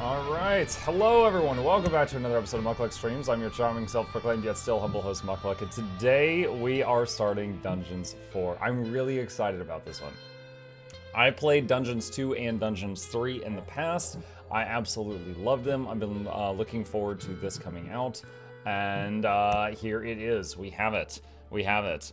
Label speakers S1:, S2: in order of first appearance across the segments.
S1: Alright, hello everyone, welcome back to another episode of Mukluk Streams. I'm your charming, self-proclaimed, yet still humble host, Mukluk, and today we are starting Dungeons 4. I'm really excited about this one. I played Dungeons 2 and Dungeons 3 in the past. I absolutely loved them. I've been looking forward to this coming out, and here it is. We have it. We have it.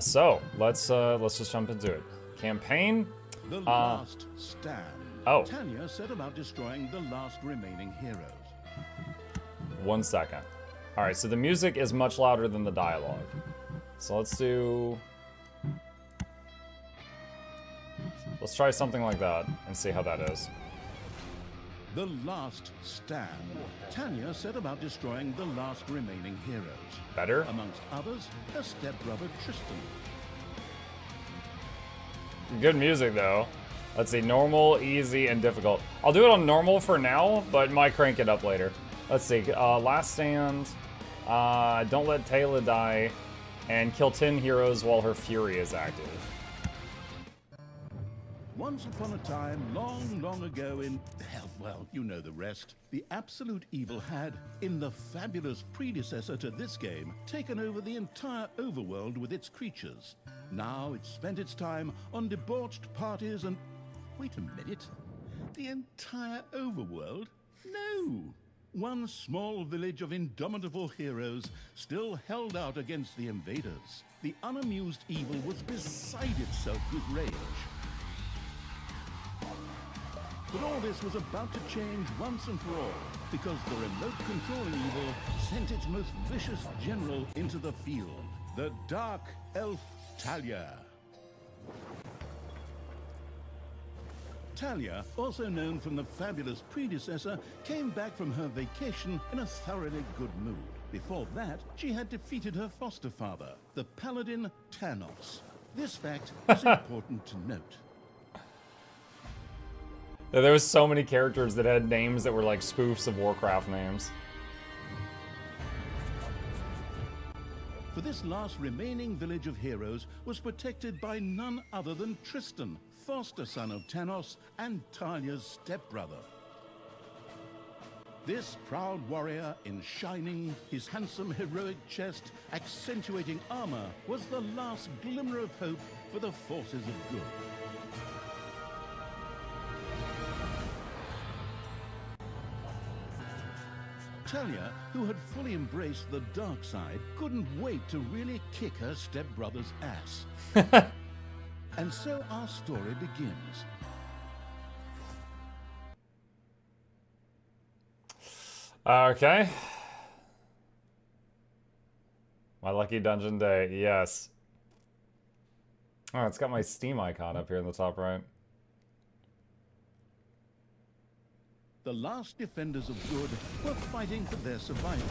S1: So, let's just jump into it. Campaign.
S2: The Last Stand.
S1: Oh.
S2: Talia set about destroying the last remaining heroes.
S1: 1 second. Alright, so the music is much louder than the dialogue. So let's try something like that and see how that is.
S2: The Last Stand. Talia set about destroying the last remaining heroes.
S1: Better?
S2: Amongst others, her stepbrother Tristan.
S1: Good music though. Let's see, normal, easy, and difficult. I'll do it on normal for now, but might crank it up later. Let's see, Last Stand, don't let Talia die, and kill 10 heroes while her fury is active.
S2: Once upon a time, long, long ago in... hell, well, you know the rest. The absolute evil had, in the fabulous predecessor to this game, taken over the entire overworld with its creatures. Now it spent its time on debauched parties and... Wait a minute. The entire overworld? No! One small village of indomitable heroes still held out against the invaders. The unamused evil was beside itself with rage. But all this was about to change once and for all, because the remote controlling evil sent its most vicious general into the field, the dark elf Talia. Talia, also known from the fabulous predecessor, came back from her vacation in a thoroughly good mood. Before that, she had defeated her foster father, the paladin Thanos. This fact is important to note.
S1: There was so many characters that had names that were like spoofs of Warcraft names.
S2: For this last remaining village of heroes was protected by none other than Tristan, foster son of Thanos and Talia's stepbrother. This proud warrior in shining, his handsome heroic chest accentuating armor, was the last glimmer of hope for the forces of good. Talia, who had fully embraced the dark side, couldn't wait to really kick her stepbrother's ass. And so our story begins.
S1: Okay. My lucky dungeon day, yes. Oh, it's got my Steam icon up here in the top right.
S2: The last defenders of good were fighting for their survival.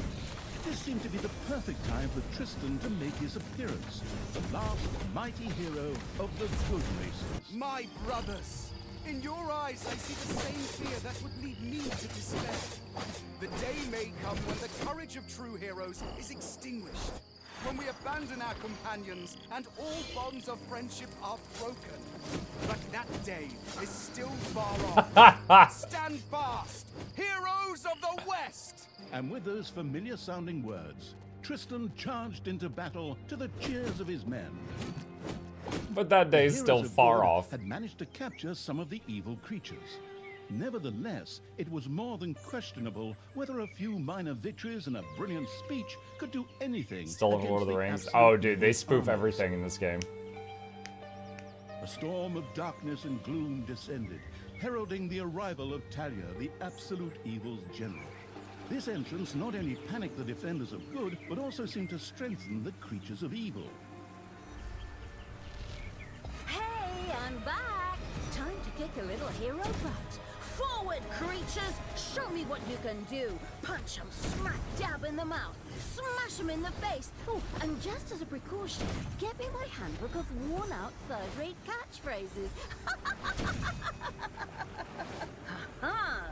S2: This seemed to be the perfect time for Tristan to make his appearance, the last mighty hero of the good races.
S3: My brothers! In your eyes, I see the same fear that would lead me to despair. The day may come when the courage of true heroes is extinguished, when we abandon our companions and all bonds of friendship are broken. But that day is still far off. Stand fast, heroes of the West!
S2: And with those familiar-sounding words, Tristan charged into battle to the cheers of his men.
S1: But that day is still far off.
S2: Had managed to capture some of the evil creatures. Nevertheless, it was more than questionable whether a few minor victories and a brilliant speech could do anything.
S1: Still in Lord of the Rings. Oh, dude, they spoof everything in this game.
S2: A storm of darkness and gloom descended, heralding the arrival of Talia, the absolute evil's general. This entrance not only panicked the defenders of good, but also seemed to strengthen the creatures of evil.
S4: Hey, I'm back! Time to kick a little hero butt. Forward, creatures! Show me what you can do! Punch 'em smack dab in the mouth! Smash 'em in the face! Oh, and just as a precaution, get me my handbook of worn-out third-rate catchphrases! Ha-ha!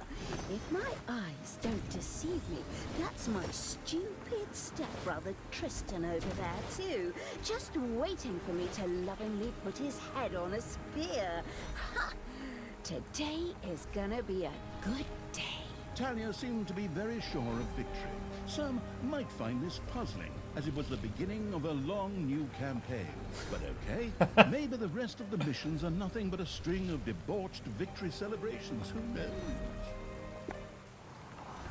S4: If my eyes don't deceive me, that's my stupid stepbrother Tristan over there too, just waiting for me to lovingly put his head on a spear. Ha! Today is gonna be a good day.
S2: Talia seemed to be very sure of victory. Some might find this puzzling, as it was the beginning of a long new campaign. But okay, maybe the rest of the missions are nothing but a string of debauched victory celebrations. Who knows?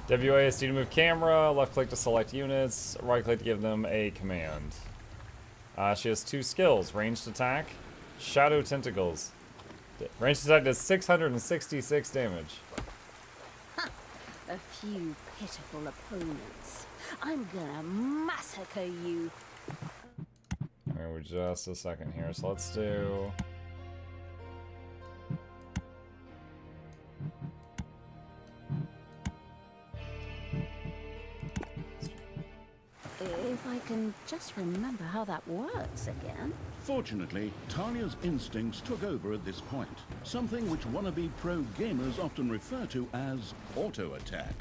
S1: WASD to move camera, left click to select units, right click to give them a command. She has 2 skills, ranged attack, shadow tentacles. Ranged attack does 666 damage.
S4: A few pitiful opponents. I'm gonna massacre you.
S1: Alright, we're just a second here, so let's do...
S4: If I can just remember how that works again.
S2: Fortunately, Talia's instincts took over at this point, something which wannabe pro gamers often refer to as auto-attack.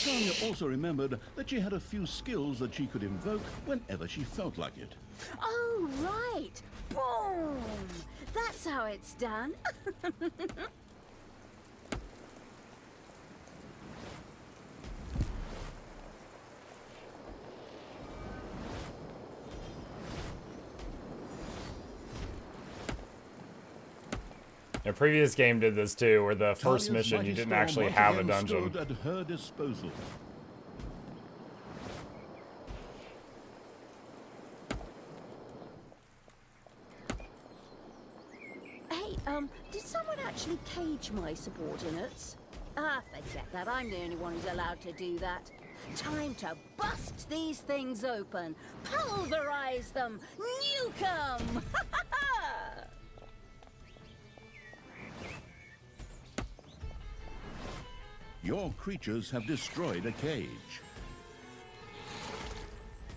S2: Talia also remembered that she had a few skills that she could invoke whenever she felt like it.
S4: Oh, right. Boom! That's how it's done.
S1: A previous game did this too, where the first
S2: Talia's
S1: mission
S2: mighty
S1: you didn't
S2: storm
S1: actually
S2: once
S1: have a
S2: again
S1: dungeon.
S2: stood at her disposal.
S4: Hey, did someone actually cage my subordinates? Ah, forget that. I'm the only one who's allowed to do that. Time to bust these things open, pulverize them, nuke them!
S2: Your creatures have destroyed a cage.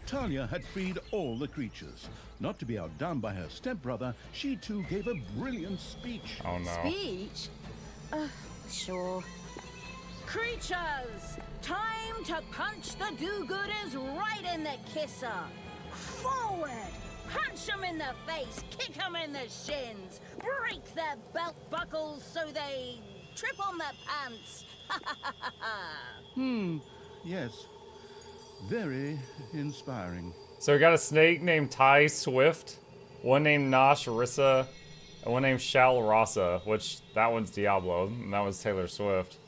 S2: Talia had freed all the creatures. Not to be outdone by her stepbrother, she too gave a brilliant speech.
S1: Oh no.
S4: Speech? Sure. Creatures! Time to punch the do-gooders right in the kisser! Forward! Punch them in the face, kick them in the shins, break their belt buckles so they trip on their pants.
S2: Yes. Very inspiring.
S1: So we got a snake named Ty Swift, one named Nosh Rissa, and one named Shal Rasa, which that one's Diablo, and that one's Taylor Swift.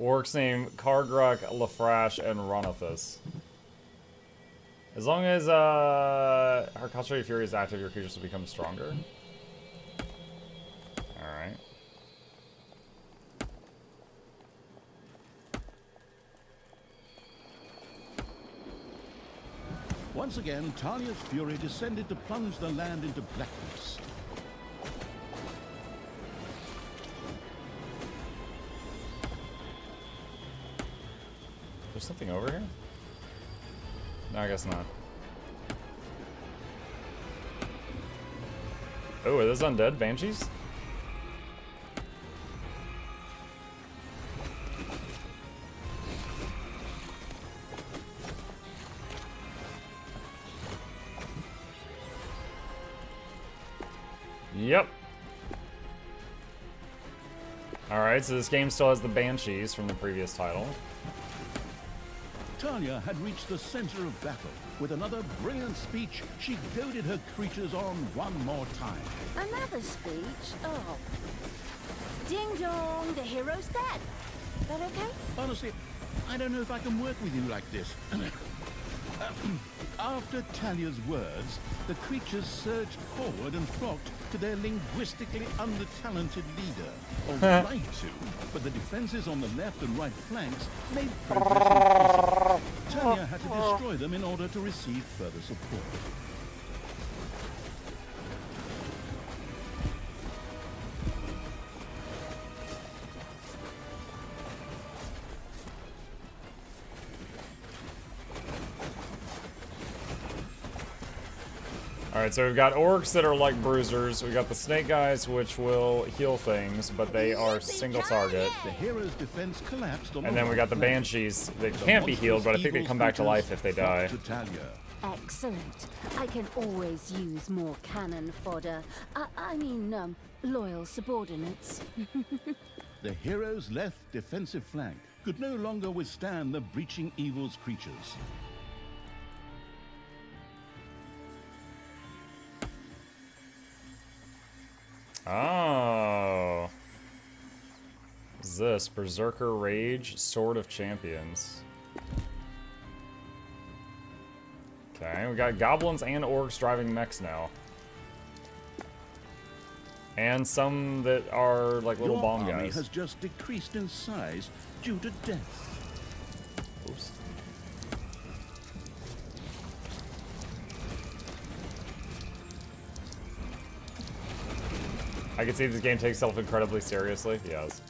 S1: Orcs named Kargruk, Lafrash, and Ronathus. As long as her Concentrated Fury is active, your creatures will become stronger. Alright.
S2: Once again, Talia's fury descended to plunge the land into blackness.
S1: There's something over here? No, I guess not. Oh, are those undead banshees? Yep. Alright, so this game still has the banshees from the previous title.
S2: Talia had reached the center of battle. With another brilliant speech, she goaded her creatures on one more time.
S4: Another speech? Oh. Ding dong, the hero's dead. That okay?
S2: Honestly, I don't know if I can work with you like this. After Talia's words, the creatures surged forward and flocked to their linguistically under-talented leader. Or right to, but the defenses on the left and right flanks made progress impossible. Talia had to destroy them in order to receive further support.
S1: Alright, so we've got orcs that are like bruisers. We got the snake guys, which will heal things, but they are single target.
S2: The hero's defense collapsed on
S1: And then we got the banshees that can't be healed, but I think they come back to life if they die.
S4: Excellent. I can always use more cannon fodder. I mean, loyal subordinates.
S2: The hero's left defensive flank could no longer withstand the breaching evil's creatures.
S1: Oh. What's this? Berserker Rage, Sword of Champions. Okay, we got goblins and orcs driving mechs now. And some that are like little
S2: Your
S1: bomb
S2: army
S1: guys.
S2: has just decreased in size due to death.
S1: Oops. I can see this game takes itself incredibly seriously. Yes.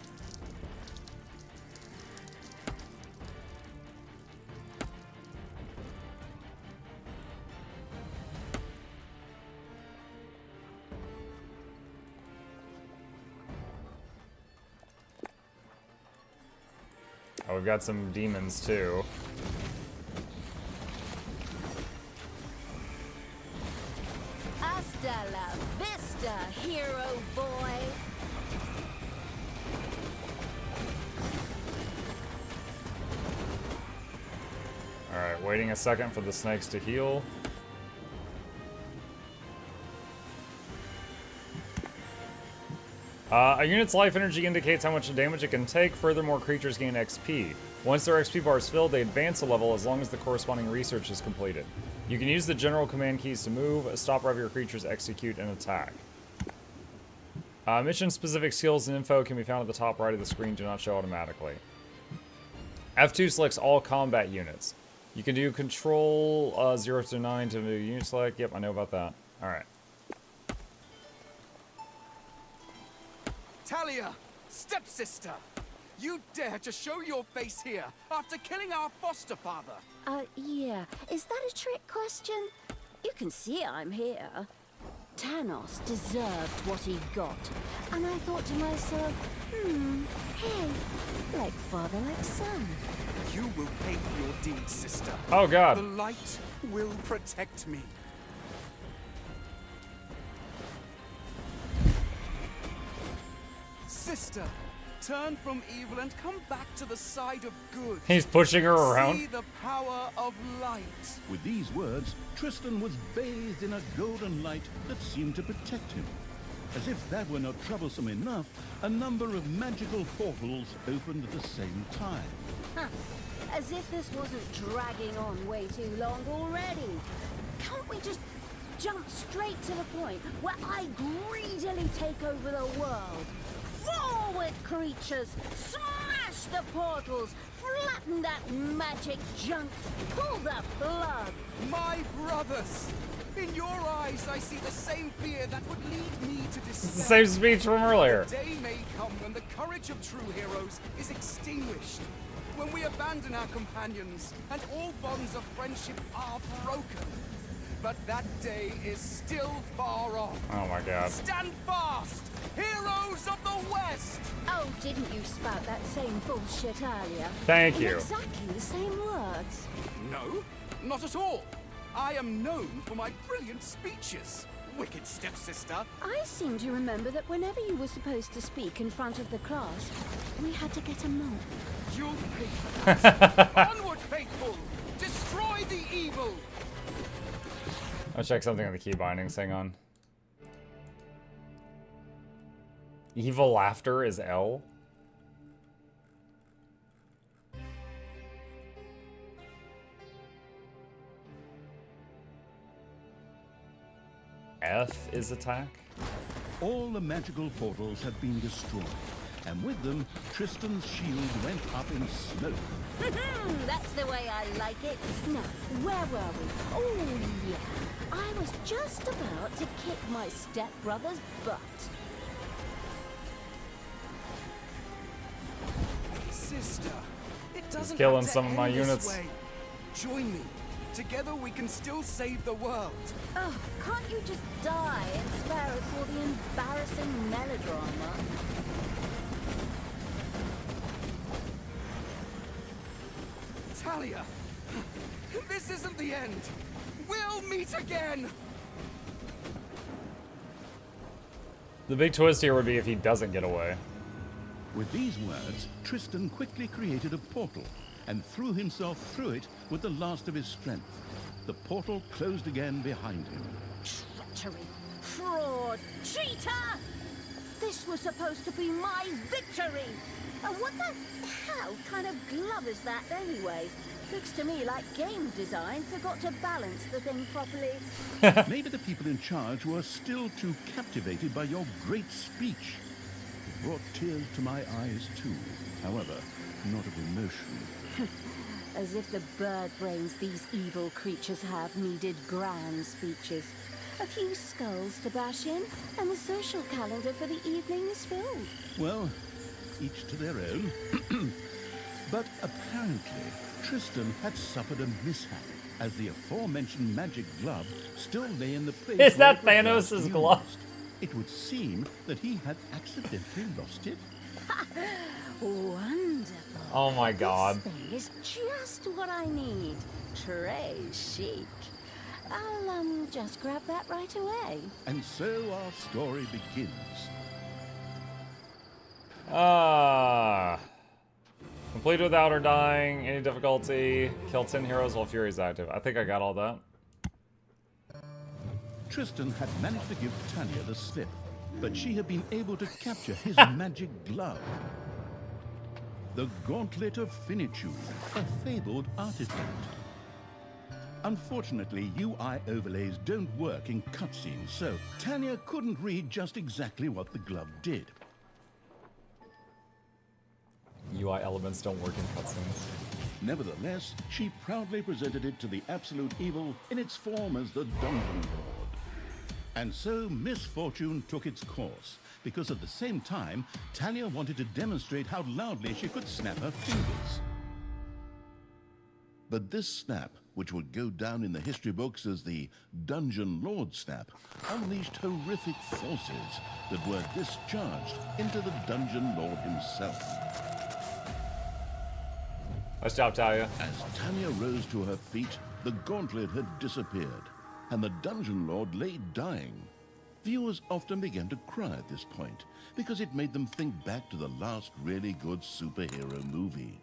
S1: Oh, we've got some demons too.
S4: Hasta la vista, hero boy.
S1: Alright, waiting a second for the snakes to heal. A unit's life energy indicates how much damage it can take. Furthermore, creatures gain XP. Once their XP bar is filled, they advance a level as long as the corresponding research is completed. You can use the general command keys to move, stop wherever your creatures execute, and attack. Mission-specific skills and info can be found at the top right of the screen, do not show automatically. F2 selects all combat units. You can do control 0 to 9 to do unit select. Yep, I know about that. Alright.
S3: Talia, stepsister, you dare to show your face here after killing our foster father?
S4: Yeah. Is that a trick question? You can see I'm here. Thanos deserved what he got. And I thought to myself, hey, like father, like son.
S3: You will pay for your deeds, sister.
S1: Oh, God.
S3: The light will protect me. Sister, turn from evil and come back to the side of good.
S1: He's pushing her around.
S3: See the power of light.
S2: With these words, Tristan was bathed in a golden light that seemed to protect him. As if that were not troublesome enough, a number of magical portals opened at the same time.
S4: Huh. As if this wasn't dragging on way too long already. Can't we just jump straight to the point where I greedily take over the world? Forward, creatures! Smash the portals! Flatten that magic junk! Pull the plug!
S3: My brothers! In your eyes, I see the same fear that would lead me to despair.
S1: It's the same speech from earlier.
S3: The day may come when the courage of true heroes is extinguished. When we abandon our companions and all bonds of friendship are broken. But that day is still far off.
S1: Oh my God.
S3: Stand fast! Heroes of the West!
S4: Oh, didn't you spout that same bullshit earlier?
S1: Thank
S4: In
S1: you.
S4: exactly the same words.
S3: No, not at all. I am known for my brilliant speeches. Wicked stepsister.
S4: I seem to remember that whenever you were supposed to speak in front of the class, we had to get a monk.
S3: You'll pay for that. Onward, faithful! Destroy the evil!
S1: I'll check something on the key bindings. Hang on. Evil laughter is L. F is attack.
S2: All the magical portals had been destroyed, and with them, Tristan's shield went up in smoke.
S4: That's the way I like it. Now, where were we? Oh, yeah. I was just about to kick my stepbrother's butt.
S3: Sister, it doesn't
S1: killing
S3: have to
S1: some of my
S3: end this
S1: units.
S3: way. Join me. Together we can still save the world.
S4: Oh, can't you just die and spare us all the embarrassing melodrama?
S3: Talia, this isn't the end. We'll meet again.
S1: The big twist here would be if he doesn't get away.
S2: With these words, Tristan quickly created a portal and threw himself through it with the last of his strength. The portal closed again behind him.
S4: Treachery! Fraud! Cheater! This was supposed to be my victory! And what the hell kind of glove is that anyway? Looks to me like game design forgot to balance the thing properly.
S2: Maybe the people in charge were still too captivated by your great speech. It brought tears to my eyes too, however, not of emotion.
S4: As if the bird brains these evil creatures have needed grand speeches. A few skulls to bash in, and the social calendar for the evening is filled.
S2: Well, each to their own. But apparently, Tristan had suffered a mishap, as the aforementioned magic glove still lay in the place.
S1: Is
S2: where
S1: that
S2: it was last
S1: Thanos'
S2: used.
S1: glove?
S2: It would seem that he had accidentally lost it.
S4: Wonderful.
S1: Oh my god.
S4: This thing is just what I need. Très chic. I'll just grab that right away.
S2: And so our story begins.
S1: Complete without or dying, any difficulty, kill 10 heroes while Fury's active. I think I got all that.
S2: Tristan had managed to give Talia the slip, but she had been able to capture his magic glove. The Gauntlet of Finitude, a fabled artifact. Unfortunately, UI overlays don't work in cutscenes, so Talia couldn't read just exactly what the glove did.
S1: UI elements don't work in cutscenes.
S2: Nevertheless, she proudly presented it to the Absolute Evil in its form as the Dungeon Lord. And so misfortune took its course, because at the same time, Talia wanted to demonstrate how loudly she could snap her fingers. But this snap, which would go down in the history books as the Dungeon Lord snap, unleashed horrific forces that were discharged into the Dungeon Lord himself.
S1: Nice job, Talia.
S2: As Talia rose to her feet, the gauntlet had disappeared, and the Dungeon Lord lay dying. Viewers often began to cry at this point, because it made them think back to the last really good superhero movie.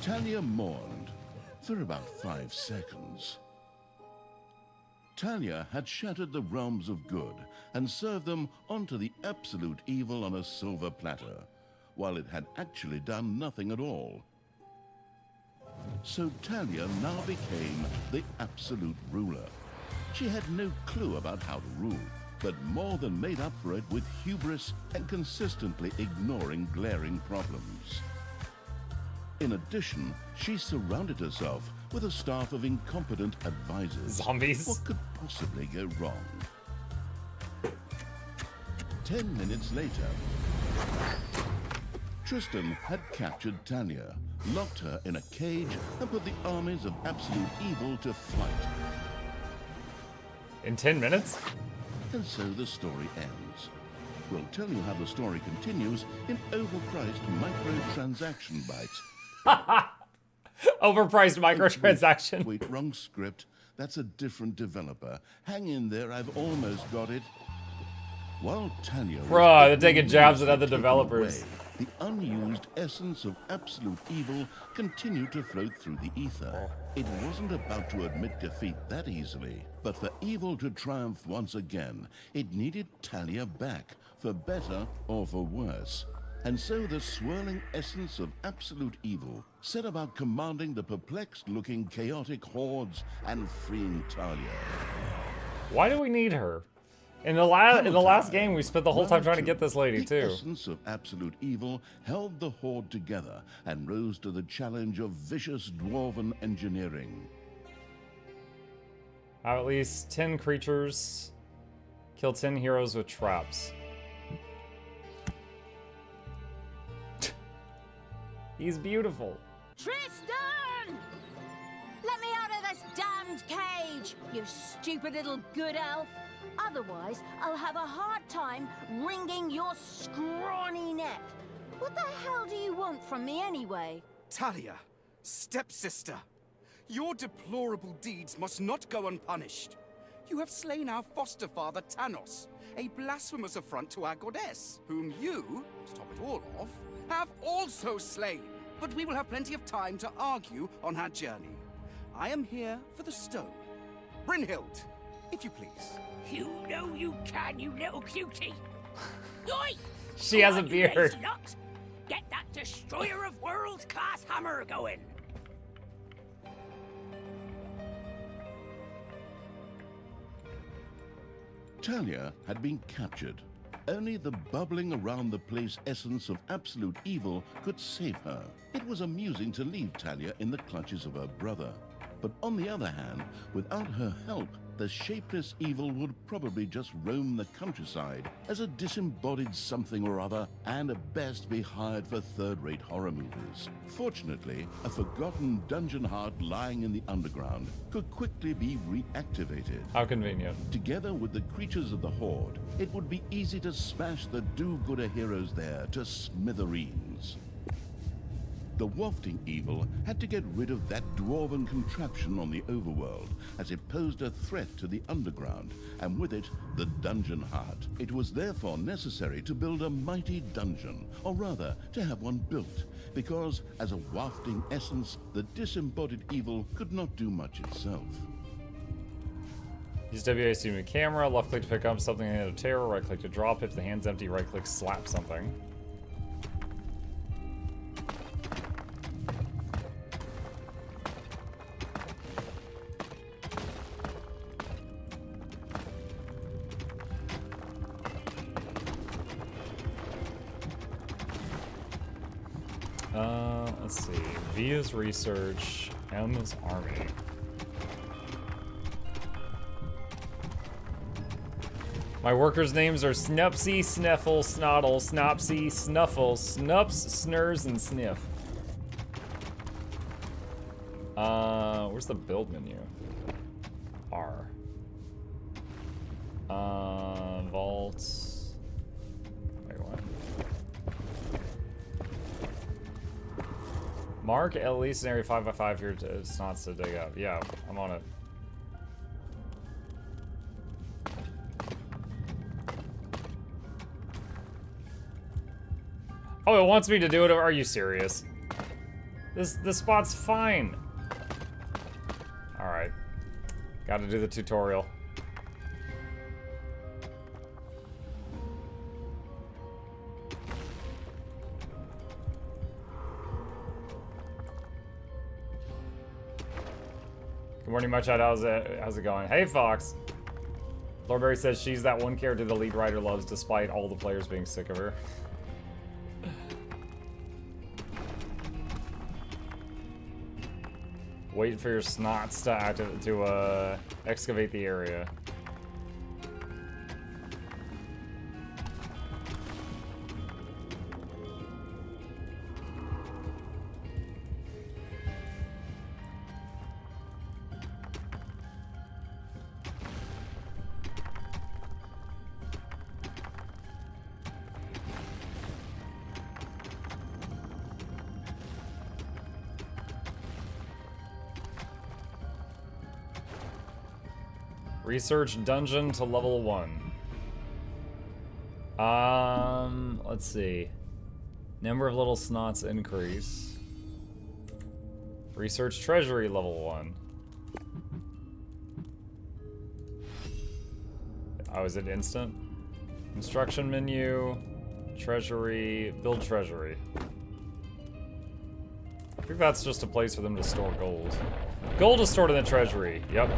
S2: Talia mourned for about 5 seconds. Talia had shattered the realms of good and served them onto the absolute evil on a silver platter, while it had actually done nothing at all. So Talia now became the absolute ruler. She had no clue about how to rule, but more than made up for it with hubris and consistently ignoring glaring problems. In addition, she surrounded herself with a staff of incompetent advisors.
S1: Zombies.
S2: What could possibly go wrong? 10 minutes later, Tristan had captured Talia, locked her in a cage, and put the armies of absolute evil to flight.
S1: In 10 minutes?
S2: And so the story ends. We'll tell you how the story continues in overpriced microtransaction bites.
S1: Overpriced microtransaction.
S2: Wait, wrong script. That's a different developer. Hang in there, I've almost got it. While Talia...
S1: Bruh, they're taking jabs at other developers.
S2: The unused essence of absolute evil continued to float through the ether. It wasn't about to admit defeat that easily, but for evil to triumph once again, it needed Talia back, for better or for worse. And so the swirling essence of absolute evil set about commanding the perplexed-looking chaotic hordes and freeing Talia.
S1: Why do we need her? In the last game, we spent the whole time trying to get this lady, too.
S2: The essence of absolute evil held the horde together and rose to the challenge of vicious dwarven engineering.
S1: Have at least 10 creatures. Kill 10 heroes with traps. He's beautiful.
S4: Tristan! Let me out of this damned cage, you stupid little good elf. Otherwise, I'll have a hard time wringing your scrawny neck. What the hell do you want from me anyway?
S3: Talia, stepsister, your deplorable deeds must not go unpunished. You have slain our foster father Tanos, a blasphemous affront to our goddess, whom you, to top it all off, have also slain. But we will have plenty of time to argue on our journey. I am here for the stone. Brynhild, if you please.
S5: You know you can, you little cutie. Oi!
S1: She has a
S5: Come on, you
S1: beard.
S5: lazy lot. Get that destroyer of worlds class hammer going.
S2: Talia had been captured. Only the bubbling around the place essence of absolute evil could save her. It was amusing to leave Talia in the clutches of her brother. But on the other hand, without her help, the shapeless evil would probably just roam the countryside as a disembodied something or other, and at best be hired for third-rate horror movies. Fortunately, a forgotten dungeon heart lying in the underground could quickly be reactivated.
S1: How convenient.
S2: Together with the creatures of the Horde, it would be easy to smash the do-gooder heroes there to smithereens. The wafting evil had to get rid of that dwarven contraption on the overworld, as it posed a threat to the underground, and with it, the dungeon heart. It was therefore necessary to build a mighty dungeon, or rather, to have one built, because as a wafting essence, the disembodied evil could not do much itself.
S1: Use WASD to move camera, left click to pick up something in the hand of terror, right click to drop it, if the hand's empty, right click slap something. Let's see. V is research, M is army. My workers' names are Snupsy, Sniffle, Snoddle, Snopsy, Snuffle, Snups, Snurs, and Sniff. Where's the build menu? R. Vaults. Wait, what? Mark at least an area 5x5 here to snots to dig up. Yeah, I'm on it. Oh, it wants me to do it. Are you serious? This spot's fine. All right, got to do the tutorial. Good morning, Muchhead. How's it going? Hey, Fox. Lordberry says she's that one character the lead writer loves despite all the players being sick of her. Wait for your snots to excavate the area. Research dungeon to level 1. Let's see. Number of little snots increase. Research treasury level 1. Oh, is it instant? Instruction menu, treasury, build treasury. I think that's just a place for them to store gold. Gold is stored in the treasury, yep.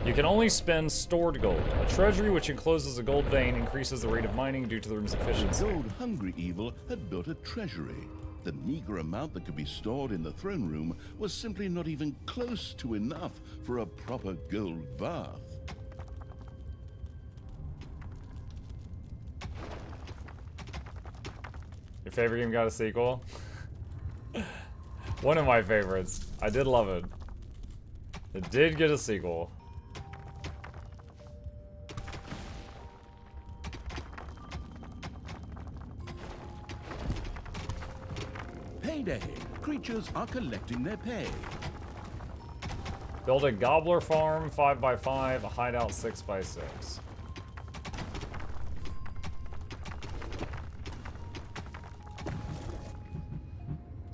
S1: You can only spend stored gold. A treasury which encloses a gold vein increases the rate of mining due to the room's efficiency.
S2: The gold-hungry evil had built a treasury. The meager amount that could be stored in the throne room was simply not even close to enough for a proper gold bath.
S1: Your favorite game got a sequel? One of my favorites. I did love it. It did get a sequel.
S2: Payday! Creatures are collecting their pay.
S1: Build a gobbler farm 5x5, a hideout 6x6.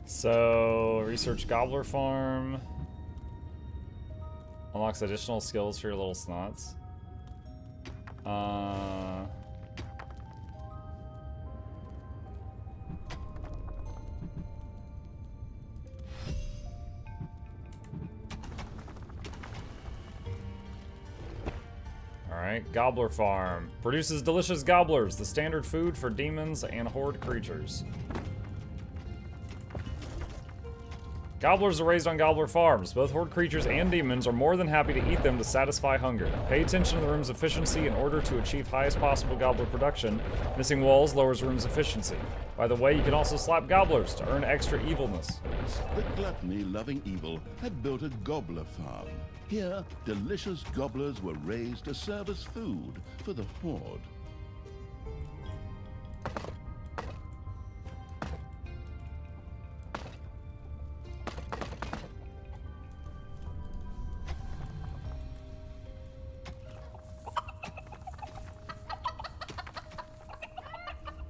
S1: So, research gobbler farm. Unlocks additional skills for your little snots. Alright, gobbler farm. Produces delicious gobblers, the standard food for demons and horde creatures. Gobblers are raised on gobbler farms. Both horde creatures and demons are more than happy to eat them to satisfy hunger. Pay attention to the room's efficiency in order to achieve highest possible gobbler production. Missing walls lowers the room's efficiency. By the way, you can also slap gobblers to earn extra evilness.
S2: The gluttony-loving evil had built a gobbler farm. Here, delicious gobblers were raised to serve as food for the horde.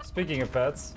S1: Speaking of pets.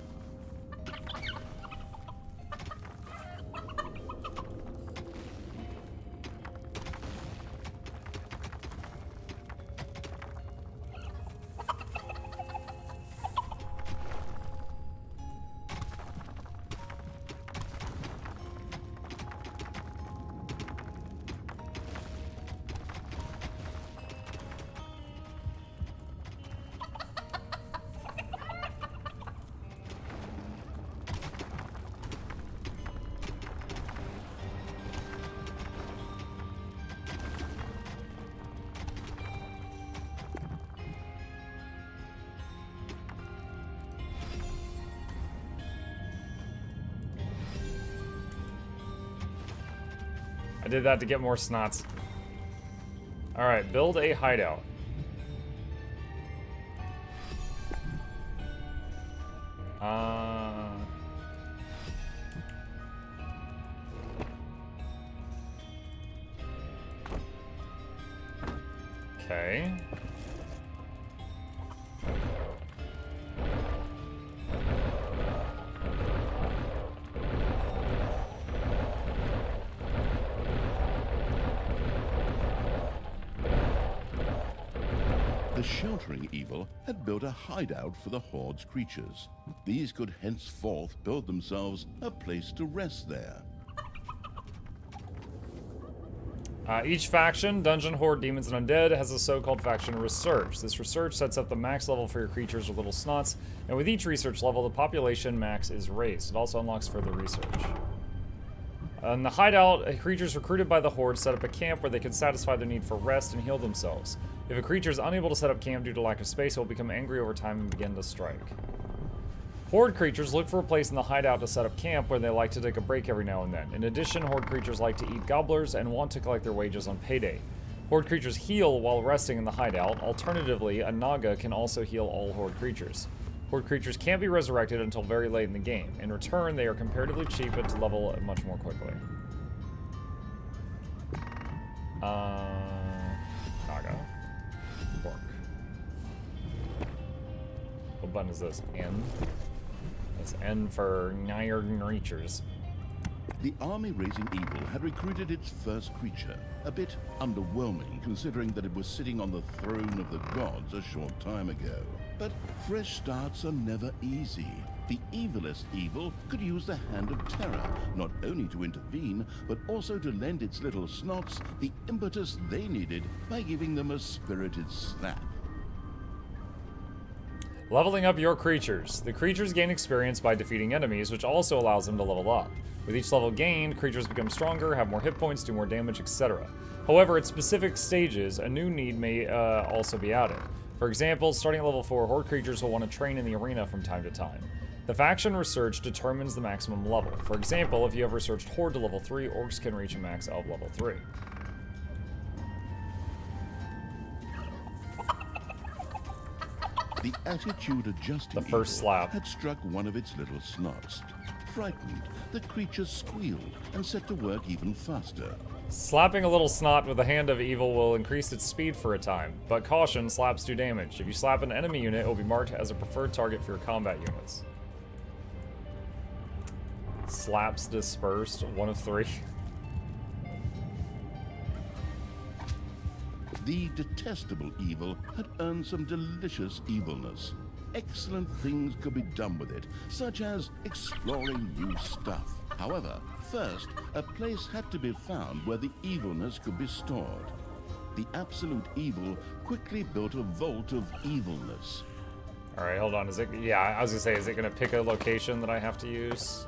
S1: I did that to get more snots. Alright, build a hideout. Okay.
S2: The sheltering evil had built a hideout for the horde's creatures. These could henceforth build themselves a place to rest there.
S1: Each faction, Dungeon, Horde, Demons, and Undead, has a so-called faction research. This research sets up the max level for your creatures with little snots, and with each research level, the population max is raised. It also unlocks further research. In the hideout, creatures recruited by the Horde set up a camp where they can satisfy their need for rest and heal themselves. If a creature is unable to set up camp due to lack of space, it will become angry over time and begin to strike. Horde creatures look for a place in the hideout to set up camp where they like to take a break every now and then. In addition, Horde creatures like to eat gobblers and want to collect their wages on payday. Horde creatures heal while resting in the hideout. Alternatively, a Naga can also heal all Horde creatures. Horde creatures can't be resurrected until very late in the game. In return, they are comparatively cheap and to level much more quickly. Naga. Bork. What button is this? N? That's N for Iron Creatures.
S2: The army-raising evil had recruited its first creature, a bit underwhelming considering that it was sitting on the throne of the gods a short time ago. But fresh starts are never easy. The evilest evil could use the Hand of Terror, not only to intervene, but also to lend its little snots the impetus they needed by giving them a spirited slap.
S1: Leveling up your creatures. The creatures gain experience by defeating enemies, which also allows them to level up. With each level gained, creatures become stronger, have more hit points, do more damage, etc. However, at specific stages, a new need may also be added. For example, starting at level 4, Horde creatures will want to train in the arena from time to time. The faction research determines the maximum level. For example, if you have researched Horde to level 3, Orcs can reach a max of level 3.
S2: The attitude adjusting
S1: The first
S2: evil
S1: slap.
S2: had struck one of its little snots. Frightened, the creatures squealed and set to work even faster.
S1: Slapping a little snot with the Hand of Evil will increase its speed for a time, but caution, slaps do damage. If you slap an enemy unit, it will be marked as a preferred target for your combat units. Slaps dispersed, 1 of 3.
S2: The detestable evil had earned some delicious evilness. Excellent things could be done with it, such as exploring new stuff. However, first, a place had to be found where the evilness could be stored. The absolute evil quickly built a vault of evilness.
S1: Alright, hold on. Is it? Yeah, I was gonna say, is it gonna pick a location that I have to use?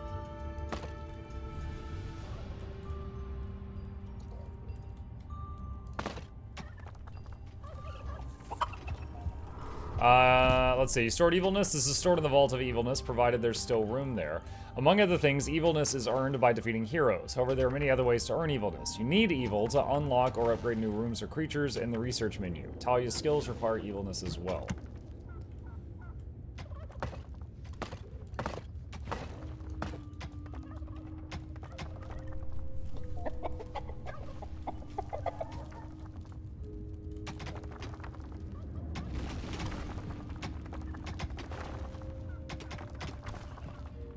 S1: Let's see. Stored evilness. This is stored in the Vault of Evilness, provided there's still room there. Among other things, evilness is earned by defeating heroes. However, there are many other ways to earn evilness. You need evil to unlock or upgrade new rooms or creatures in the research menu. Talia's skills require evilness as well.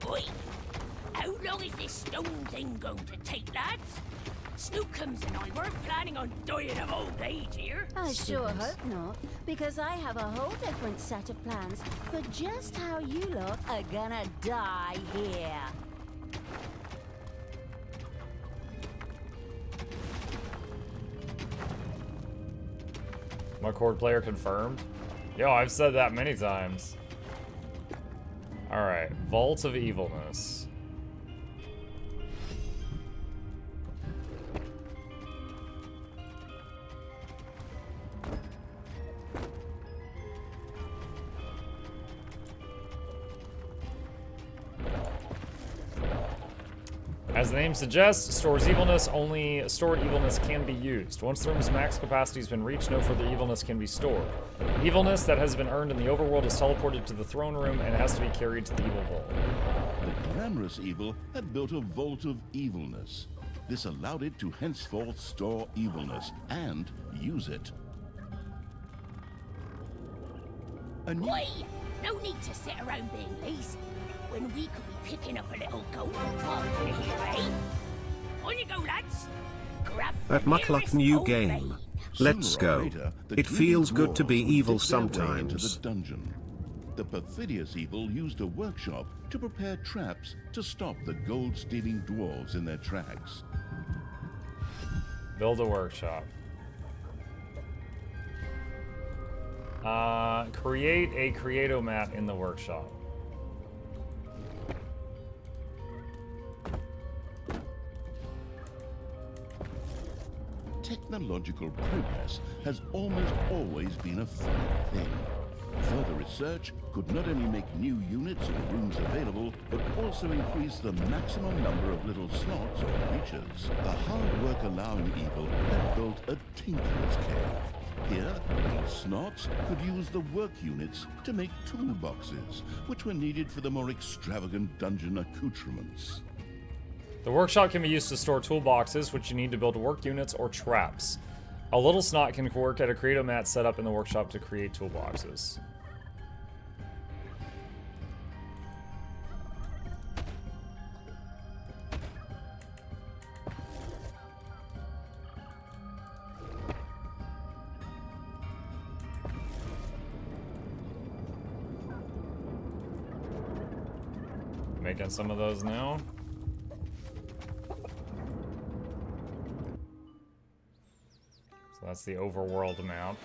S5: Oi! How long is this stone thing going to take, lads? Snookums and I weren't planning on dying of old age here.
S4: I sure hope not, because I have a whole different set of plans for just how you lot are gonna die here.
S1: My cord player confirmed. Yo, I've said that many times. Alright, Vault of Evilness. As the name suggests, stores evilness. Only stored evilness can be used. Once the room's max capacity has been reached, no further evilness can be stored. Evilness that has been earned in the overworld is teleported to the throne room and has to be carried to the evil vault.
S2: The glamorous evil had built a vault of evilness. This allowed it to henceforth store evilness and use it.
S5: Oi! No need to sit around being lazy when we could be picking up a little gold farm here, eh? On you go, lads! Grab
S6: At
S5: the
S6: Muckluck
S5: nearest
S6: new
S5: old
S6: game.
S5: vein.
S6: Let's
S2: Sooner or
S6: go.
S2: later, the
S6: It
S2: greedy
S6: feels good to be
S2: dwarves would
S6: evil
S2: dig their way into
S6: sometimes.
S2: the dungeon. The perfidious evil used a workshop to prepare traps to stop the gold-stealing dwarves in their tracks.
S1: Build a workshop. Create a creatomat in the workshop.
S2: Technological progress has almost always been a fine thing. Further research could not only make new units and rooms available, but also increase the maximum number of little slots or creatures. The hard work allowing evil had built a tinkerer's cave. Here, little snots could use the work units to make toolboxes, which were needed for the more extravagant dungeon accoutrements.
S1: The workshop can be used to store toolboxes, which you need to build work units or traps. A little snot can work at a creatomat set up in the workshop to create toolboxes. Making some of those now. So that's the Overworld map.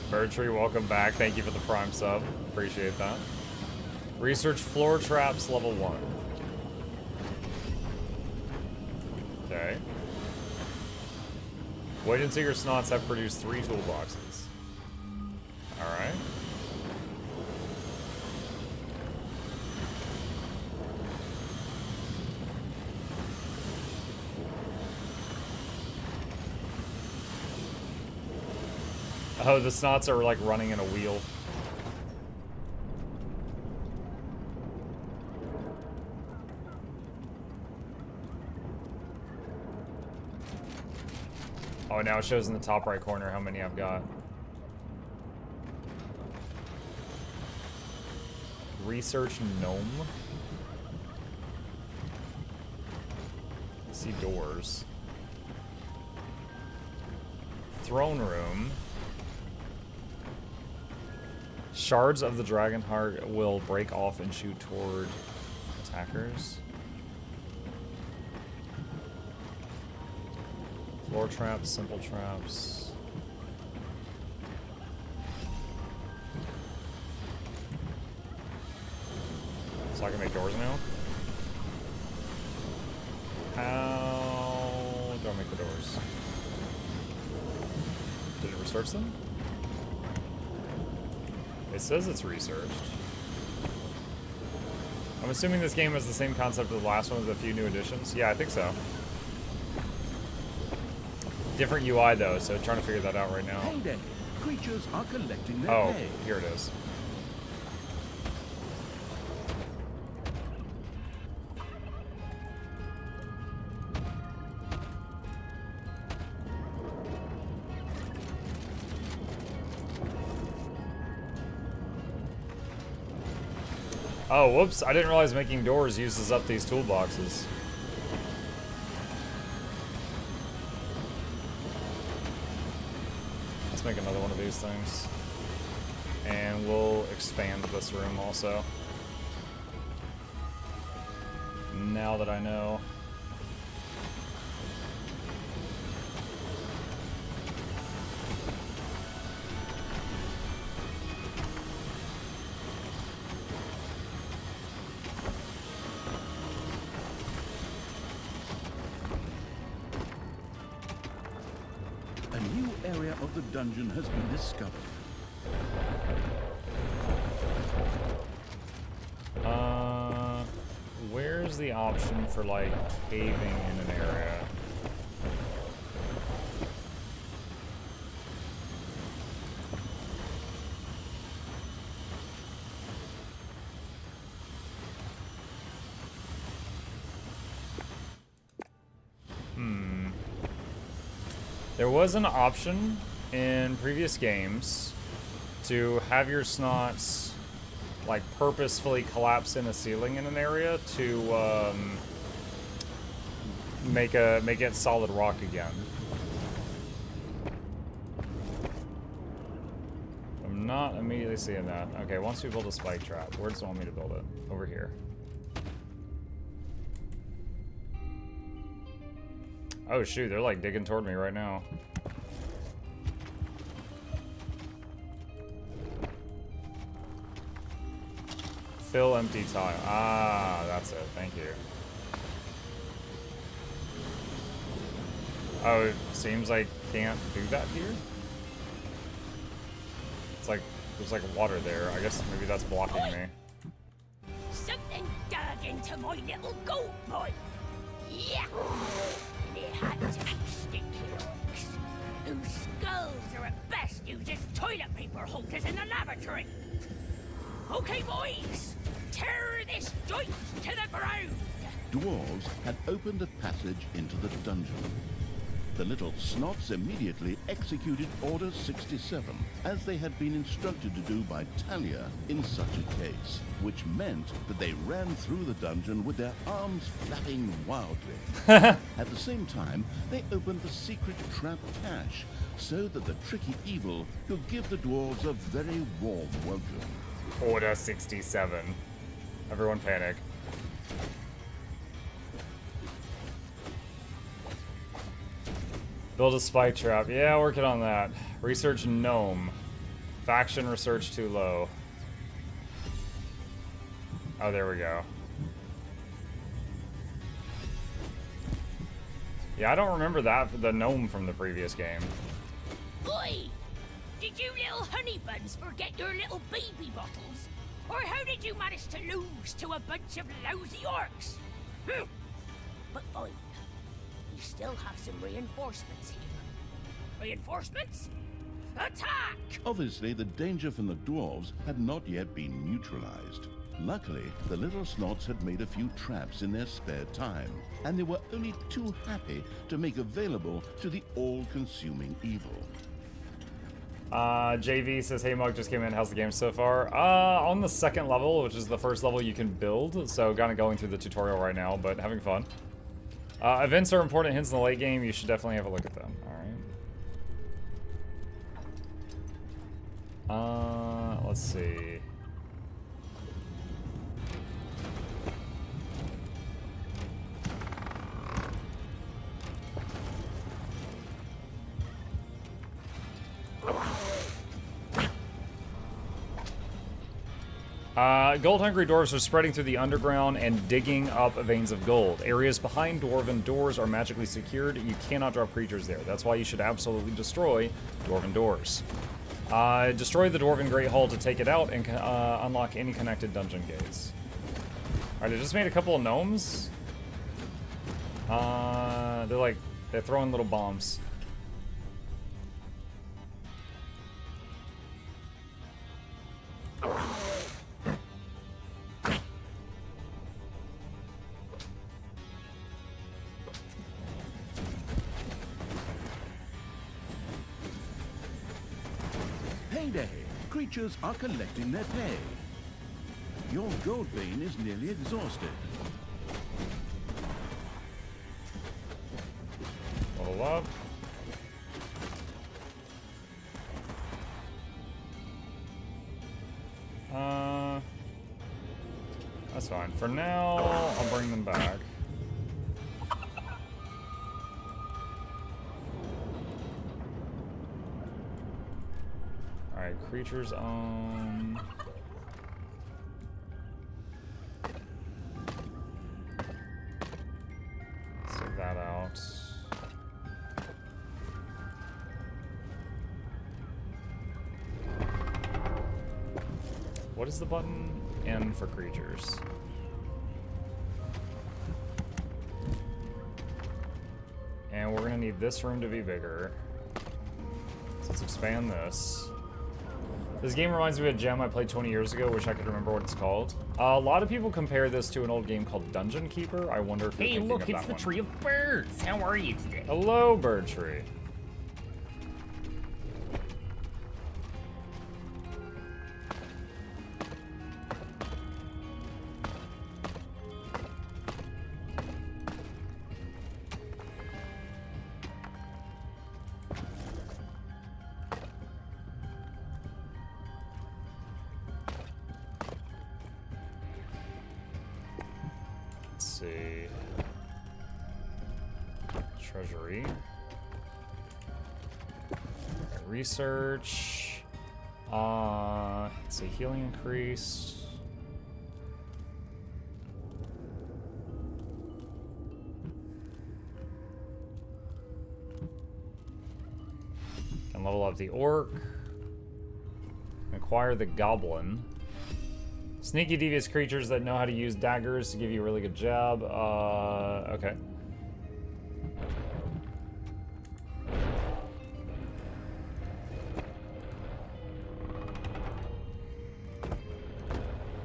S1: Birdtree, welcome back. Thank you for the Prime sub. Appreciate that. Research floor traps level 1. Okay. Wait until your snots have produced 3 toolboxes. Alright. Oh, the snots are like running in a wheel. Oh, now it shows in the top right corner how many I've got. Research gnome. See doors. Throne room. Shards of the dragon heart will break off and shoot toward attackers. Floor traps, simple traps. So I can make doors now? How do I make the doors? Did it research them? It says it's researched. I'm assuming this game has the same concept as the last one with a few new additions. Yeah, I think so. Different UI though, so trying to figure that out right now.
S2: Heyday! Creatures are collecting their
S1: Oh,
S2: hay.
S1: here it is. Oh, whoops. I didn't realize making doors uses up these toolboxes. Let's make another one of these things. And we'll expand this room also. Now that I know.
S2: A new area of the dungeon has been discovered.
S1: Where's the option for like caving in an area? There was an option in previous games to have your snots like purposefully collapse in a ceiling in an area to make it solid rock again. I'm not immediately seeing that. Okay, once we build a spike trap, where does it want me to build it? Over here. Oh shoot, they're like digging toward me right now. Fill empty tile. Ah, that's it. Thank you. Oh, it seems like can't do that here? It's like, there's like water there. I guess maybe that's blocking me.
S5: Something dug into my little goat boy. Yeah. And it had to be stinky orcs, whose skulls are at best used as toilet paper holders in the lavatory. Okay, boys, tear this joint to the ground.
S2: Dwarves had opened a passage into the dungeon. The little snots immediately executed Order 67, as they had been instructed to do by Talia in such a case, which meant that they ran through the dungeon with their arms flapping wildly. At the same time, they opened the secret trap cache, so that the tricky evil could give the dwarves a very warm welcome.
S1: Order 67. Everyone panic. Build a spike trap. Yeah, working on that. Research gnome. Faction research too low. Oh, there we go. Yeah, I don't remember that, the gnome from the previous game.
S5: Oi! Did you little honey buns forget your little baby bottles? Or how did you manage to lose to a bunch of lousy orcs? But fine. We still have some reinforcements here. Reinforcements? Attack!
S2: Obviously, the danger from the dwarves had not yet been neutralized. Luckily, the little snots had made a few traps in their spare time, and they were only too happy to make available to the all-consuming evil.
S1: JV says, hey Mug, just came in, how's the game so far? On the second level, which is the first level you can build, so kind of going through the tutorial right now, but having fun. Events are important hints in the late game, you should definitely have a look at them. Alright. Let's see. Gold-hungry dwarves are spreading through the underground and digging up veins of gold. Areas behind dwarven doors are magically secured. You cannot drop creatures there. That's why you should absolutely destroy dwarven doors. Destroy the dwarven Great Hall to take it out and unlock any connected dungeon gates. Alright, I just made a couple of gnomes. They're throwing little bombs.
S2: Payday! Creatures are collecting their pay. Your gold vein is nearly exhausted.
S1: Level up. That's fine. For now, I'll bring them back. Alright, creatures own. Take that out. What is the button? N for creatures. And we're gonna need this room to be bigger. So let's expand this. This game reminds me of a gem I played 20 years ago. Wish I could remember what it's called. A lot of people compare this to an old game called Dungeon Keeper. I wonder if you're
S6: Hey,
S1: thinking
S6: look,
S1: of
S6: it's
S1: that
S6: the
S1: one.
S6: Tree of Birds. How are you today?
S1: Hello, bird tree. See. Treasury. Okay, research. Let's see, healing increase. Can level up the orc. Acquire the goblin. Sneaky, devious creatures that know how to use daggers to give you a really good jab. Okay.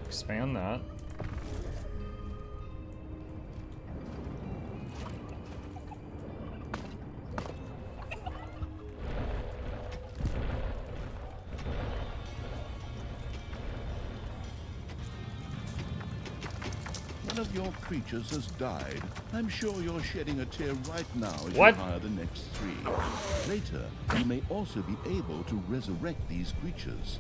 S1: Expand that.
S2: One of your creatures has died. I'm sure you're shedding a tear right now as
S1: What?
S2: you hire the next 3. Later, you may also be able to resurrect these creatures.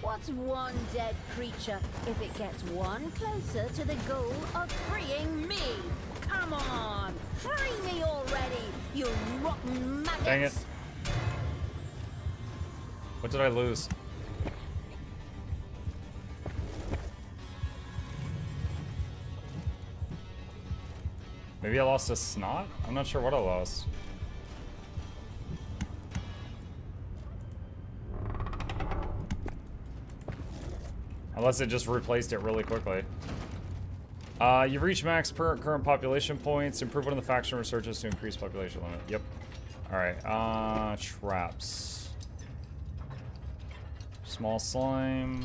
S4: What's one dead creature if it gets one closer to the goal of freeing me? Come on! Free me already, you rotten maggots!
S1: Dang it. What did I lose? Maybe I lost a snot? I'm not sure what I lost. Unless it just replaced it really quickly. You've reached max current population points. Improve one of the faction researches to increase population limit. Yep. Alright, traps. Small slime.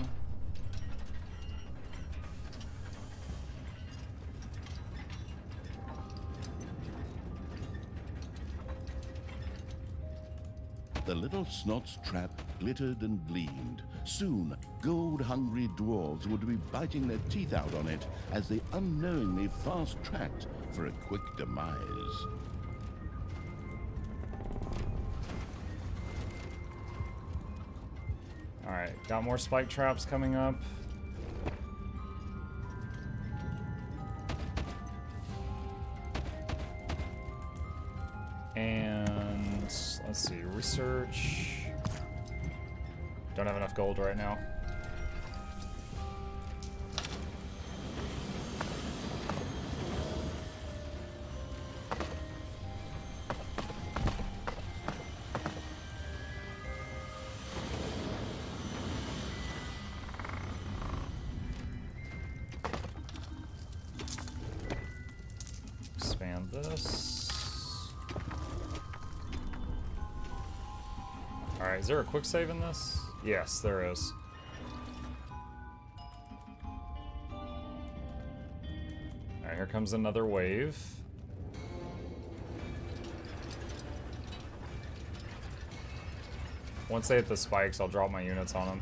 S2: The little snot's trap glittered and gleamed. Soon, gold-hungry dwarves would be biting their teeth out on it as they unknowingly fast-tracked for a quick demise.
S1: Alright, got more spike traps coming up. And let's see, research. Don't have enough gold right now. Expand this. Alright, is there a quick save in this? Yes, there is. Alright, here comes another wave. Once they hit the spikes, I'll drop my units on them.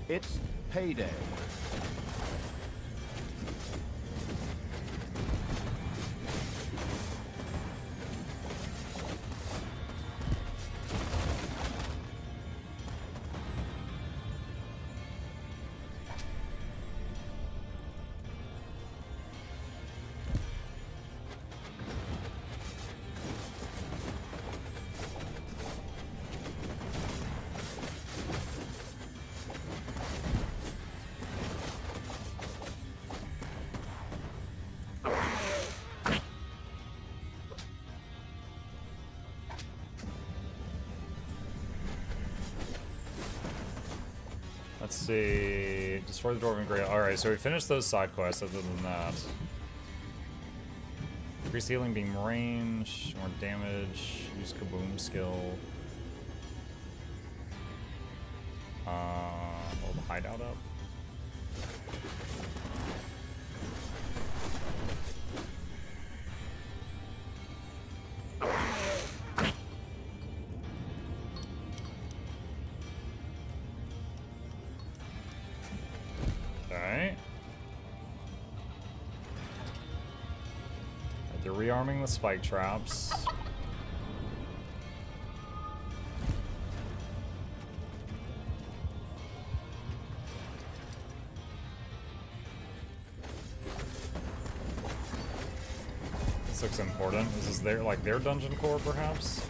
S2: It's payday.
S1: Let's see. Destroy the Dwarven Grail. Alright, so we finished those side quests other than that. Increase healing beam range, more damage, use kaboom skill. Hold the hideout up. Alright. They're rearming the spike traps. This looks important. Is this their, like, their dungeon core, perhaps?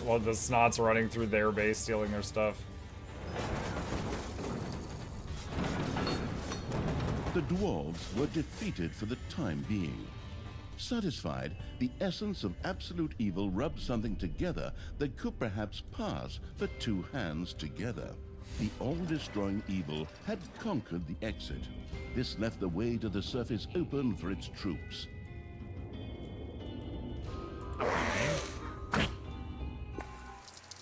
S1: Well, the snot's running through their base, stealing their stuff.
S2: The dwarves were defeated for the time being. Satisfied, the essence of absolute evil rubbed something together that could perhaps pass for two hands together. The all-destroying evil had conquered the exit. This left the way to the surface open for its troops.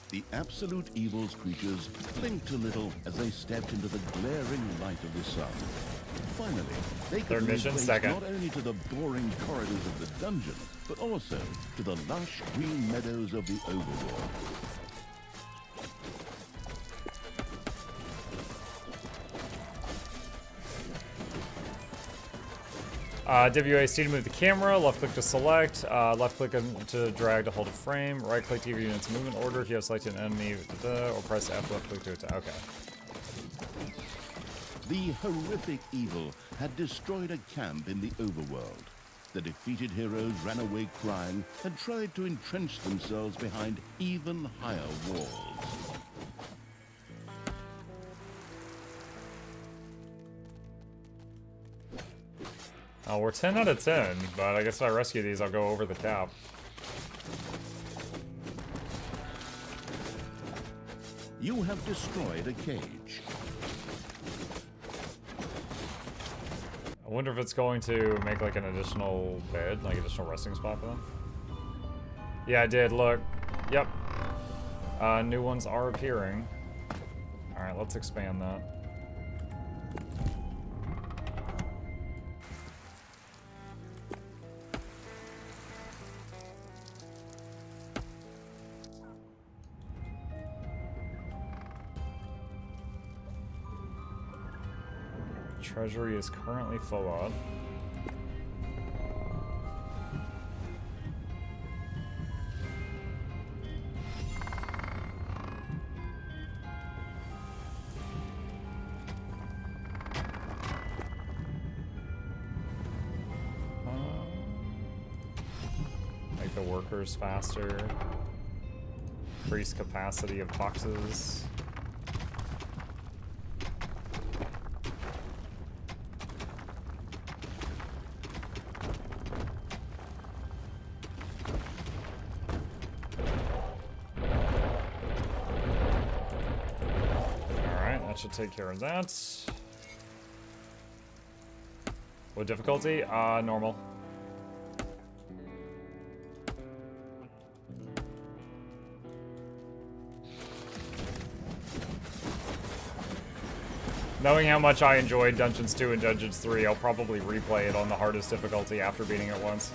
S2: The absolute evil's creatures blinked a little as they stepped into the glaring light of the sun. Finally, they could lay place not only to the boring corridors of the dungeon, but also to the lush green meadows of the Overworld.
S1: WASD to move the camera, left click to select, left click to drag to hold a frame, right click to give you units movement order if you have selected an enemy, or press F left click to attack. Okay.
S2: The horrific evil had destroyed a camp in the Overworld. The defeated heroes ran away crying and tried to entrench themselves behind even higher walls.
S1: Oh, we're 10 out of 10, but I guess if I rescue these, I'll go over the cap.
S2: You have destroyed a cage.
S1: I wonder if it's going to make like an additional bed, like additional resting spot for them. Yeah, I did. Look. Yep. New ones are appearing. Alright, let's expand that. Treasury is currently full up. Make the workers faster. Increase capacity of boxes. Should take care of that. What difficulty? Normal. Knowing how much I enjoyed Dungeons 2 and Dungeons 3, I'll probably replay it on the hardest difficulty after beating it once.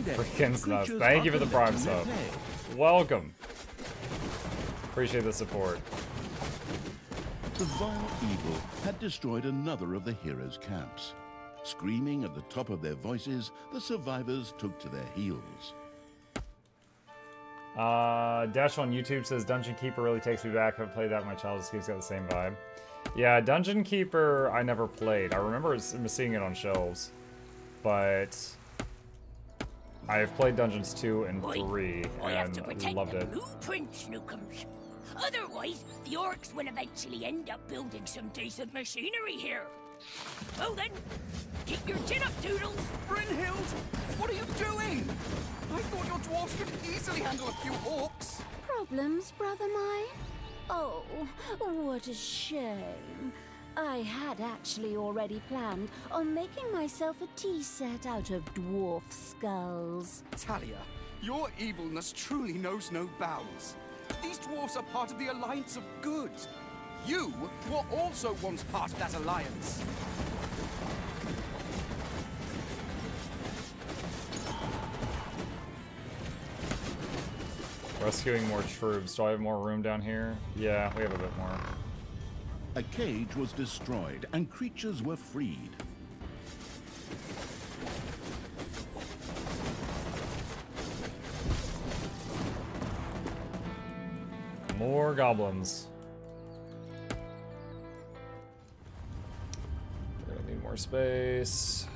S1: Freaking nuts. Thank you for the Prime sub. Welcome. Appreciate the support.
S2: The vile evil had destroyed another of the heroes' camps. Screaming at the top of their voices, the survivors took to their heels.
S1: Dash on YouTube says Dungeon Keeper really takes me back. I've played that in my childhood. It's got the same vibe. Yeah, Dungeon Keeper I never played. I remember seeing it on shelves, but I've played Dungeons 2 and 3 and loved it.
S5: Blueprints, Newcombs. Otherwise, the orcs will eventually end up building some decent machinery here. Well then, keep your chin up, Doodles.
S3: Brynhild, what are you doing? I thought your dwarves could easily handle a few orcs.
S4: Problems, brother mine? Oh, what a shame. I had actually already planned on making myself a tea set out of dwarf skulls.
S3: Talia, your evilness truly knows no bounds. These dwarfs are part of the Alliance of Good. You were also once part of that alliance.
S1: Rescuing more troops. Do I have more room down here? Yeah, we have a bit more.
S2: A cage was destroyed and creatures were freed.
S1: More goblins. We're gonna need more space.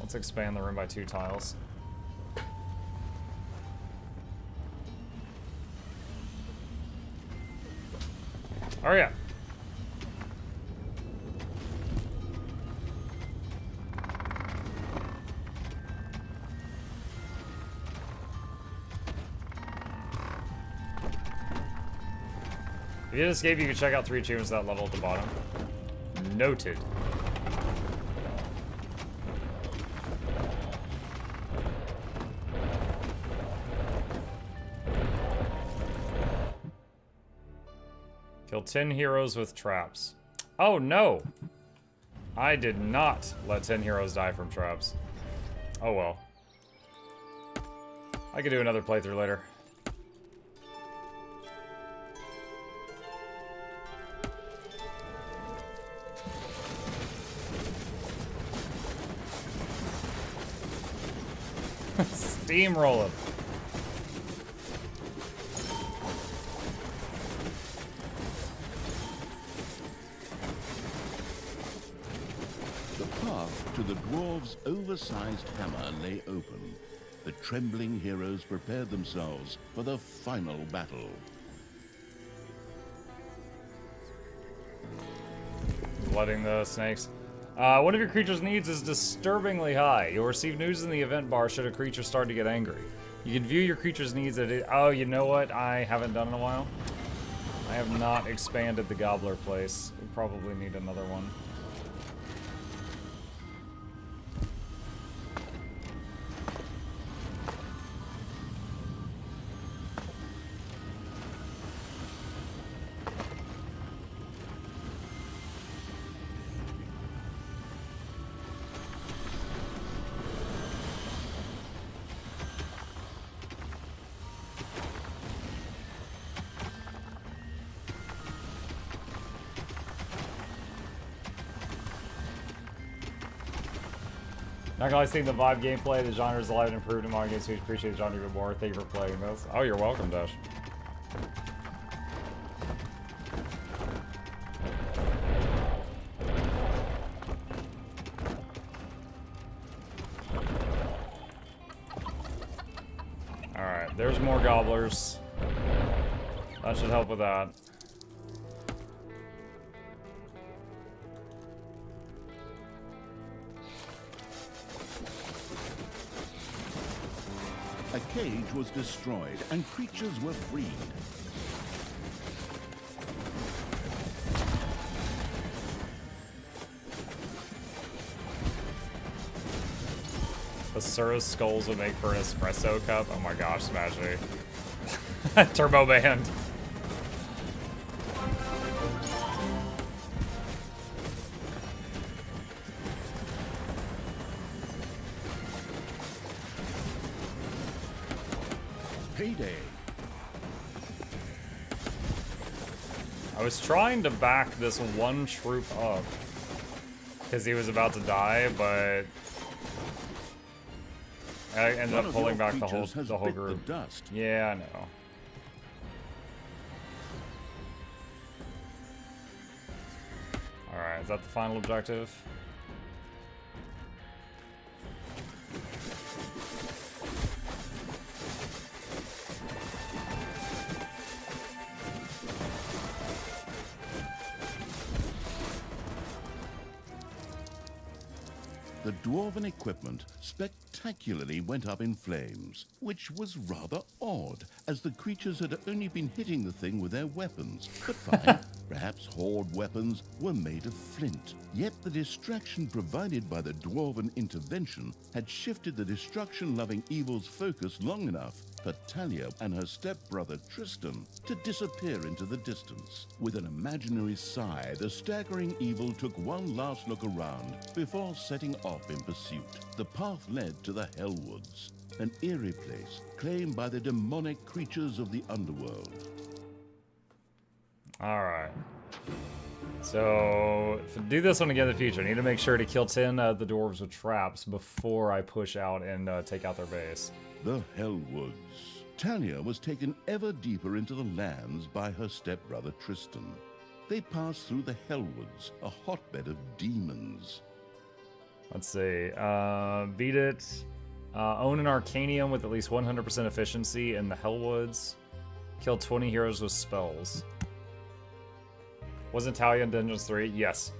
S1: Let's expand the room by 2 tiles. Oh yeah. If you did escape, you can check out 3 achievements at that level at the bottom. Noted. Kill 10 heroes with traps. Oh no! I did not let 10 heroes die from traps. Oh well. I could do another playthrough later. Steamrolling.
S2: The path to the dwarves' oversized hammer lay open. The trembling heroes prepared themselves for the final battle.
S1: Letting the snakes. One of your creature's needs is disturbingly high. You'll receive news in the event bar should a creature start to get angry. You can view your creature's needs at it. Oh, you know what? I haven't done in a while. I have not expanded the gobbler place. We probably need another one. Not gonna see the vibe gameplay, the genre is alive and improved in modern games, so we appreciate the genre even more. Thank you for playing this. Oh, you're welcome, Dash. Alright, there's more gobblers. That should help with that.
S2: A cage was destroyed and creatures were freed.
S1: Asura's skulls would make for an espresso cup. Oh my gosh, smash me. Turbo band.
S2: Payday.
S1: I was trying to back this one troop up because he was about to die, but I ended up pulling back the whole group.
S2: Dust.
S1: Yeah, I know. Alright, is that the final objective?
S2: The dwarven equipment spectacularly went up in flames, which was rather odd, as the creatures had only been hitting the thing with their weapons. But fine, perhaps horde weapons were made of flint. Yet the distraction provided by the dwarven intervention had shifted the destruction-loving evil's focus long enough for Talia and her stepbrother Tristan to disappear into the distance. With an imaginary sigh, the staggering evil took one last look around before setting off in pursuit. The path led to the hellwoods, an eerie place claimed by the demonic creatures of the underworld.
S1: Alright. So, to do this one again in the future, I need to make sure to kill 10 of the dwarves with traps before I push out and take out their base.
S2: The hellwoods. Talia was taken ever deeper into the lands by her stepbrother Tristan. They passed through the hellwoods, a hotbed of demons.
S1: Let's see. Beat it. Own an Arcanium with at least 100% efficiency in the hellwoods. Kill 20 heroes with spells. Wasn't Talia in Dungeons 3? Yes.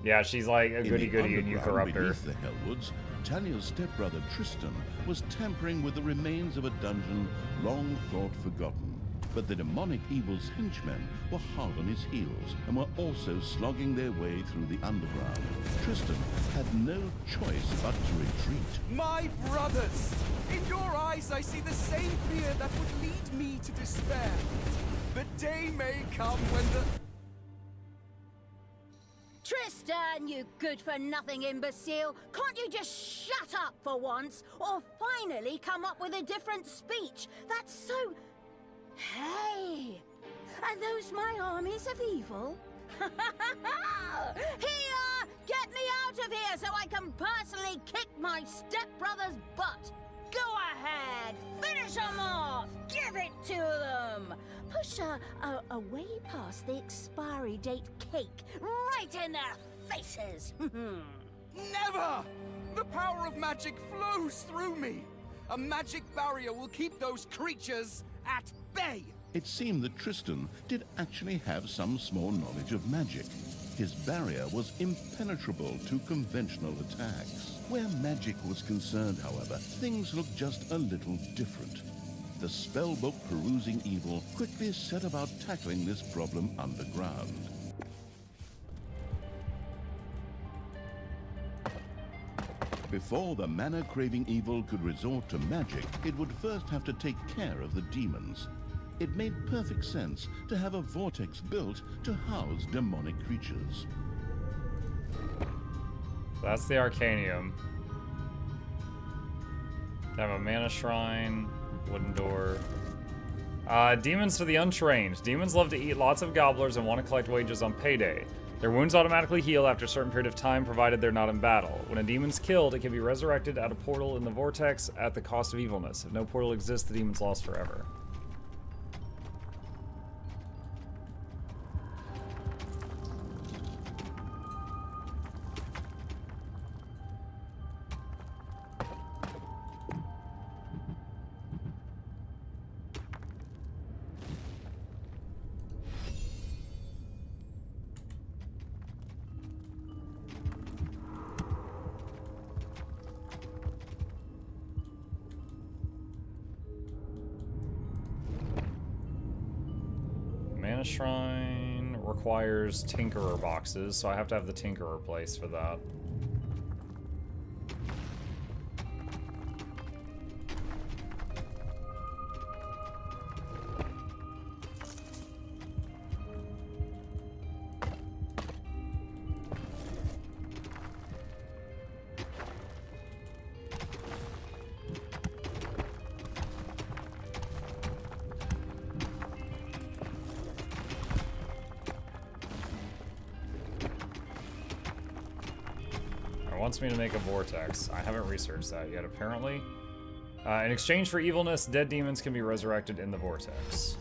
S1: Yeah, she's like a goody-goody and you corrupt her.
S2: Beneath the hellwoods, Talia's stepbrother Tristan was tampering with the remains of a dungeon long thought forgotten. But the demonic evil's henchmen were hard on his heels and were also slogging their way through the underground. Tristan had no choice but to retreat.
S3: My brothers! In your eyes I see the same fear that would lead me to despair. The day may come when the...
S4: Tristan, you good-for-nothing imbecile! Can't you just shut up for once? Or finally come up with a different speech? That's so... Hey! Are those my armies of evil? Here! Get me out of here so I can personally kick my stepbrother's butt! Go ahead! Finish them off! Give it to them! Push way past the expiry date cake, right in their faces!
S3: Never! The power of magic flows through me! A magic barrier will keep those creatures at bay!
S2: It seemed that Tristan did actually have some small knowledge of magic. His barrier was impenetrable to conventional attacks. Where magic was concerned, however, things looked just a little different. The spellbook perusing evil quickly set about tackling this problem underground. Before the mana-craving evil could resort to magic, it would first have to take care of the demons. It made perfect sense to have a vortex built to house demonic creatures.
S1: That's the Arcanium. Have a mana shrine, wooden door. Demons for the untrained. Demons love to eat lots of gobblers and want to collect wages on payday. Their wounds automatically heal after a certain period of time, provided they're not in battle. When a demon's killed, it can be resurrected at a portal in the vortex at the cost of evilness. If no portal exists, the demon's lost forever. Mana Shrine requires Tinkerer boxes, so I have to have the Tinkerer place for that. Wants me to make a vortex. I haven't researched that yet, apparently. In exchange for evilness, dead demons can be resurrected in the vortex.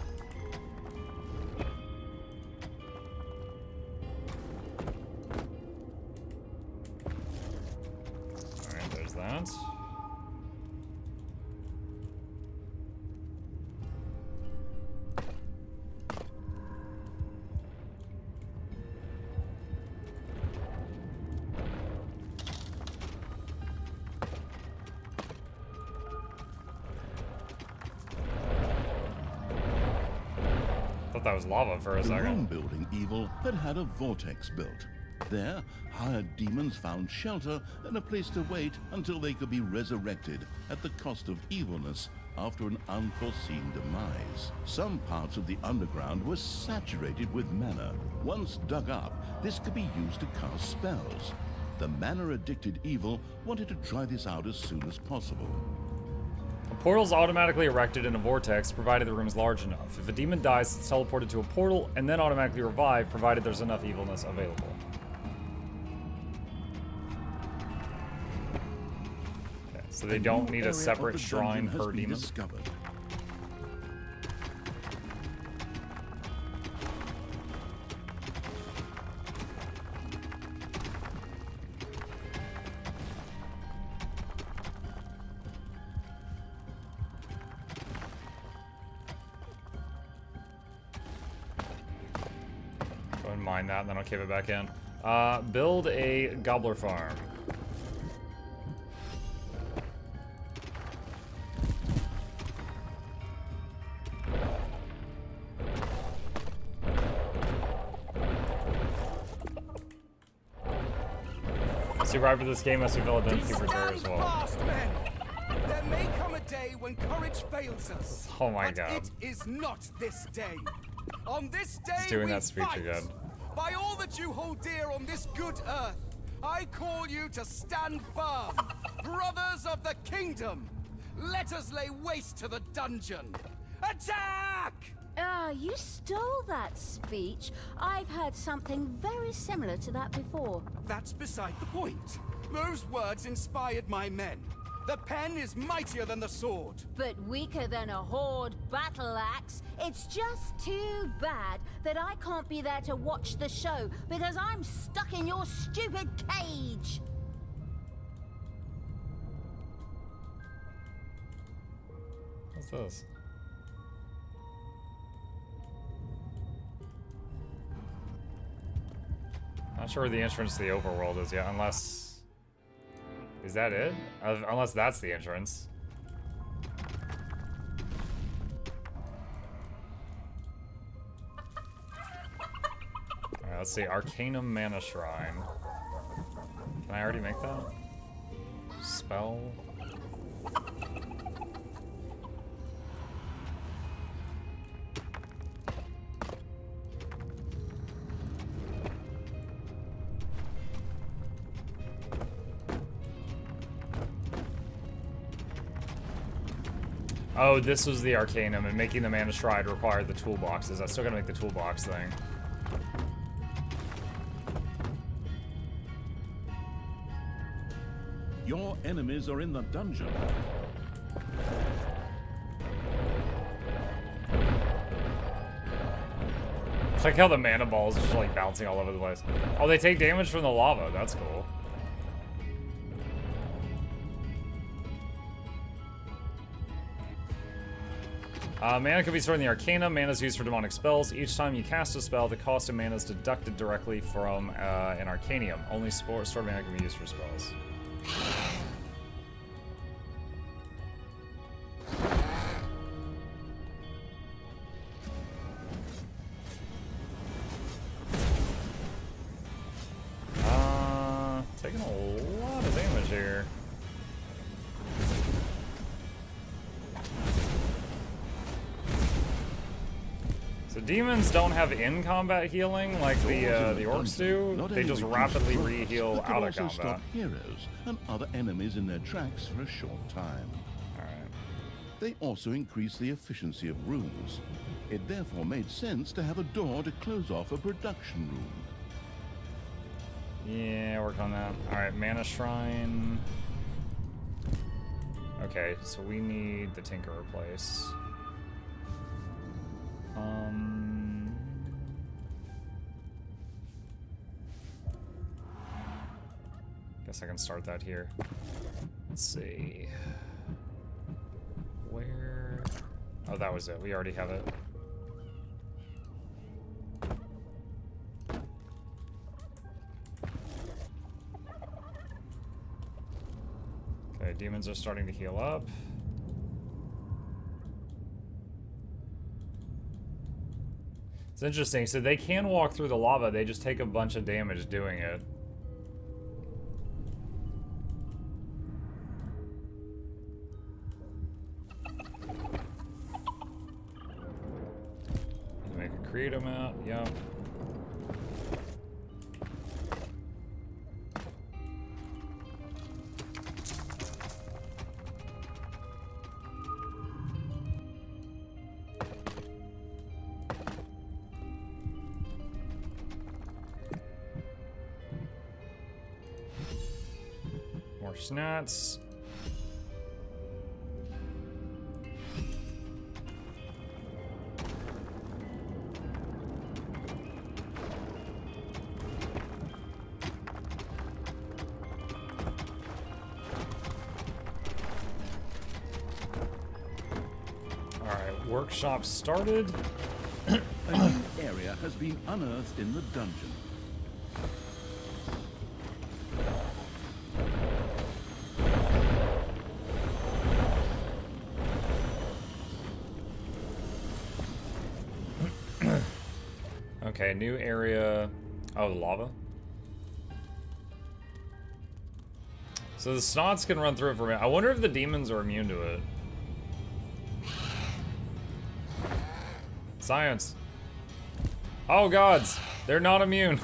S1: Alright, there's that. That was lava for a
S2: The
S1: second.
S2: room-building evil had a vortex built. There, hired demons found shelter and a place to wait until they could be resurrected at the cost of evilness after an unforeseen demise. Some parts of the underground were saturated with mana. Once dug up, this could be used to cast spells. The mana-addicted evil wanted to try this out as soon as possible.
S1: A portal's automatically erected in a vortex, provided the room is large enough. If a demon dies, it's teleported to a portal and then automatically revived, provided there's enough evilness available. Okay, so they don't need a separate shrine per demon.
S2: Discovered.
S1: Mine that, and then I'll cave it back in. Build a gobbler farm. Survivor this game must be filled with keepers there as
S3: Stand
S1: well.
S3: fast, men. There may come a day when courage fails us.
S1: Oh my
S3: but
S1: god.
S3: it is not this day. On this day
S1: He's doing
S3: we
S1: that speech
S3: fight.
S1: again.
S3: By all that you hold dear on this good earth, I call you to stand firm. Brothers of the kingdom, let us lay waste to the dungeon. Attack!
S4: Ah, you stole that speech. I've heard something very similar to that before.
S3: That's beside the point. Those words inspired my men. The pen is mightier than the sword.
S4: But weaker than a horde battle axe. It's just too bad that I can't be there to watch the show because I'm stuck in your stupid cage.
S1: What's this? Not sure where the entrance to the overworld is yet, unless... Is that it? Unless that's the entrance. Alright, let's see. Arcanum Mana Shrine. Can I already make that? Spell? Oh, this was the Arcanum, and making the Mana Shrine required the toolboxes. I still gotta make the toolbox thing.
S2: Your enemies are in the dungeon.
S1: Check how the mana balls are just like bouncing all over the place. Oh, they take damage from the lava. That's cool. Mana can be stored in the Arcana. Mana is used for demonic spells. Each time you cast a spell, the cost of mana is deducted directly from an Arcanium. Only stored mana can be used for spells. Taking a lot of damage here. So demons don't have in-combat healing like the orcs do. They just rapidly re-heal out of combat.
S2: Stop heroes and other enemies in their tracks for a short time.
S1: Alright.
S2: They also increase the efficiency of rooms. It therefore made sense to have a door to close off a production room.
S1: Yeah, work on that. Alright, Mana Shrine. Okay, so we need the Tinkerer place. Guess I can start that here. Let's see. Where? Oh, that was it. We already have it. Okay, demons are starting to heal up. It's interesting. So they can walk through the lava, they just take a bunch of damage doing it. Make a create mount, yep. More snats. Alright, workshop started.
S2: A new area has been unearthed in the dungeon.
S1: Okay, new area. Oh, lava. So the snots can run through it for me. I wonder if the demons are immune to it. Science. Oh gods, they're not immune.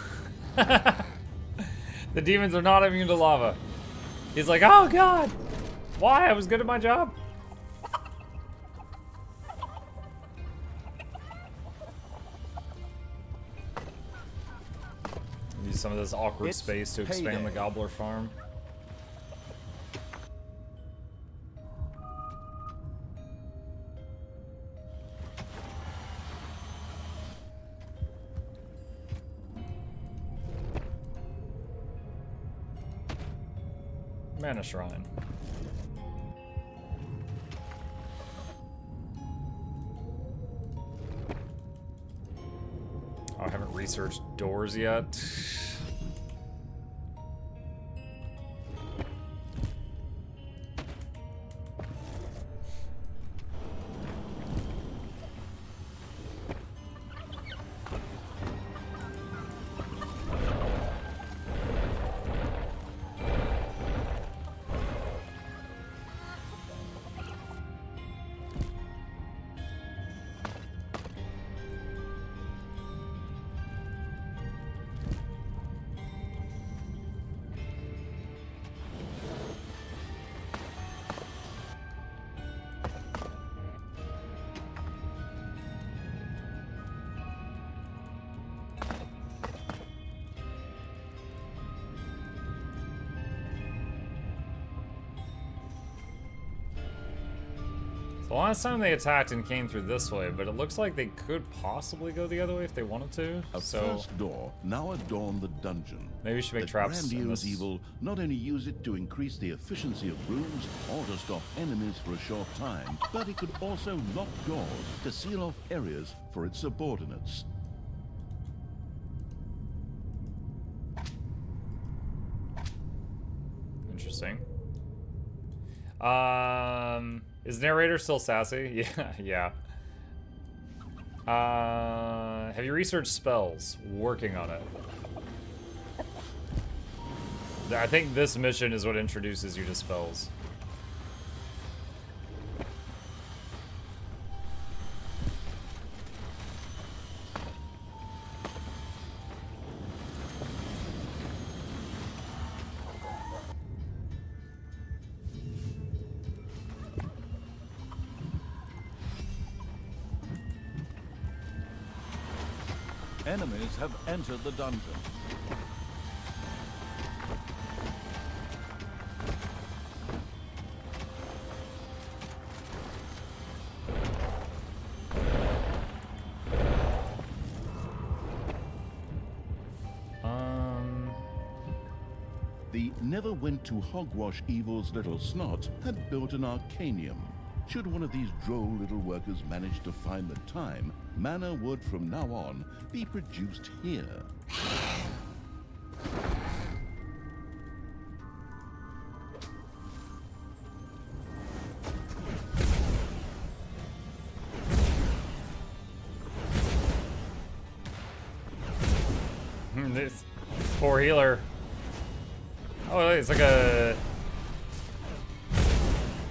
S1: The demons are not immune to lava. He's like, oh god, why? I was good at my job. Use some of this awkward space to expand the gobbler farm. Mana shrine. Oh, I haven't researched doors yet. The last time they attacked and came through this way, but it looks like they could possibly go the other way if they wanted to.
S2: A first door now adorn the dungeon.
S1: Maybe we should make
S2: The
S1: traps in
S2: grandiose
S1: this.
S2: evil not only use it to increase the efficiency of rooms or to stop enemies for a short time, but it could also lock doors to seal off areas for its subordinates.
S1: Interesting. Is narrator still sassy? Yeah, yeah. Have you researched spells? Working on it. I think this mission is what introduces you to spells.
S2: Enemies have entered the dungeon. The never went to hogwash evil's little snot had built an arcanium. Should one of these droll little workers manage to find the time, mana would from now on be produced here.
S1: This poor healer. Oh, it's like a...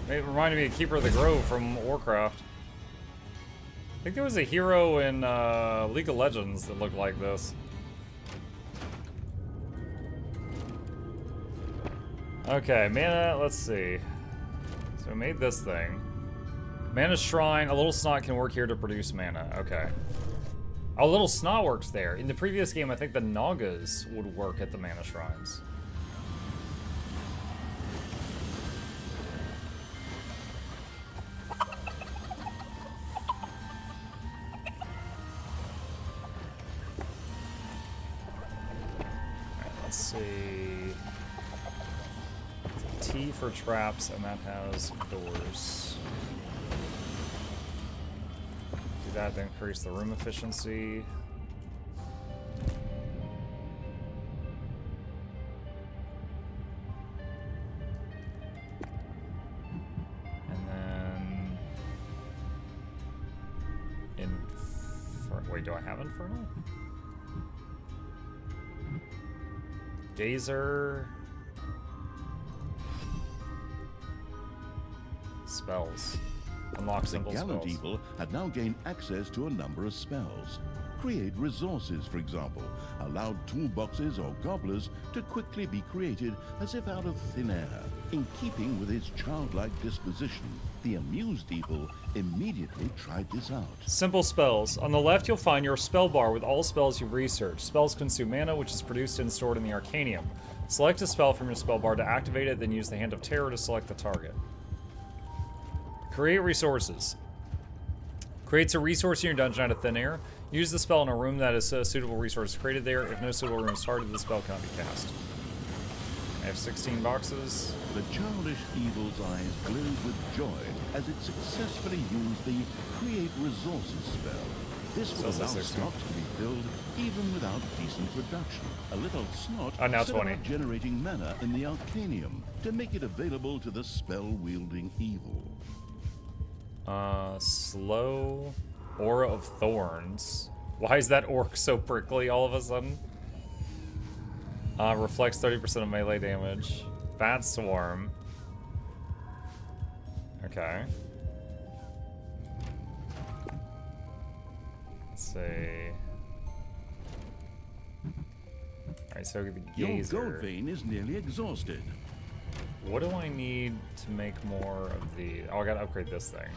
S1: It reminded me of Keeper of the Grove from Warcraft. I think there was a hero in League of Legends that looked like this. Okay, mana, let's see. So I made this thing. Mana Shrine, a little snot can work here to produce mana. Okay. Oh, little snot works there. In the previous game, I think the Nagas would work at the Mana Shrines. Let's see. T for traps, and that has doors. Do that to increase the room efficiency. And then... Wait, do I have Inferno? Gazer. Spells. Unlock
S2: The
S1: simple
S2: gallant
S1: spells.
S2: evil had now gained access to a number of spells. Create resources, for example, allowed toolboxes or gobblers to quickly be created as if out of thin air. In keeping with his childlike disposition, the amused evil immediately tried this out.
S1: Simple spells. On the left, you'll find your spell bar with all spells you've researched. Spells consume mana, which is produced and stored in the Arcanium. Select a spell from your spell bar to activate it, then use the Hand of Terror to select the target. Create resources. Creates a resource in your dungeon out of thin air. Use the spell in a room that is a suitable resource created there. If no suitable room is targeted, the spell cannot be cast. I have 16 boxes.
S2: The childish evil's eyes glowed with joy as it successfully used the Create Resources spell. This will
S1: So
S2: allow
S1: 16.
S2: stocks to be filled even without decent production. A little snot
S1: Now
S2: set
S1: 20.
S2: about generating mana in the Arcanium to make it available to the spell-wielding evil.
S1: Slow Aura of Thorns. Why is that orc so prickly all of a sudden? Reflects 30% of melee damage. Bat Swarm. Okay. Let's see. Alright, so the
S2: Your
S1: Gazer.
S2: gold vein is nearly exhausted.
S1: What do I need to make more of the... Oh, I gotta upgrade this thing.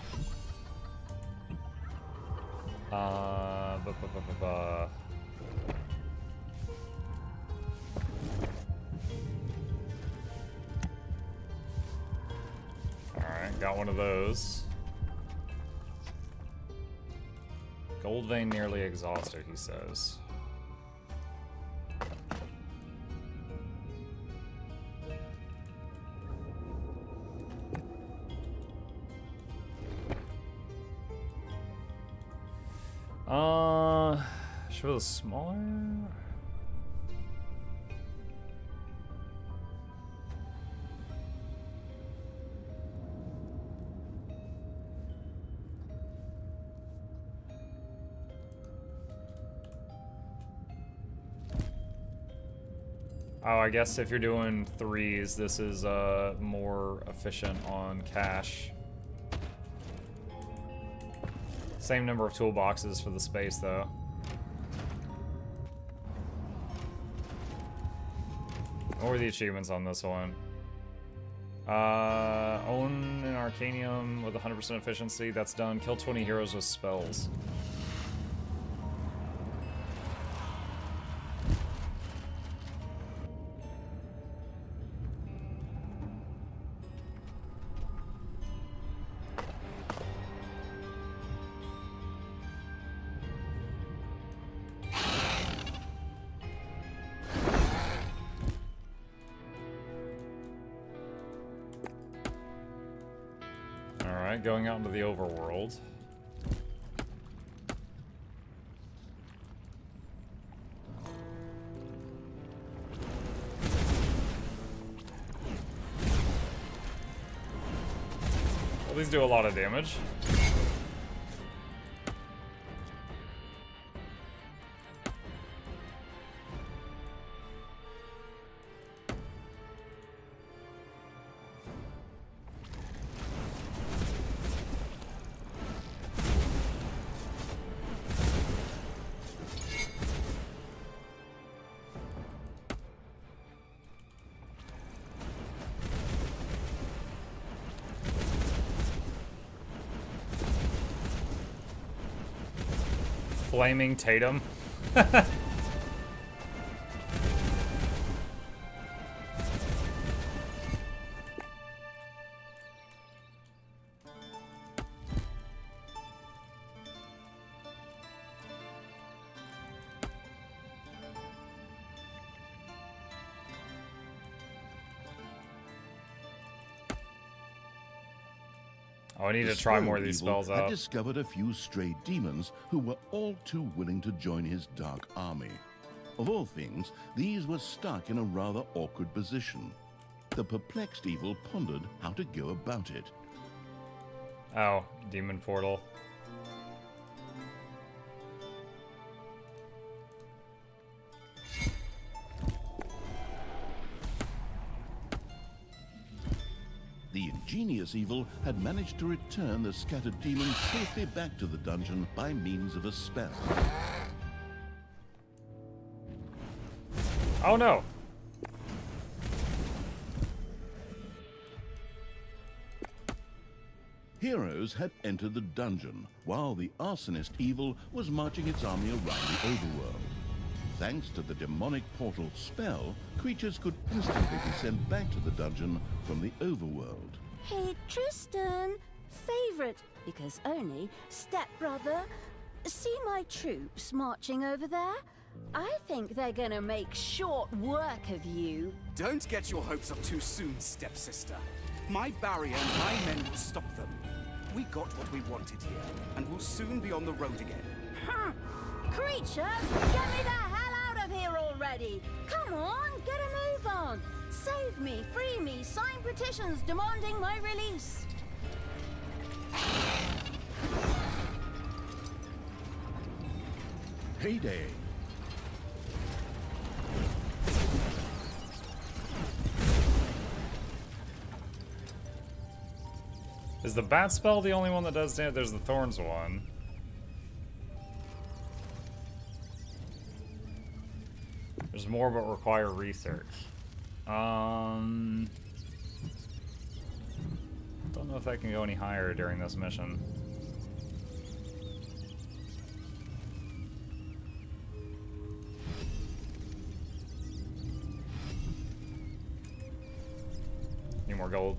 S1: Alright, got one of those. Gold vein nearly exhausted, he says. Should we go smaller? Oh, I guess if you're doing threes, this is more efficient on cash. Same number of toolboxes for the space, though. What were the achievements on this one? Own an Arcanium with 100% efficiency. That's done. Kill 20 heroes with spells. Going out into the Overworld. Well, these do a lot of damage. Flaming Tatum. Oh, I need to try more of these spells
S2: had
S1: out.
S2: discovered a few stray demons who were all too willing to join his dark army. Of all things, these were stuck in a rather awkward position. The perplexed evil pondered how to go about it.
S1: Oh, demon portal.
S2: The ingenious evil had managed to return the scattered demons safely back to the dungeon by means of a spell.
S1: Oh no!
S2: Heroes had entered the dungeon, while the arsonist evil was marching its army around the overworld. Thanks to the demonic portal spell, creatures could instantly be sent back to the dungeon from the overworld.
S4: Hey, Tristan, favorite, because only stepbrother. See my troops marching over there? I think they're gonna make short work of you.
S3: Don't get your hopes up too soon, stepsister. My barrier and my men will stop them. We got what we wanted here, and we'll soon be on the road again.
S4: Creatures, get me the hell out of here already! Come on, get a move on! Save me, free me, sign petitions demanding my release!
S2: Heyday!
S1: Is the bat spell the only one that does damage? There's the thorns one. There's more but require research. Don't know if I can go any higher during this mission. Need more gold.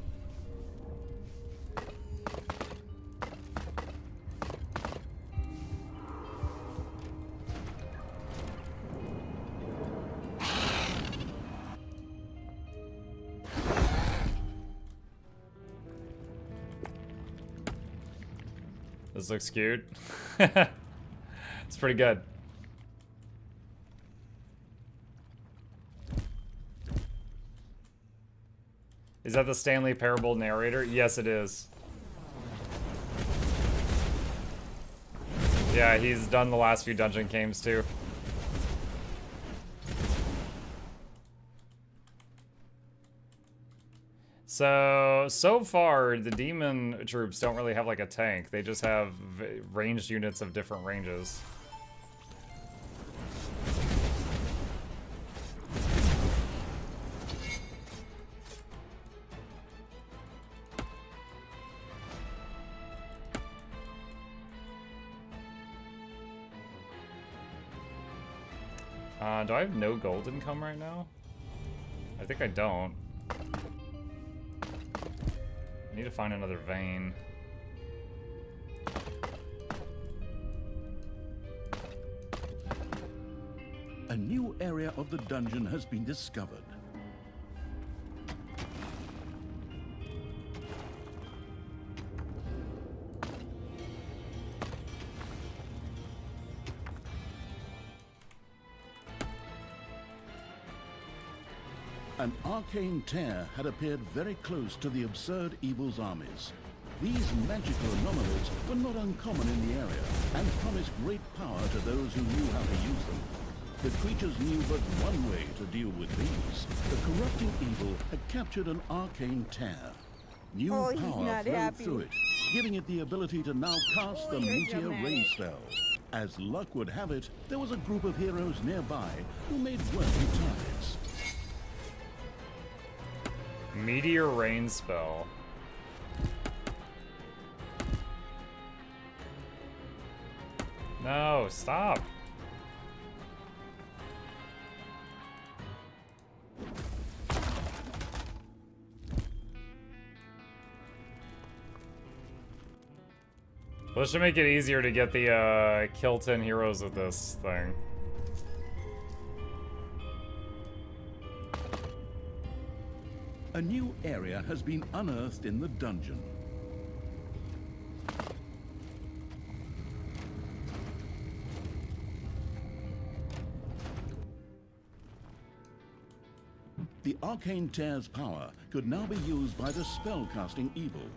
S1: This looks cute. It's pretty good. Is that the Stanley Parable narrator? Yes, it is. Yeah, he's done the last few dungeon games too. So far, the demon troops don't really have like a tank. They just have ranged units of different ranges. Do I have no gold income right now? I think I don't. I need to find another vein.
S2: A new area of the dungeon has been discovered. An arcane tear had appeared very close to the absurd evil's armies. These magical anomalies were not uncommon in the area and promised great power to those who knew how to use them. The creatures knew but one way to deal with these. The corrupting evil had captured an arcane tear. New power flowed through it, giving it the ability to now cast the Meteor Ray spell. As luck would have it, there was a group of heroes nearby who made worthy targets.
S1: Meteor Rain spell. No, stop. Well, this should make it easier to get the kill 10 heroes with this thing.
S2: A new area has been unearthed in the dungeon. The arcane tear's power could now be used by the spellcasting evil.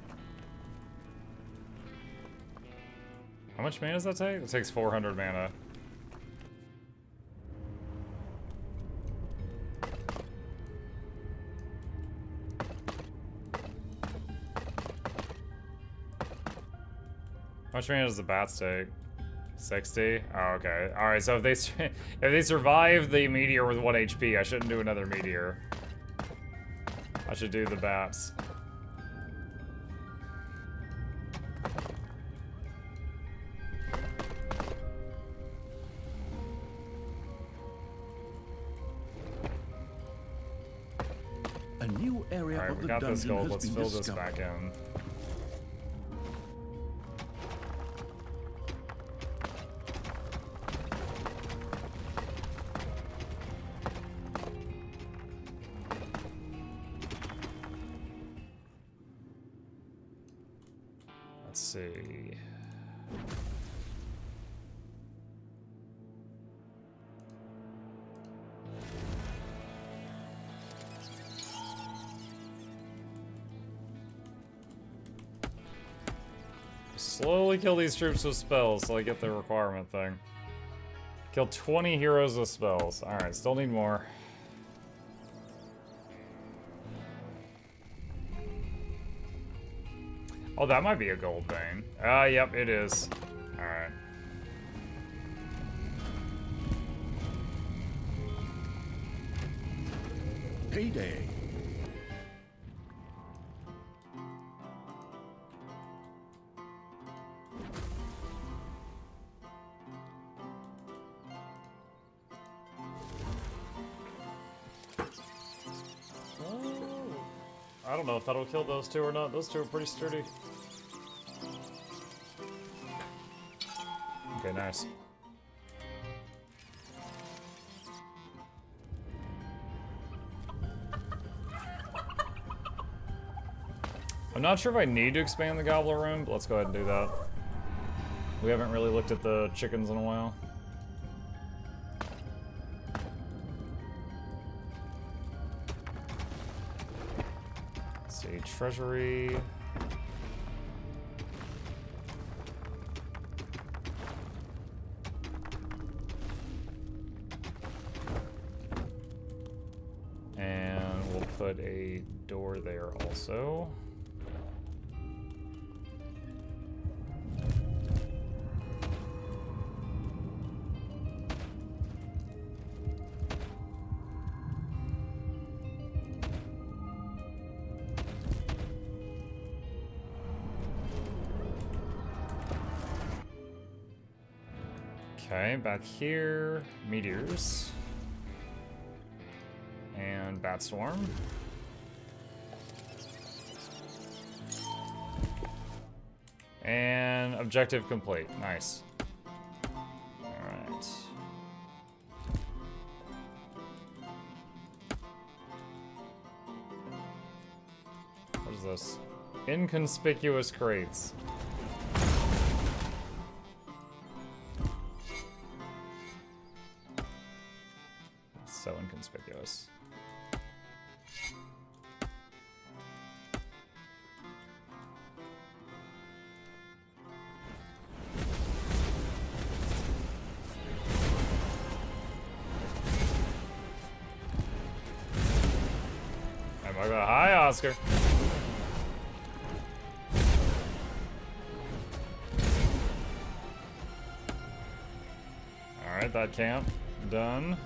S1: How much mana does that take? It takes 400 mana. much damage does the bats take? 60? Oh, okay. Alright, so if they survive the meteor with 1 HP, I shouldn't do another meteor. I should do the bats.
S2: A new area
S1: Alright,
S2: of
S1: we
S2: the
S1: got this
S2: dungeon
S1: gold.
S2: has
S1: Let's
S2: been
S1: fill this
S2: discovered.
S1: back in. Let's see. Slowly kill these troops with spells so I get the requirement thing. Kill 20 heroes with spells. Alright, still need more. Oh, that might be a gold vein. Yep, it is. Alright.
S2: Payday.
S1: I don't know if that'll kill those two or not. Those two are pretty sturdy. Okay, nice. I'm not sure if I need to expand the gobbler room, but let's go ahead and do that. We haven't really looked at the chickens in a while. Let's see, treasury. And we'll put a door there also. Okay, back here, meteors. And bat swarm. And objective complete. Nice. Alright. What is this? Inconspicuous crates. So inconspicuous. Hi, Oscar. Alright, that camp done.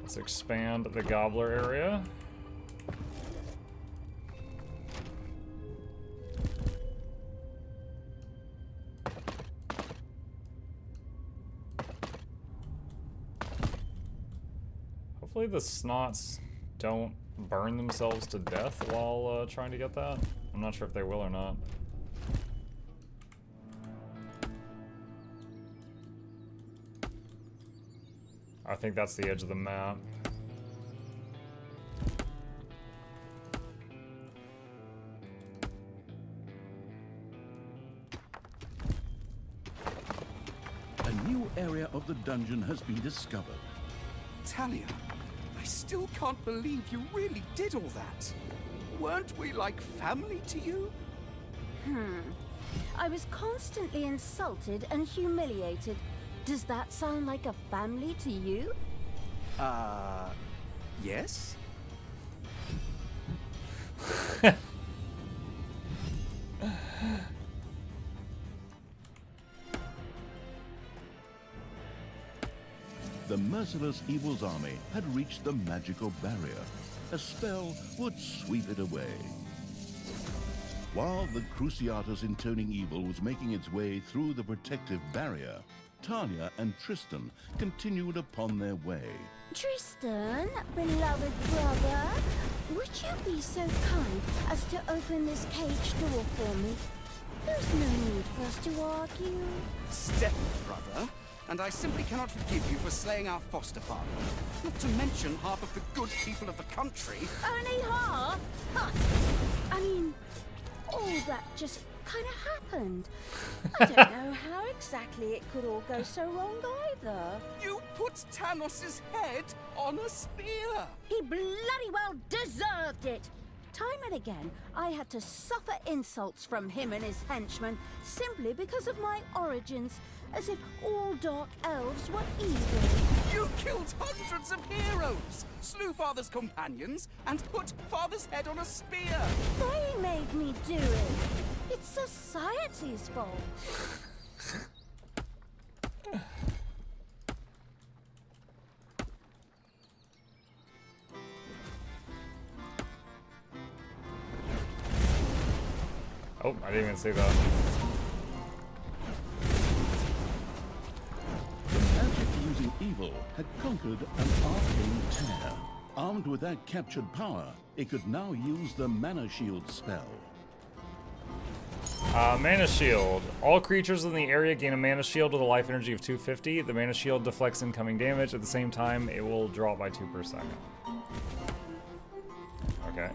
S1: Let's expand the gobbler area. Hopefully the snots don't burn themselves to death while trying to get that. I'm not sure if they will or not. I think that's the edge of the map.
S2: A new area of the dungeon has been discovered.
S3: Talia, I still can't believe you really did all that. Weren't we like family to you?
S4: I was constantly insulted and humiliated. Does that sound like a family to you?
S3: Yes?
S2: the merciless evil's army had reached the magical barrier. A spell would sweep it away. While the Cruciatus intoning evil was making its way through the protective barrier, Talia and Tristan continued upon their way.
S4: Tristan, beloved brother, would you be so kind as to open this cage door for me? There's no need for us to argue.
S3: Step brother, and I simply cannot forgive you for slaying our foster father. Not to mention half of the good people of the country.
S4: Only half? Huh. I mean, all that just kind of happened. I don't know how exactly it could all go so wrong either.
S3: You put Tanos's head on a spear.
S4: He bloody well deserved it. Time and again, I had to suffer insults from him and his henchmen simply because of my origins, as if all dark elves were evil.
S3: You killed hundreds of heroes, slew Father's companions, and put Father's head on a spear.
S4: They made me do it. It's society's fault.
S1: Oh, I didn't even see that.
S2: The magic using evil had conquered an arcane tear. Armed with that captured power, it could now use the Mana Shield spell.
S1: Mana Shield. All creatures in the area gain a Mana Shield with a life energy of 250. The Mana Shield deflects incoming damage. At the same time, it will drop by 2 per second. Okay.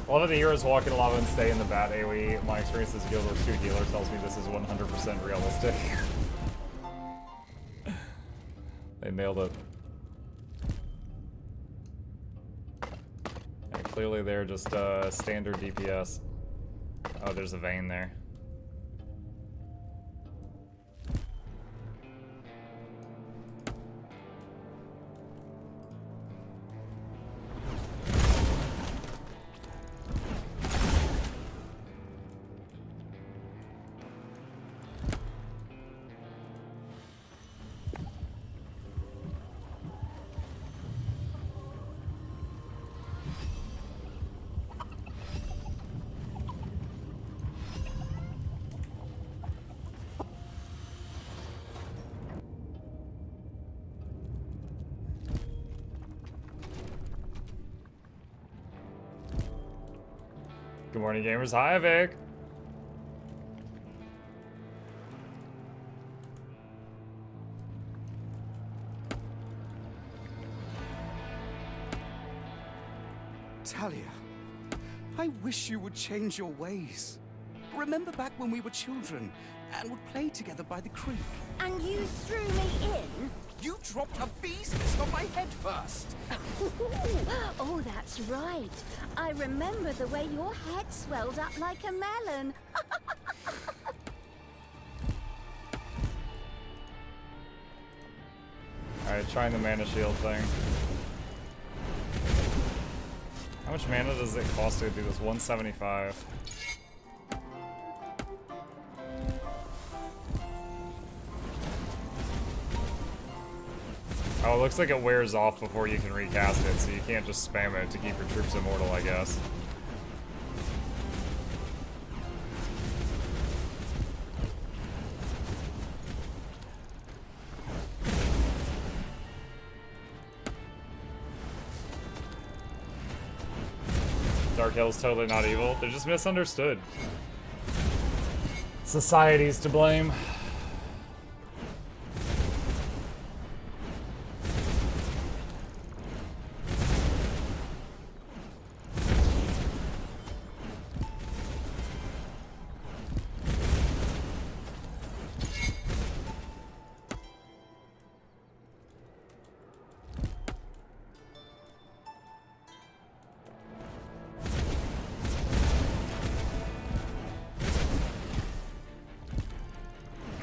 S1: A lot of the heroes walk in lava and stay in the bat AoE. My experience as a Guild Wars 2 healer tells me this is 100% realistic. They nailed it. Yeah, clearly they're just standard DPS. Oh, there's a vein there. Good morning, gamers. Hi, Vic.
S3: Talia, I wish you would change your ways. Remember back when we were children and would play together by the creek?
S4: And you threw me in?
S3: You dropped a bee's nest on my head first.
S4: Oh, that's right. I remember the way your head swelled up like a melon.
S1: Alright, trying the Mana Shield thing. How much mana does it cost to do this? 175. Oh, it looks like it wears off before you can recast it, so you can't just spam it to keep your troops immortal, I guess. Dark Hill's totally not evil. They're just misunderstood. Society's to blame.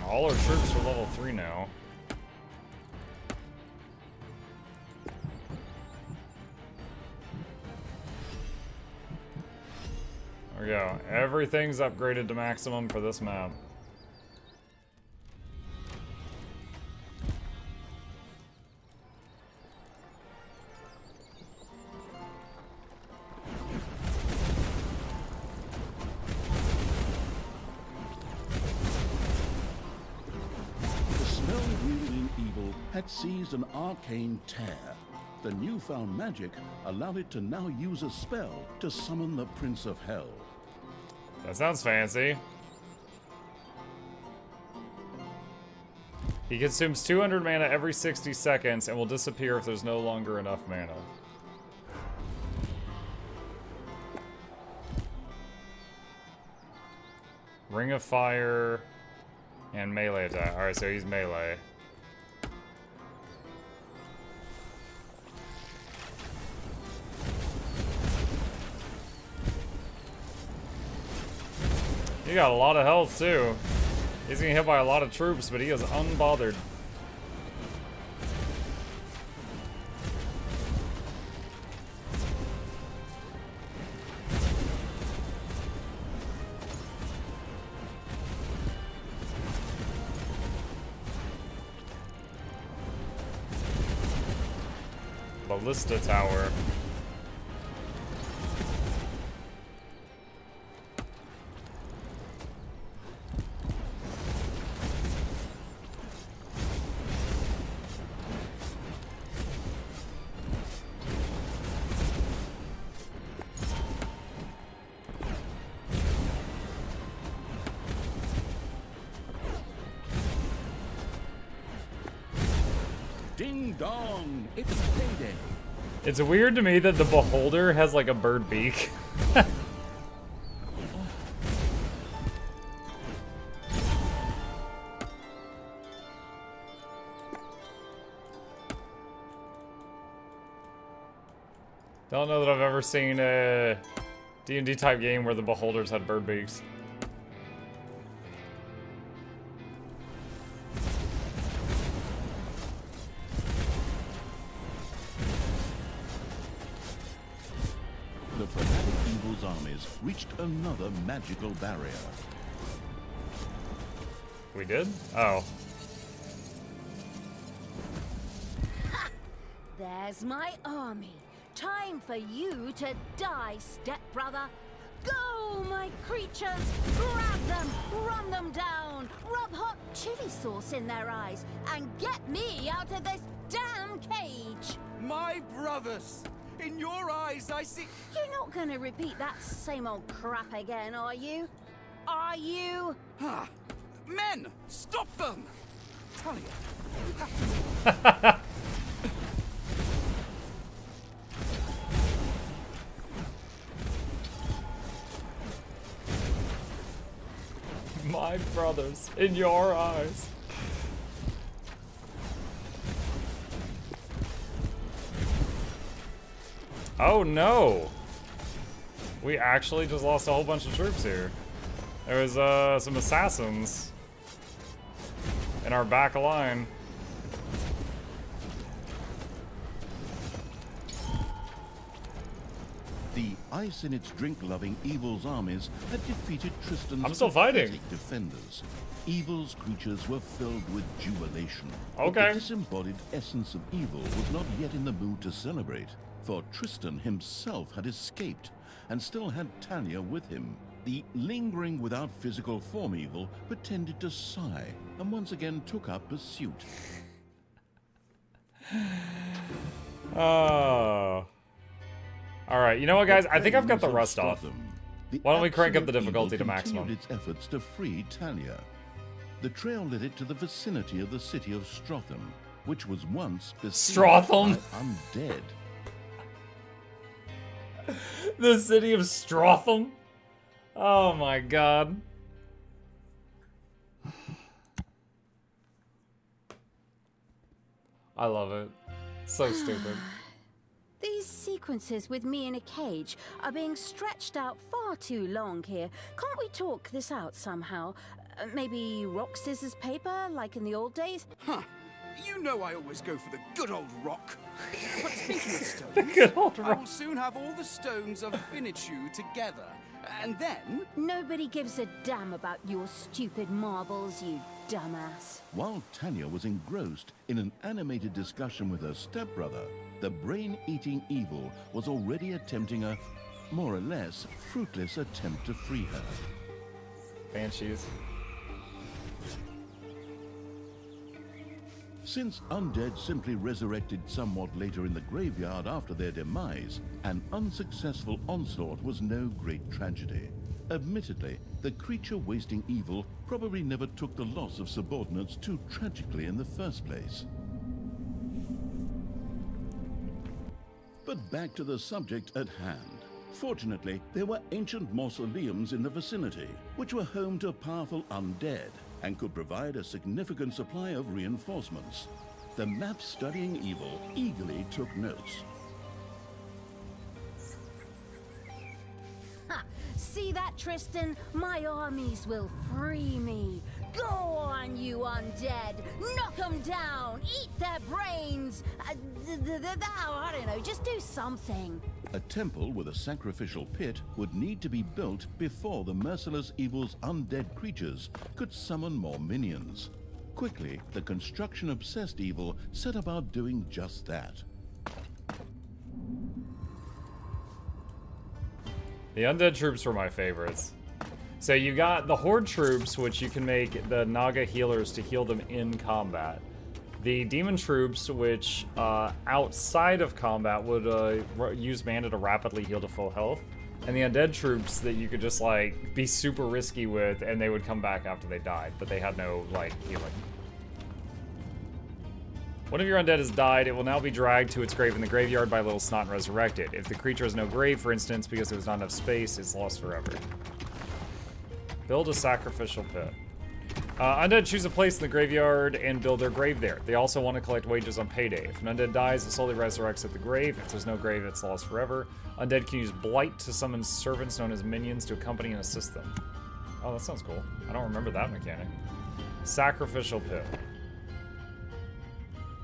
S1: All our troops are level 3 now. There we go. Everything's upgraded to maximum for this map.
S2: The spell-wielding evil had seized an arcane tear. The newfound magic allowed it to now use a spell to summon the Prince of Hell.
S1: That sounds fancy. He consumes 200 mana every 60 seconds and will disappear if there's no longer enough mana. Ring of Fire and melee attack. Alright, so he's melee. He got a lot of health too. He's getting hit by a lot of troops, but he is unbothered. Ballista Tower.
S2: Ding dong, it's payday.
S1: It's weird to me that the Beholder has like a bird beak. Don't know that I've ever seen a D&D type game where the Beholders had bird beaks.
S2: The fanatic evil's armies reached another magical barrier.
S1: We did? Oh.
S4: There's my army. Time for you to die, stepbrother. Go, my creatures! Grab them, run them down, rub hot chili sauce in their eyes, and get me out of this damn cage!
S3: My brothers! In your eyes, I see.
S4: You're not gonna repeat that same old crap again, are you? Are you?
S3: Ah, men, stop them! Talia, you have to.
S1: My brothers, in your eyes. Oh no! We actually just lost a whole bunch of troops here. There was some assassins in our back line.
S2: The ice in its drink-loving evil's armies had defeated Tristan's
S1: I'm still fighting.
S2: pathetic defenders. Evil's creatures were filled with jubilation. But
S1: Okay.
S2: the disembodied essence of evil was not yet in the mood to celebrate, for Tristan himself had escaped and still had Talia with him. The lingering without physical form evil pretended to sigh and once again took up pursuit.
S1: Oh. Alright, you know what guys? I think I've got the rust off. Why don't we crank up the difficulty to maximum?
S2: Its efforts to free Talia. The trail led it to the vicinity of the city of Strotham, which was once besieged
S1: Strotham?
S2: by undead.
S1: The city of Strotham? Oh my god. I love it. So stupid.
S4: These sequences with me in a cage are being stretched out far too long here. Can't we talk this out somehow? Maybe rock, scissors, paper, like in the old days?
S3: Huh. You know I always go for the good old rock. But speaking of stones,
S1: Good old
S3: I
S1: rock.
S3: will soon have all the stones of Finichu together. And then...
S4: Nobody gives a damn about your stupid marbles, you dumbass.
S2: While Talia was engrossed in an animated discussion with her stepbrother, the brain-eating evil was already attempting a, more or less, fruitless attempt to free her.
S1: Banshees.
S2: Since Undead simply resurrected somewhat later in the graveyard after their demise, an unsuccessful onslaught was no great tragedy. Admittedly, the creature-wasting evil probably never took the loss of subordinates too tragically in the first place. But back to the subject at hand. Fortunately, there were ancient mausoleums in the vicinity, which were home to powerful undead, and could provide a significant supply of reinforcements. The map-studying evil eagerly took notes.
S4: Ha! See that, Tristan? My armies will free me. Go on, you undead! Knock them down! Eat their brains! I don't know, just do something.
S2: A temple with a sacrificial pit would need to be built before the merciless evil's undead creatures could summon more minions. Quickly, the construction-obsessed evil set about doing just that.
S1: The undead troops were my favorites. So you got the horde troops, which you can make the Naga healers to heal them in combat. The demon troops, which outside of combat would use mana to rapidly heal to full health. And the undead troops that you could just like be super risky with, and they would come back after they died, but they had no like healing. One of your undead has died. It will now be dragged to its grave in the graveyard by Little Snot and resurrected. If the creature has no grave, for instance, because there was not enough space, it's lost forever. Build a sacrificial pit. Undead choose a place in the graveyard and build their grave there. They also want to collect wages on payday. If an undead dies, it slowly resurrects at the grave. If there's no grave, it's lost forever. Undead can use blight to summon servants known as minions to accompany and assist them. Oh, that sounds cool. I don't remember that mechanic. Sacrificial pit.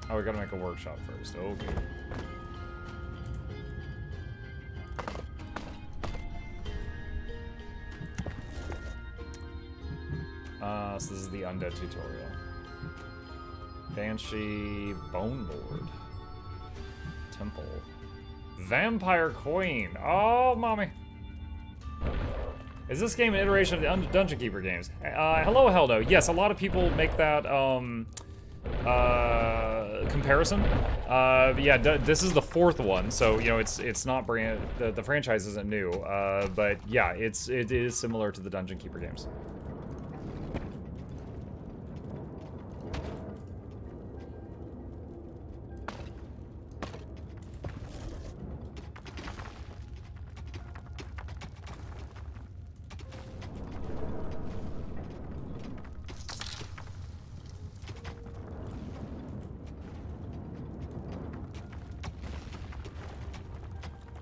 S1: Oh, we gotta make a workshop first. Okay. So this is the Undead tutorial. Banshee Boneboard. Temple. Vampire Queen. Oh, mommy. Is this game an iteration of the Dungeon Keeper games? Hello, hell no. Yes, a lot of people make that comparison. Yeah, this is the fourth one, so you know it's not brand. The franchise isn't new, but yeah, it is similar to the Dungeon Keeper games.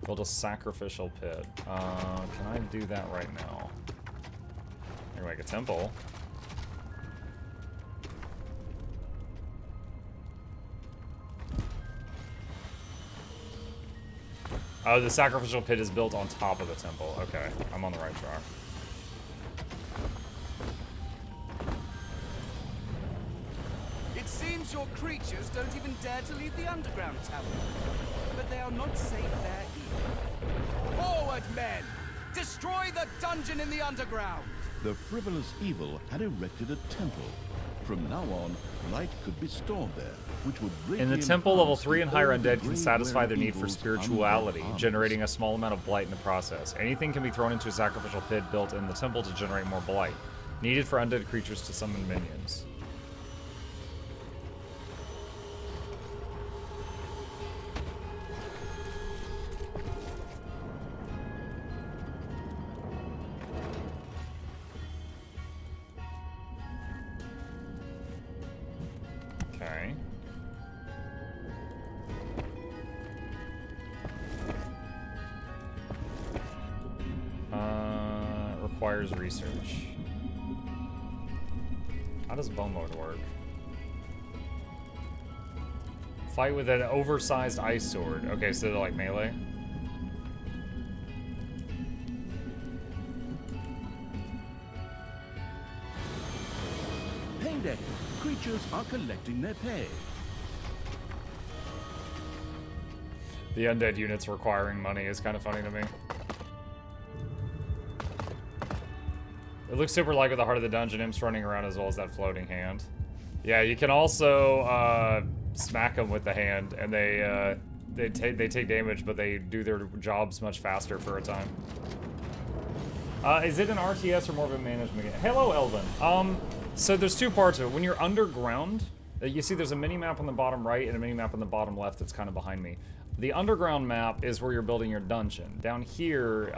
S1: Build a sacrificial pit. Can I do that right now? I'm gonna make a temple. Oh, the sacrificial pit is built on top of the temple. Okay, I'm on the right track.
S3: It seems your creatures don't even dare to leave the underground tower. But they are not safe there either. Forward, men! Destroy the dungeon in the underground!
S2: The frivolous evil had erected a temple. From now on, light could be stored there, which would greatly
S1: In the temple, level
S2: enhance
S1: 3 and
S2: the
S1: higher
S2: old
S1: undead can
S2: grey
S1: satisfy
S2: where
S1: their need for
S2: evil's
S1: spirituality,
S2: undead
S1: generating a small amount of blight in the process. Anything can be thrown into a sacrificial pit built in the temple to generate more blight, needed for undead creatures to summon minions. Okay. Requires research. How does bone mode work? Fight with an oversized ice sword. Okay, so they're like melee.
S2: Payday. Creatures are collecting their pay.
S1: The undead units requiring money is kind of funny to me. It looks super like with the heart of the dungeon, imps running around as well as that floating hand. Yeah, you can also smack them with the hand, and they take damage, but they do their jobs much faster for a time. Is it an RTS or more of a management game? Hello, Elvin. So there's two parts of it. When you're underground, you see there's a mini-map on the bottom right and a mini-map on the bottom left that's kind of behind me. The underground map is where you're building your dungeon. Down here,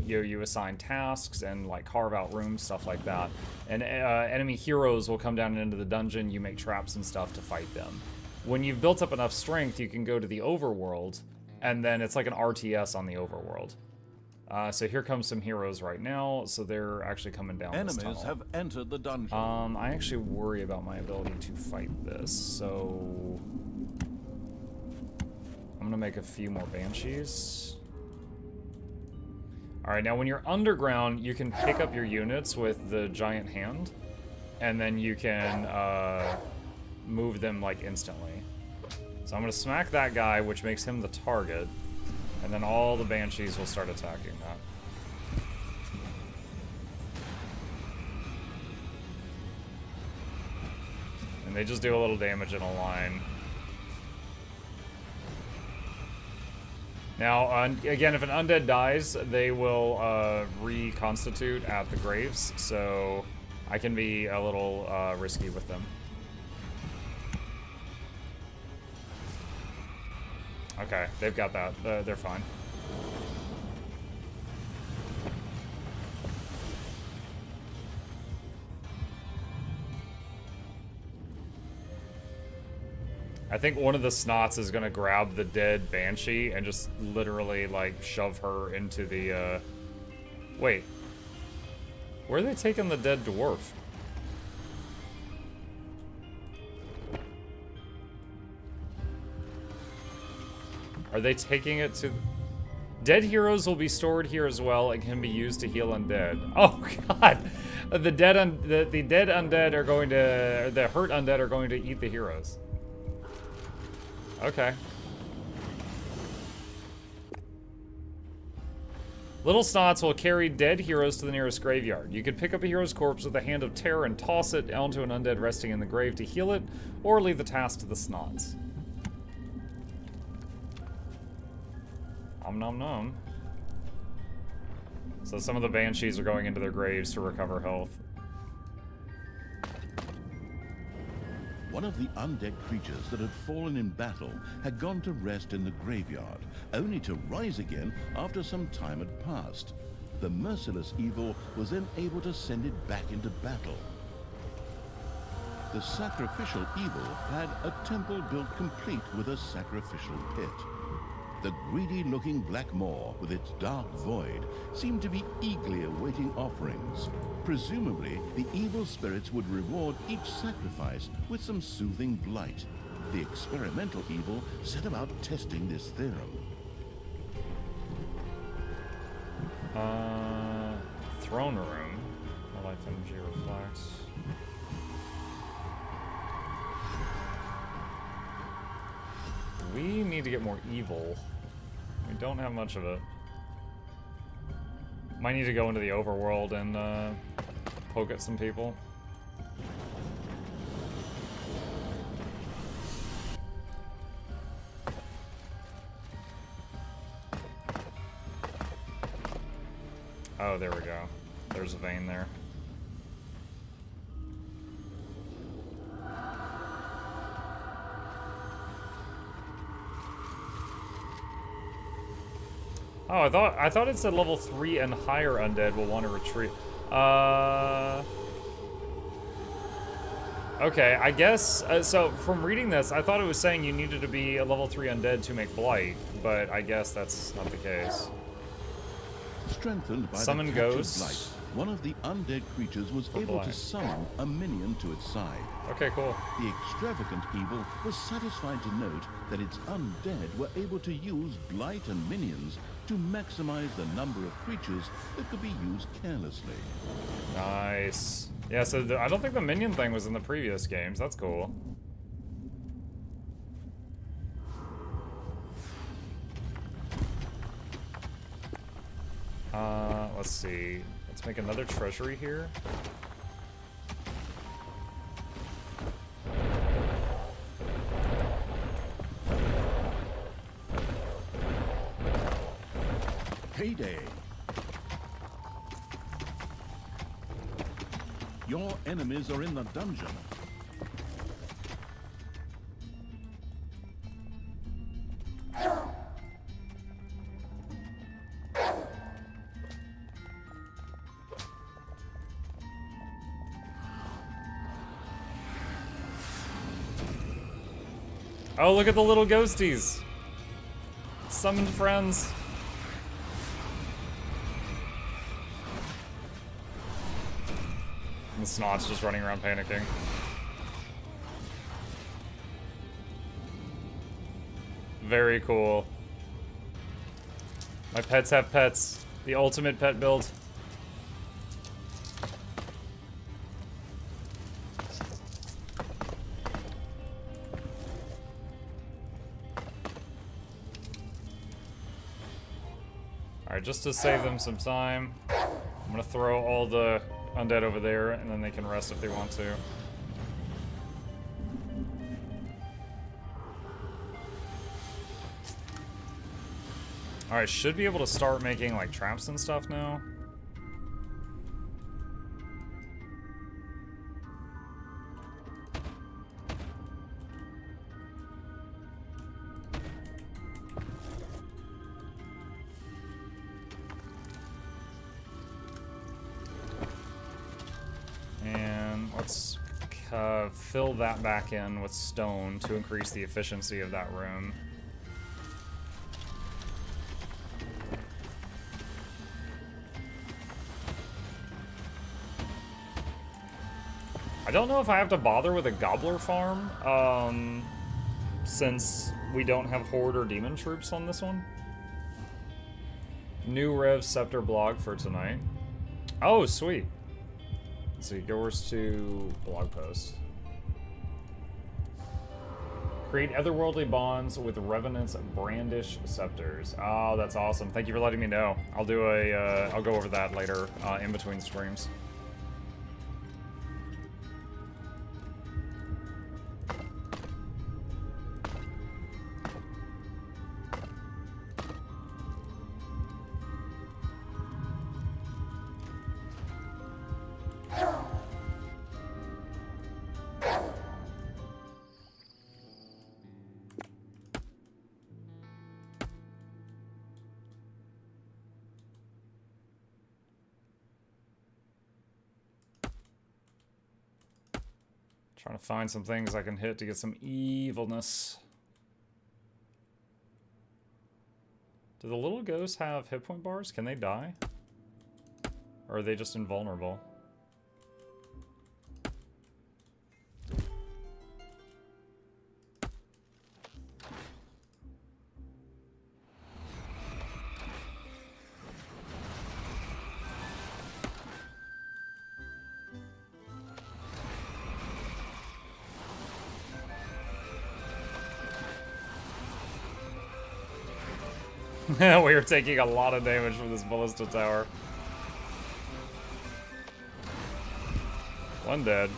S1: you assign tasks and like carve out rooms, stuff like that. And enemy heroes will come down into the dungeon. You make traps and stuff to fight them. When you've built up enough strength, you can go to the Overworld, and then it's like an RTS on the Overworld. So here comes some heroes right now. So they're actually coming down this tunnel.
S2: Enemies have entered the dungeon.
S1: I actually worry about my ability to fight this, so I'm gonna make a few more banshees. All right, now when you're underground, you can pick up your units with the giant hand, and then you can move them like instantly. So I'm gonna smack that guy, which makes him the target, and then all the banshees will start attacking that. And they just do a little damage in a line. Now, again, if an undead dies, they will reconstitute at the graves, so I can be a little risky with them. Okay, they've got that. They're fine. I think one of the snots is gonna grab the dead banshee and just literally like shove her into the wait. Where are they taking the dead dwarf? Are they taking it to... Dead heroes will be stored here as well and can be used to heal undead. Oh god! The dead undead are going to... The hurt undead are going to eat the heroes. Okay. Little snots will carry dead heroes to the nearest graveyard. You could pick up a hero's corpse with a hand of terror and toss it onto an undead resting in the grave to heal it, or leave the task to the snots. Om nom nom. So some of the banshees are going into their graves to recover health.
S2: One of the undead creatures that had fallen in battle had gone to rest in the graveyard, only to rise again after some time had passed. The merciless evil was then able to send it back into battle. The sacrificial evil had a temple built complete with a sacrificial pit. The greedy-looking black maw, with its dark void, seemed to be eagerly awaiting offerings. Presumably, the evil spirits would reward each sacrifice with some soothing blight. The experimental evil set about testing this theorem.
S1: Throne room. Life energy reflects. We need to get more evil. We don't have much of it. Might need to go into the overworld and poke at some people. Oh, there we go. There's a vein there. Oh, I thought it said level 3 and higher undead will want to retreat. Okay, I guess, so from reading this, I thought it was saying you needed to be a level 3 undead to make blight, but I guess that's not the case.
S2: Strengthened by
S1: Summon
S2: the captured
S1: ghosts.
S2: blight, one of the undead creatures was able to
S1: blind.
S2: summon a minion to its side.
S1: Okay, cool.
S2: The extravagant evil was satisfied to note that its undead were able to use blight and minions to maximize the number of creatures that could be used carelessly.
S1: Nice. Yeah, so I don't think the minion thing was in the previous games. That's cool. Let's see. Let's make another treasury here.
S2: Payday! Your enemies are in the dungeon.
S1: Oh, look at the little ghosties. Summoned friends. And the snot's just running around panicking. Very cool. My pets have pets. The ultimate pet build. Alright, just to save them some time, I'm gonna throw all the undead over there, and then they can rest if they want to. Alright, should be able to start making, like, traps and stuff now. And let's fill that back in with stone to increase the efficiency of that room. I don't know if I have to bother with a gobbler farm, since we don't have horde or demon troops on this one. New Rev Scepter blog for tonight. Oh, sweet. Let's see, yours to blog post. Create otherworldly bonds with revenants brandish scepters. Oh, that's awesome. Thank you for letting me know. I'll do I'll go over that later in between streams. Trying to find some things I can hit to get some evilness. Do the little ghosts have hit point bars? Can they die? Or are they just invulnerable? We are taking a lot of damage from this ballista tower. One dead.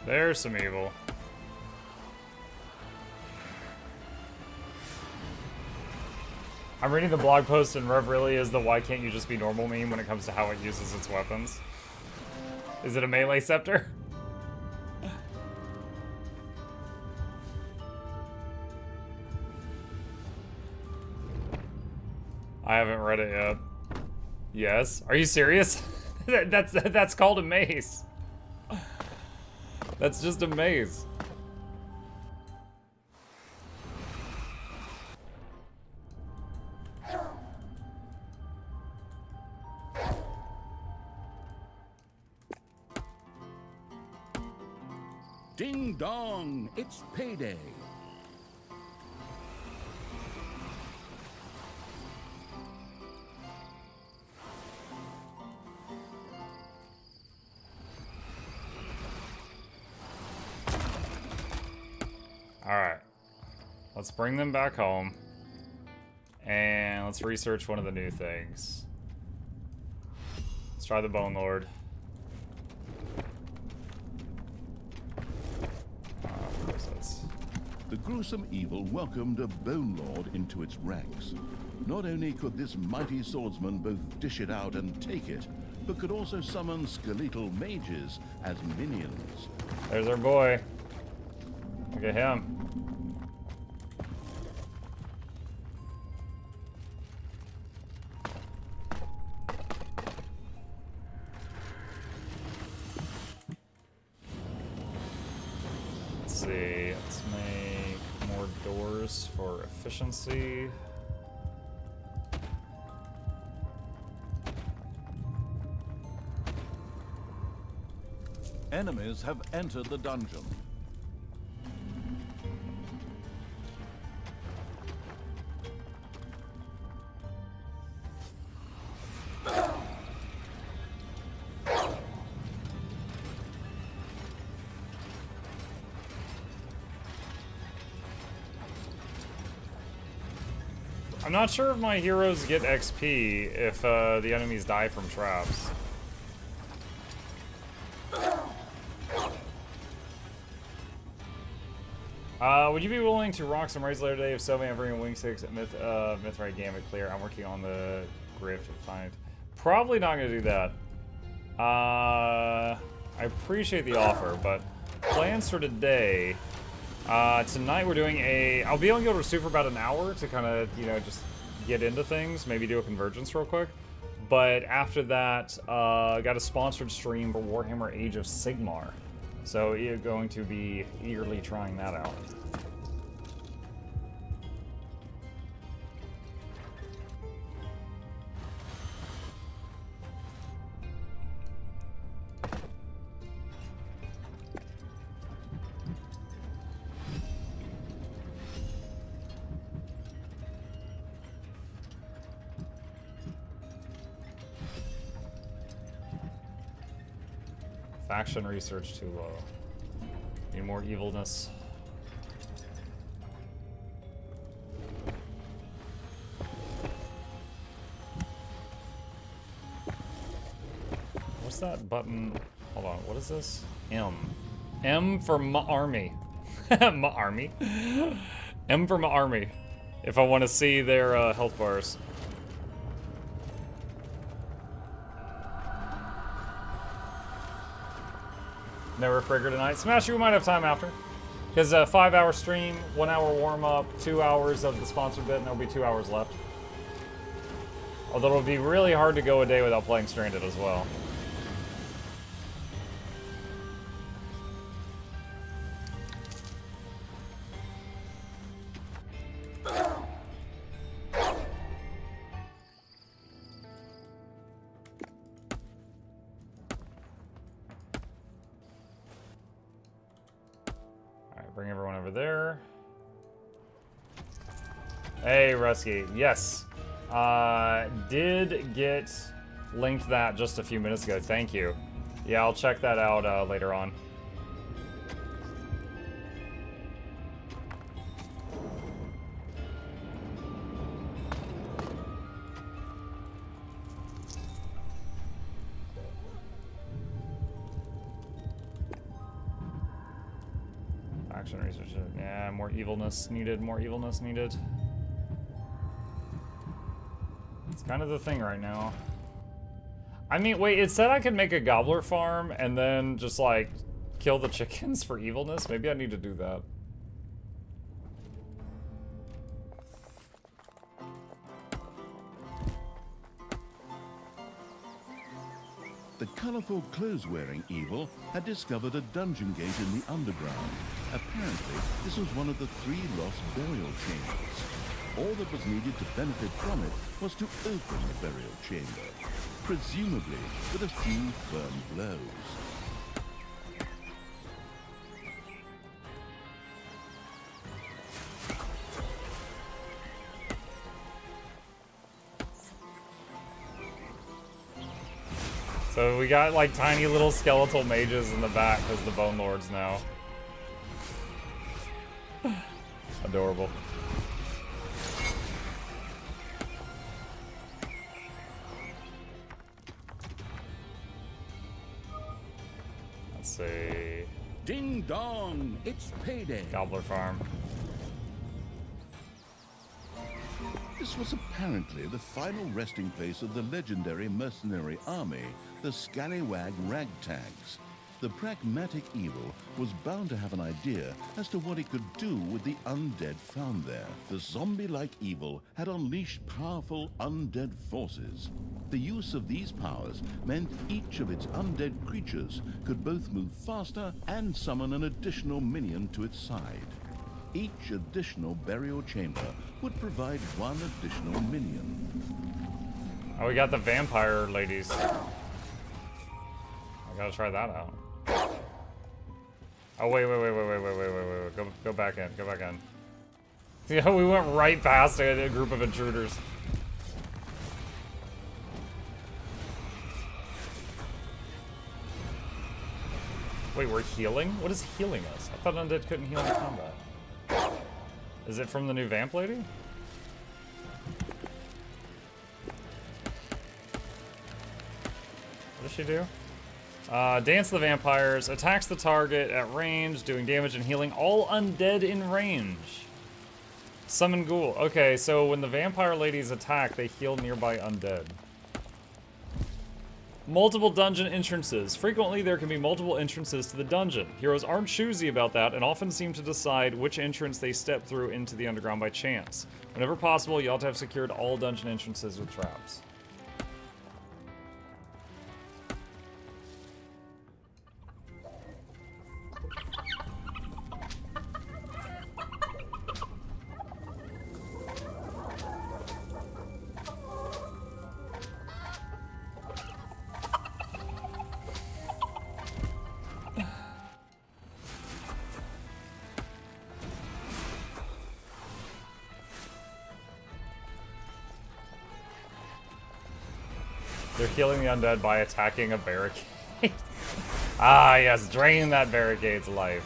S1: There's some evil. I'm reading the blog post, and Rev really is the why can't you just be normal meme when it comes to how it uses its weapons. Is it a melee scepter? I haven't read it yet. Yes. Are you serious? that's called a maze. That's just a maze.
S2: Ding dong, it's payday.
S1: Alright. Let's bring them back home. And let's research one of the new things. Let's try the Bone Lord.
S2: The gruesome evil welcomed a Bone Lord into its ranks. Not only could this mighty swordsman both dish it out and take it, but could also summon skeletal mages as minions.
S1: There's our boy. Look at him. Let's see. Let's make more doors for efficiency.
S2: Enemies have entered the dungeon.
S1: I'm not sure if my heroes get XP if the enemies die from traps. Would you be willing to rock some raids later today? If so, may I bring a Wing 6 at Mithrite Gambit clear? I'm working on the Grift to find. Probably not going to do that. I appreciate the offer, but plans for today. Tonight we're doing I'll be able to go to Super for about an hour to kind of, you know, just get into things. Maybe do a convergence real quick. But after that, got a sponsored stream for Warhammer Age of Sigmar. So you're going to be eagerly trying that out. Faction research too low. Need more evilness. What's that button? Hold on, what is this? M. M for my army. My army. M for my army. If I want to see their health bars. Never Frigger tonight. Smash, we might have time after. Because a 5-hour stream, 1 hour warm up, 2 hours of the sponsored bit, and there'll be 2 hours left. Although it'll be really hard to go a day without playing Stranded as well. Bring everyone over there. Hey, Rusky. Yes. Did get linked that just a few minutes ago. Thank you. Yeah, I'll check that out later on. Research. Yeah, more evilness needed, more evilness needed. kind of the thing right now. I mean, wait, it said I could make a gobbler farm and then just, like, kill the chickens for evilness? Maybe I need to do that.
S2: The colorful clothes-wearing evil had discovered a dungeon gate in the underground. Apparently, this was one of the 3 lost burial chambers. All that was needed to benefit from it was to open the burial chamber, presumably with a few firm blows.
S1: So we got like tiny little skeletal mages in the back as the Bone Lords now. Adorable. Let's see.
S2: Ding dong, it's payday.
S1: Gobbler Farm.
S2: This was apparently the final resting place of the legendary mercenary army, the Scallywag Ragtags. The pragmatic evil was bound to have an idea as to what it could do with the undead found there. The zombie-like evil had unleashed powerful undead forces. The use of these powers meant each of its undead creatures could both move faster and summon an additional minion to its side. Each additional burial chamber would provide 1 additional minion.
S1: Oh, we got the vampire ladies. I gotta try that out. Oh, wait. Go back in, go back in. Yeah, we went right past a group of intruders. Wait, we're healing? What is healing us? I thought Undead couldn't heal in combat. Is it from the new vamp lady? What does she do? Dance the vampires, attacks the target at range, doing damage and healing all undead in range. Summon ghoul. Okay, so when the vampire ladies attack, they heal nearby undead. Multiple dungeon entrances. Frequently, there can be multiple entrances to the dungeon. Heroes aren't choosy about that and often seem to decide which entrance they step through into the underground by chance. Whenever possible, you ought to have secured all dungeon entrances with traps. They're healing the undead by attacking a barricade. Ah, yes, drain that barricade's life.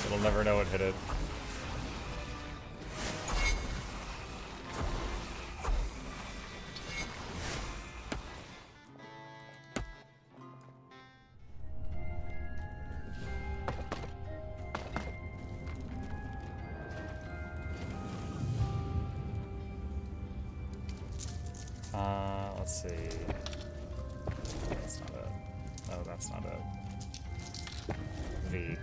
S1: It'll never know it hit it. Let's see. That's not it. Oh, that's not it. V. There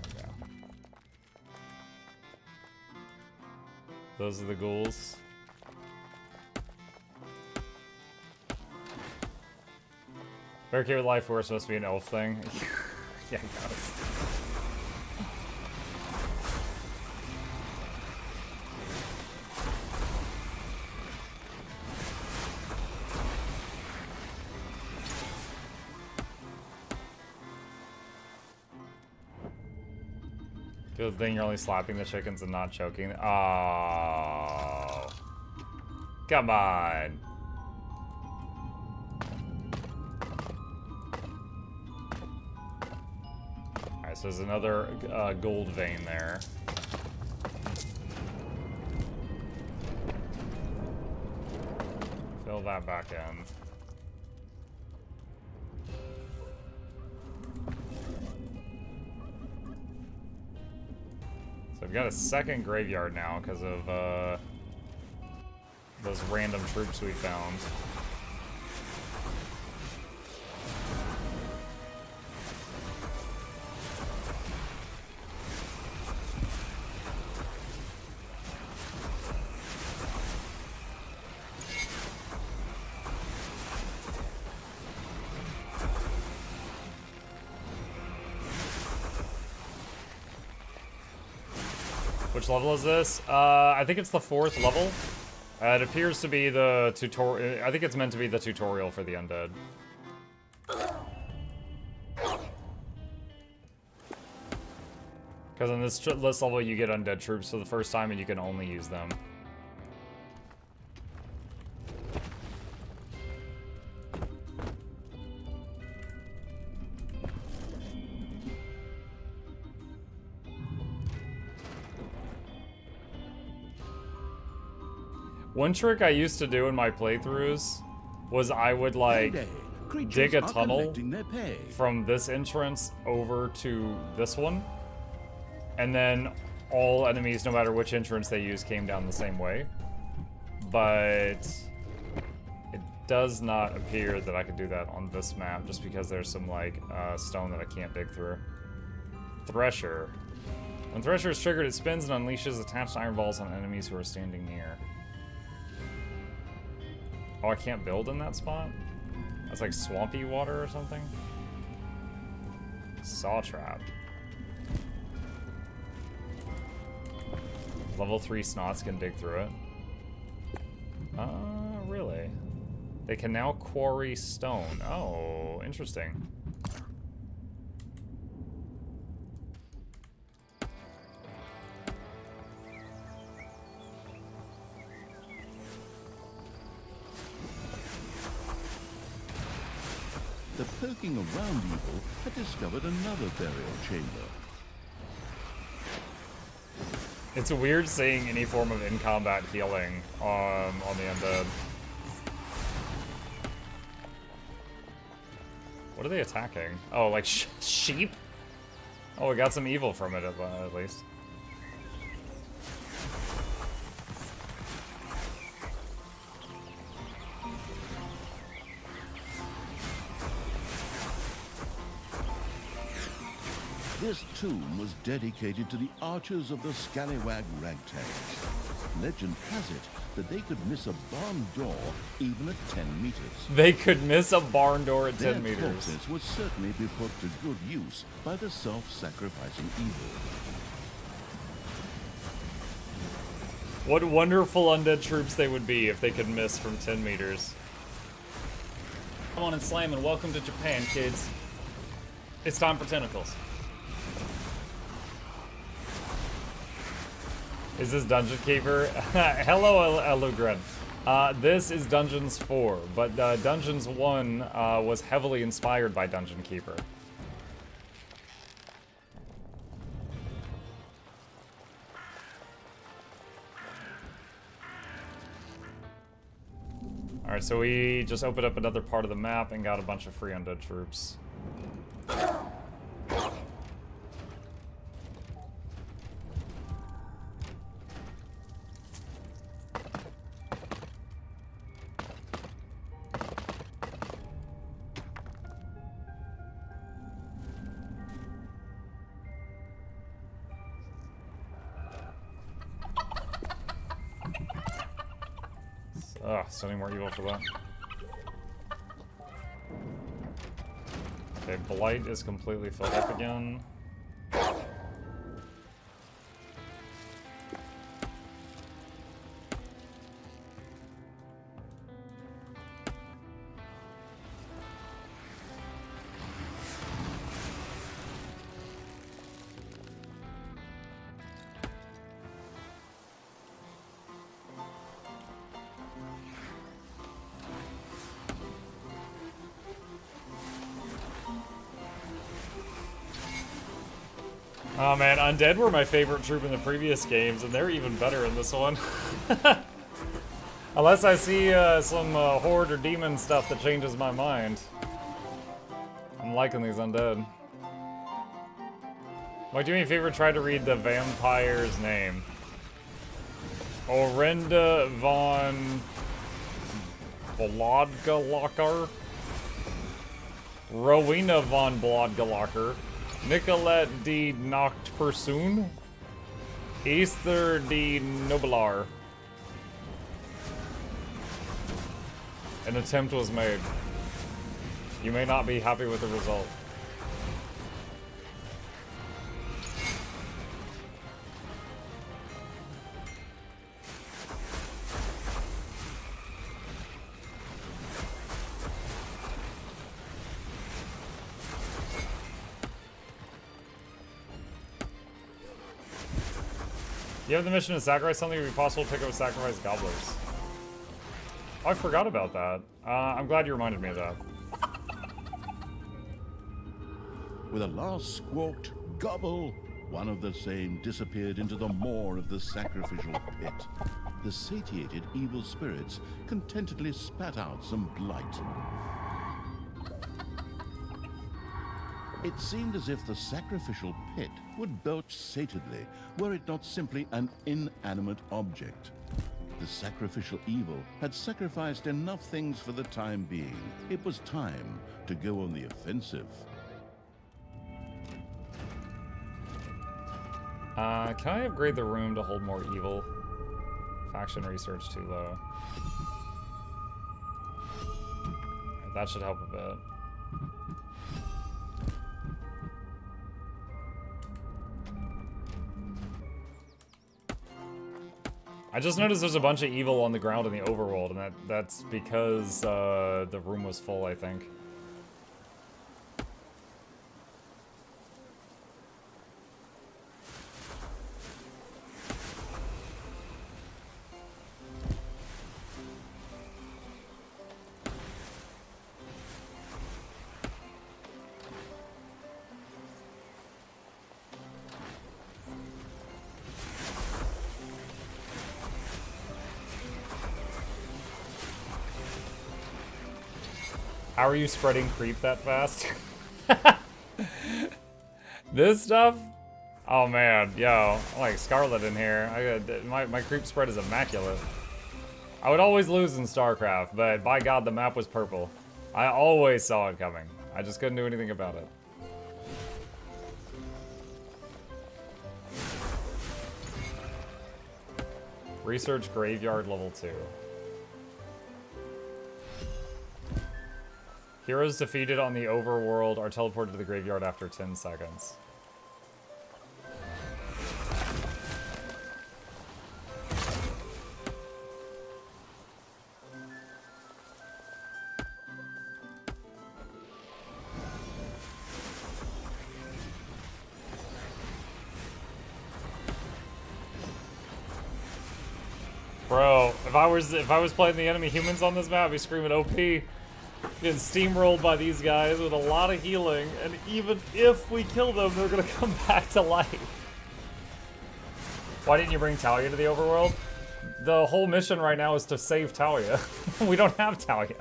S1: we go. Those are the ghouls. Barricade with life force must be an elf thing. Yeah, it does. Good thing you're only slapping the chickens and not choking. Oh. Come on. Alright, so there's another gold vein there. Fill that back in. We got a second graveyard now because of those random troops we found. Which level is this? I think it's the 4th level. It appears to be the tutorial. I think it's meant to be the tutorial for the Undead. Because on this level you get Undead troops for the first time and you can only use them. One trick I used to do in my playthroughs was I would like dig a tunnel from this entrance over to this one, and then all enemies, no matter which entrance they use, came down the same way. But it does not appear that I could do that on this map, just because there's some like stone that I can't dig through. Thresher. When Thresher is triggered, it spins and unleashes attached iron balls on enemies who are standing near. Oh, I can't build in that spot? That's like swampy water or something? Saw trap. Level 3 snots can dig through it. Really? They can now quarry stone. Oh, interesting.
S2: The poking around evil had discovered another burial chamber.
S1: It's weird seeing any form of in-combat healing on the Undead. What are they attacking? Oh, like sheep? Oh, we got some evil from it at least.
S2: This tomb was dedicated to the archers of the Scallywag Ragtags. Legend has it that they could miss a barn door even at 10 meters.
S1: They could miss a barn door at 10
S2: Their
S1: meters.
S2: corpses would certainly be put to good use by the self-sacrificing evil.
S1: What wonderful undead troops they would be if they could miss from 10 meters. Come on and slam and welcome to Japan, kids. It's time for tentacles. Is this Dungeon Keeper? Hello, Alugren. This is Dungeons 4, but Dungeons 1 was heavily inspired by Dungeon Keeper. Alright, so we just opened up another part of the map and got a bunch of free undead troops. Ugh, so many more evil for that. Okay, Blight is completely filled up again. Oh man, Undead were my favorite troop in the previous games, and they're even better in this one. Unless I see some horde or demon stuff that changes my mind. I'm liking these Undead. Mike, do me a favor, try to read the vampire's name. Orinda von Blodgelacher, Rowena von Blodgelacher, Nicolette de Nachtpersoon, Esther de Noblar. An attempt was made. You may not be happy with the result. You have the mission to sacrifice something. It would be possible to pick up a sacrifice gobblers. Oh, I forgot about that. I'm glad you reminded me of that.
S2: With a last squawked gobble, one of the same disappeared into the maw of the sacrificial pit. The satiated evil spirits contentedly spat out some blight. It seemed as if the sacrificial pit would belch satedly were it not simply an inanimate object. The sacrificial evil had sacrificed enough things for the time being. It was time to go on the offensive.
S1: Can I upgrade the room to hold more evil? Faction research too low. That should help a bit. I just noticed there's a bunch of evil on the ground in the overworld, and that's because the room was full, I think. How are you spreading creep that fast? This stuff? Oh man, yo, I'm like Scarlet in here. My creep spread is immaculate. I would always lose in StarCraft, but by God, the map was purple. I always saw it coming. I just couldn't do anything about it. Research Graveyard level 2. Heroes defeated on the overworld are teleported to the graveyard after 10 seconds. Bro, if I was playing the enemy humans on this map, I'd be screaming OP. Getting steamrolled by these guys with a lot of healing, and even if we kill them, they're gonna come back to life. Why didn't you bring Talia to the overworld? The whole mission right now is to save Talia. We don't have Talia.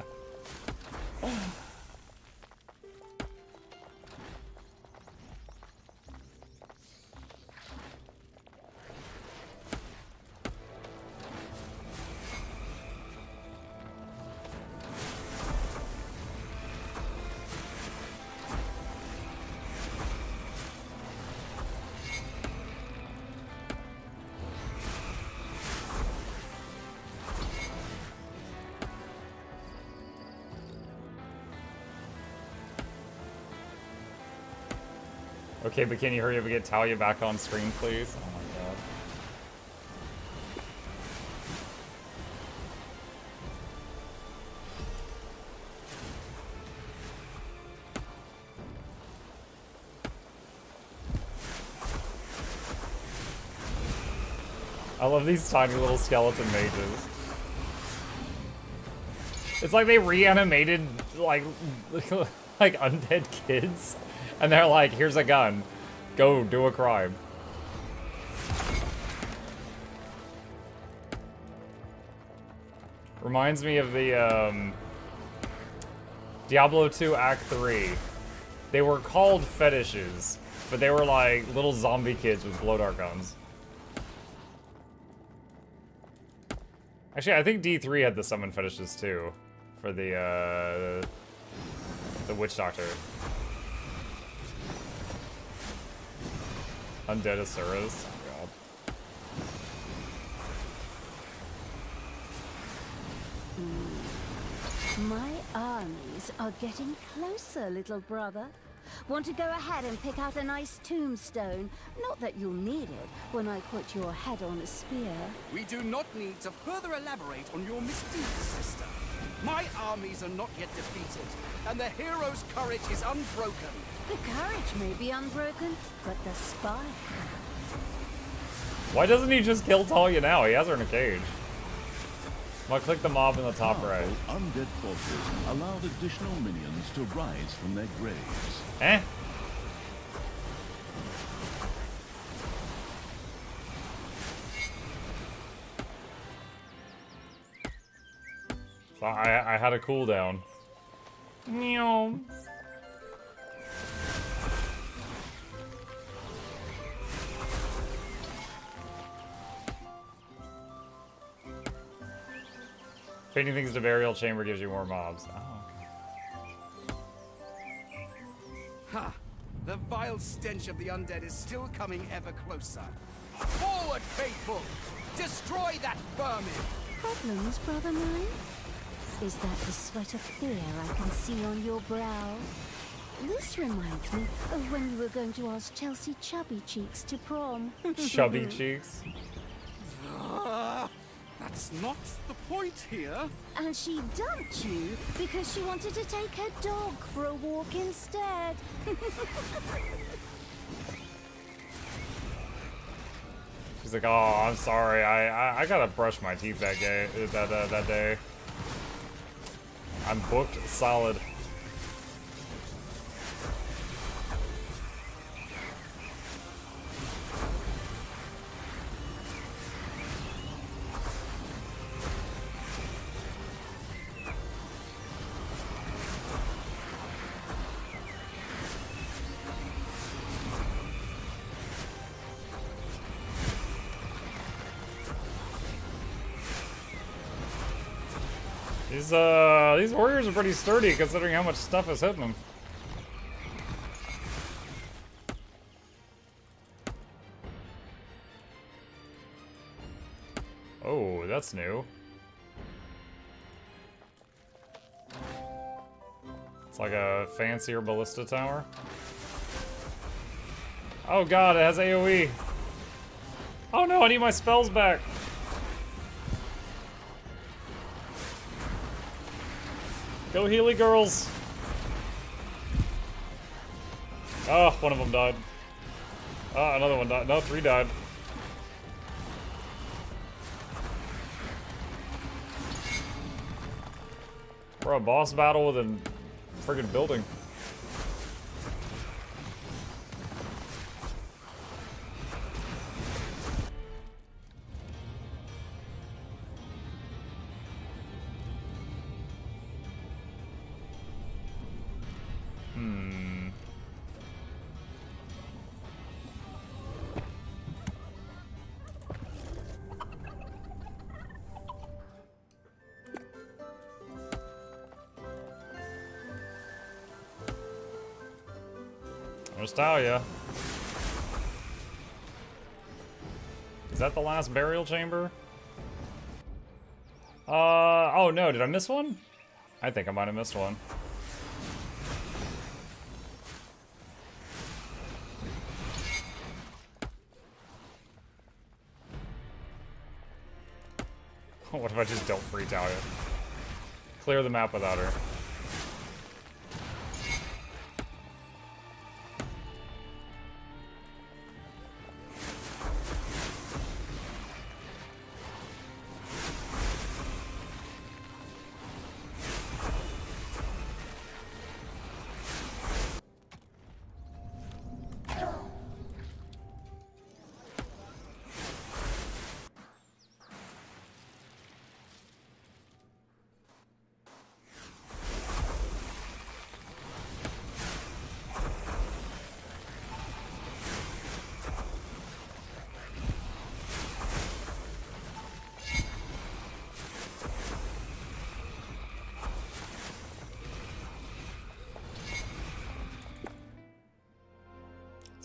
S1: Okay, but can you hurry up and get Talia back on screen, please? Oh my god. I love these tiny little skeleton mages. It's like they reanimated, like undead kids. And they're like, here's a gun. Go do a crime. Reminds me of the Diablo 2 Act 3. They were called fetishes, but they were like little zombie kids with glow dart guns. Actually, I think D3 had the summon fetishes too, for the witch doctor. Undead Asuras. Oh,
S4: God. My armies are getting closer, little brother. Want to go ahead and pick out a nice tombstone? Not that you'll need it when I put your head on a spear.
S3: We do not need to further elaborate on your misdeeds, sister. My armies are not yet defeated, and the hero's courage is unbroken.
S4: The courage may be unbroken, but the spine.
S1: why doesn't he just kill Talia now? He has her in a cage. I'll click the mob in the top right.
S2: Undead forces allowed additional minions to rise from their graves.
S1: Eh? So I had a cooldown. Meow. Fading things to burial chamber gives you more mobs. Oh, okay.
S3: Ha! The vile stench of the undead is still coming ever closer. Forward, faithful! Destroy that vermin!
S4: Problems, brother mine? Is that the sweat of fear I can see on your brow? This reminds me of when you were going to ask Chelsea Chubby Cheeks to prom.
S1: Chubby cheeks.
S3: That's not the point here.
S4: And she dumped you because she wanted to take her dog for a walk instead.
S1: She's like, oh, I'm sorry. I gotta brush my teeth that day. I'm booked solid. These warriors are pretty sturdy considering how much stuff is hitting them. Oh, that's new. It's like a fancier ballista tower. Oh god, it has AoE. Oh no, I need my spells back. Go Healy girls! Oh, one of them died. Oh, another one died. No, 3 died. We're a boss battle with a friggin' building. There's Talia. Is that the last burial chamber? Oh no, did I miss one? I think I might have missed one. What if I just don't free Talia? Clear the map without her.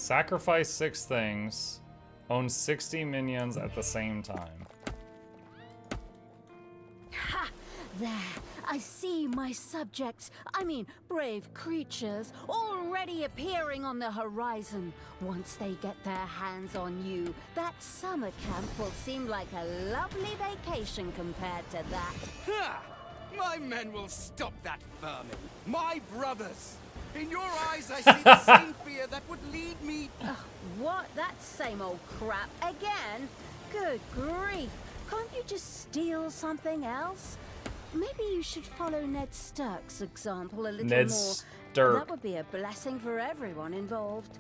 S1: Sacrifice 6 things. Own 60 minions at the same time.
S4: Ha! There, I see my subjects, brave creatures, already appearing on the horizon. Once they get their hands on you, that summer camp will seem like a lovely vacation compared to that.
S3: Ha! My men will stop that vermin. My brothers. In your eyes, I see the same fear that would lead me...
S4: What? That same old crap again? Good grief. Can't you just steal something else? Maybe you should follow Ned Stark's example a little
S1: Ned
S4: more.
S1: Stark.
S4: That would be a blessing for everyone involved.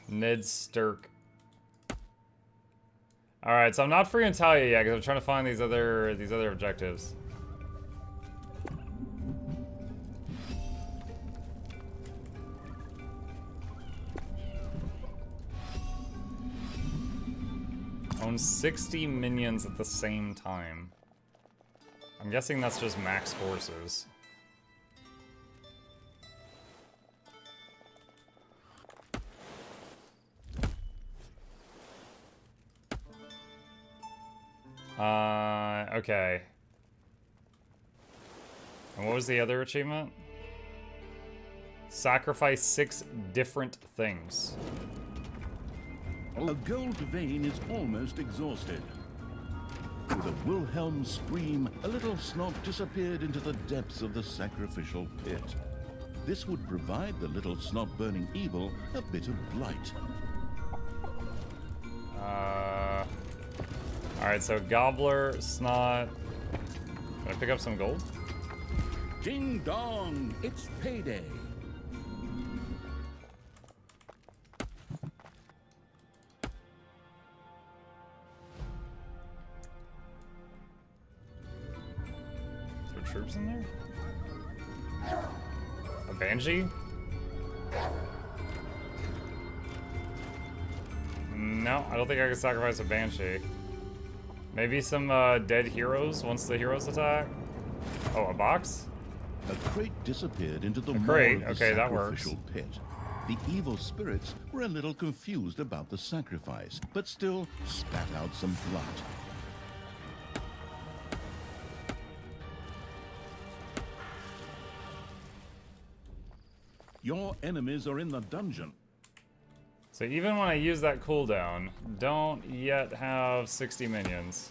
S1: Ned Stark. Alright, so I'm not free in Talia yet because I'm trying to find these other objectives. Own 60 minions at the same time. I'm guessing that's just max forces. Okay. And what was the other achievement? Sacrifice 6 different things.
S2: A gold vein is almost exhausted. With a Wilhelm scream, a little snob disappeared into the depths of the sacrificial pit. This would provide the little snob-burning evil a bit of blight.
S1: Alright, so Gobbler, Snot. Can I pick up some gold?
S2: Ding dong, it's payday.
S1: Is there troops in there? A Banshee? No, I don't think I can sacrifice a Banshee. Maybe some dead heroes once the heroes attack? Oh, a box?
S2: A crate disappeared into the
S1: crate?
S2: maw of the
S1: Okay, that works.
S2: sacrificial pit. The evil spirits were a little confused about the sacrifice, but still spat out some blood. Your enemies are in the dungeon.
S1: So even when I use that cooldown, don't yet have 60 minions.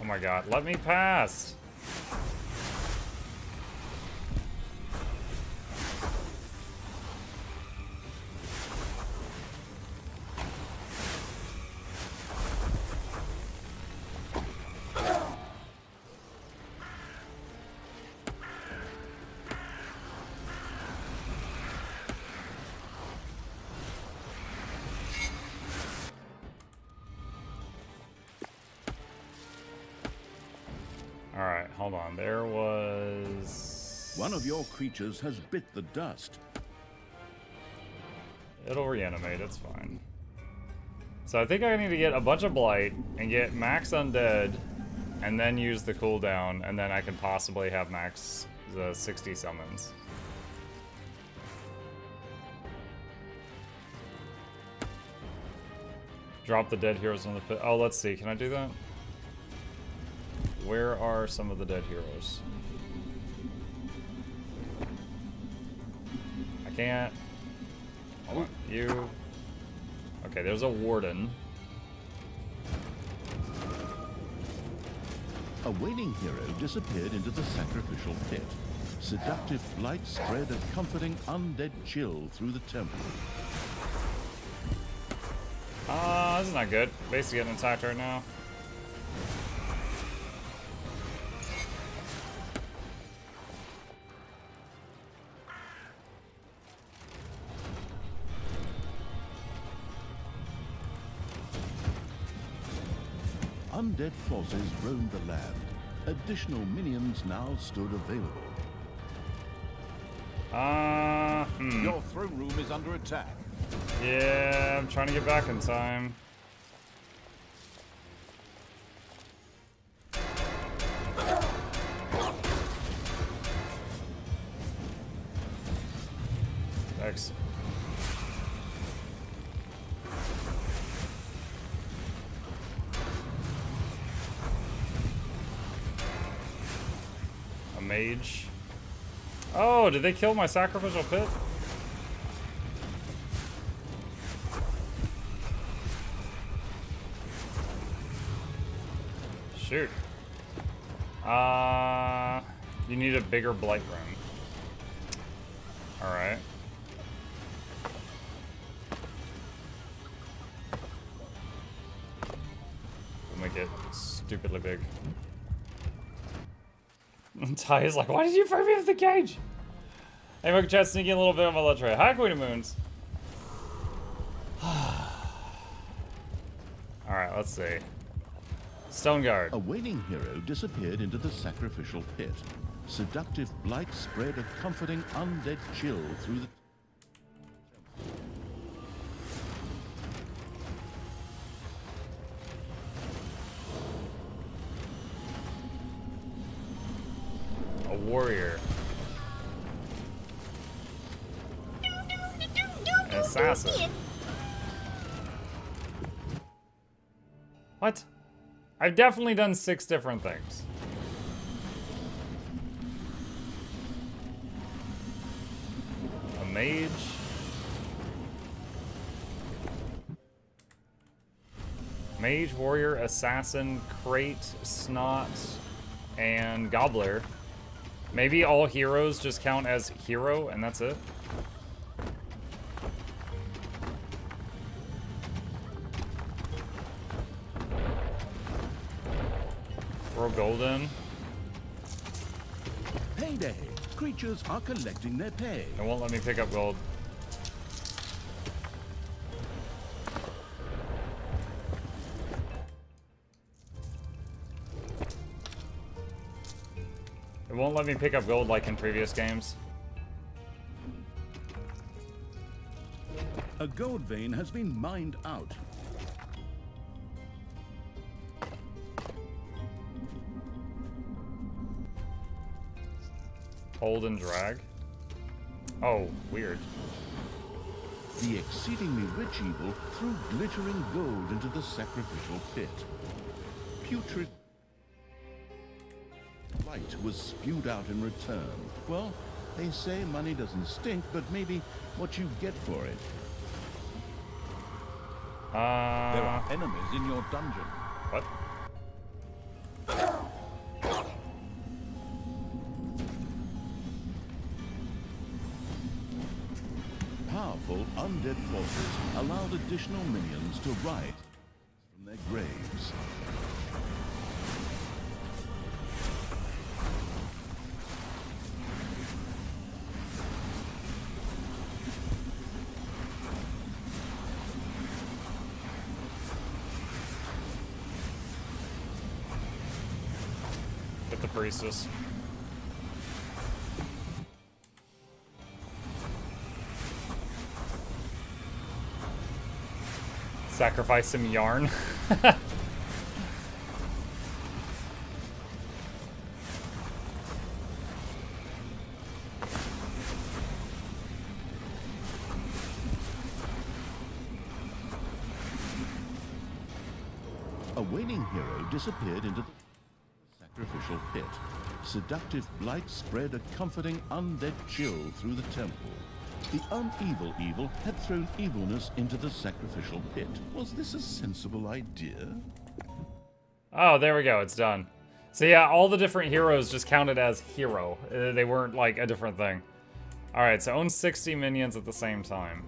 S1: Oh my god, let me pass! Alright, hold on. There was...
S2: One of your creatures has bit the dust.
S1: It'll reanimate, it's fine. So I think I need to get a bunch of Blight and get max Undead and then use the cooldown, and then I can possibly have max the 60 summons. Drop the dead heroes on the pit. Oh, let's see. Can I do that? Where are some of the dead heroes? I can't. Hold on. You. Okay, there's a warden.
S2: A wailing hero disappeared into the sacrificial pit. Seductive light spread a comforting undead chill through the temple.
S1: This is not good. Base is getting attacked right now.
S2: Undead forces roamed the land. Additional minions now stood available.
S7: Your throne room is under attack.
S1: Yeah, I'm trying to get back in time. Thanks. A mage. Oh, did they kill my sacrificial pit? Shoot. You need a bigger blight room. Alright. We'll make it stupidly big. Talia's like, why did you frame me with the cage? Hey, Mocha Chat, sneaking a little bit on my let's try. Hi, Queen of Moons. Alright, let's see. Stone Guard.
S2: A wailing hero disappeared into the sacrificial pit. Seductive blight spread a comforting undead chill through the...
S1: A warrior. An assassin. What? I've definitely done 6 different things. A mage. Mage, warrior, assassin, crate, snot, and gobbler. Maybe all heroes just count as hero and that's it. Throw golden.
S2: Payday! Creatures are collecting their pay.
S1: It won't let me pick up gold. It won't let me pick up gold like in previous games.
S2: A gold vein has been mined out.
S1: Hold and drag. Oh, weird.
S2: The exceedingly rich evil threw glittering gold into the sacrificial pit. Putrid light was spewed out in return. Well, they say money doesn't stink, but maybe what you get for it.
S7: There are enemies in your dungeon.
S1: What?
S2: Powerful undead forces allowed additional minions to rise from their graves.
S1: Get the priestess. Sacrifice some yarn.
S2: A waning hero disappeared into the sacrificial pit. Seductive blight spread a comforting undead chill through the temple. The unevel evil had thrown evilness into the sacrificial pit. Was this a sensible idea?
S1: Oh, there we go. It's done. So yeah, all the different heroes just counted as hero. They weren't like a different thing. All right, so own 60 minions at the same time.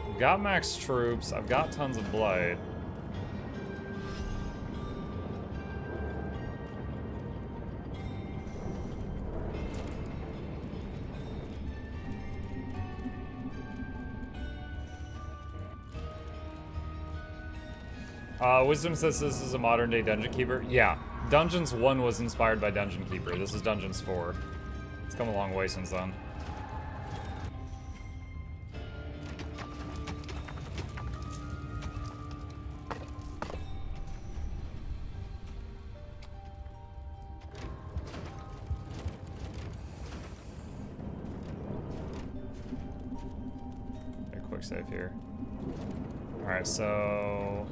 S1: I've got max troops. I've got tons of blight. Wisdom says this is a modern day Dungeon Keeper. Yeah, Dungeons 1 was inspired by Dungeon Keeper. This is Dungeons 4. It's come a long way since then. Quick save here. Alright, so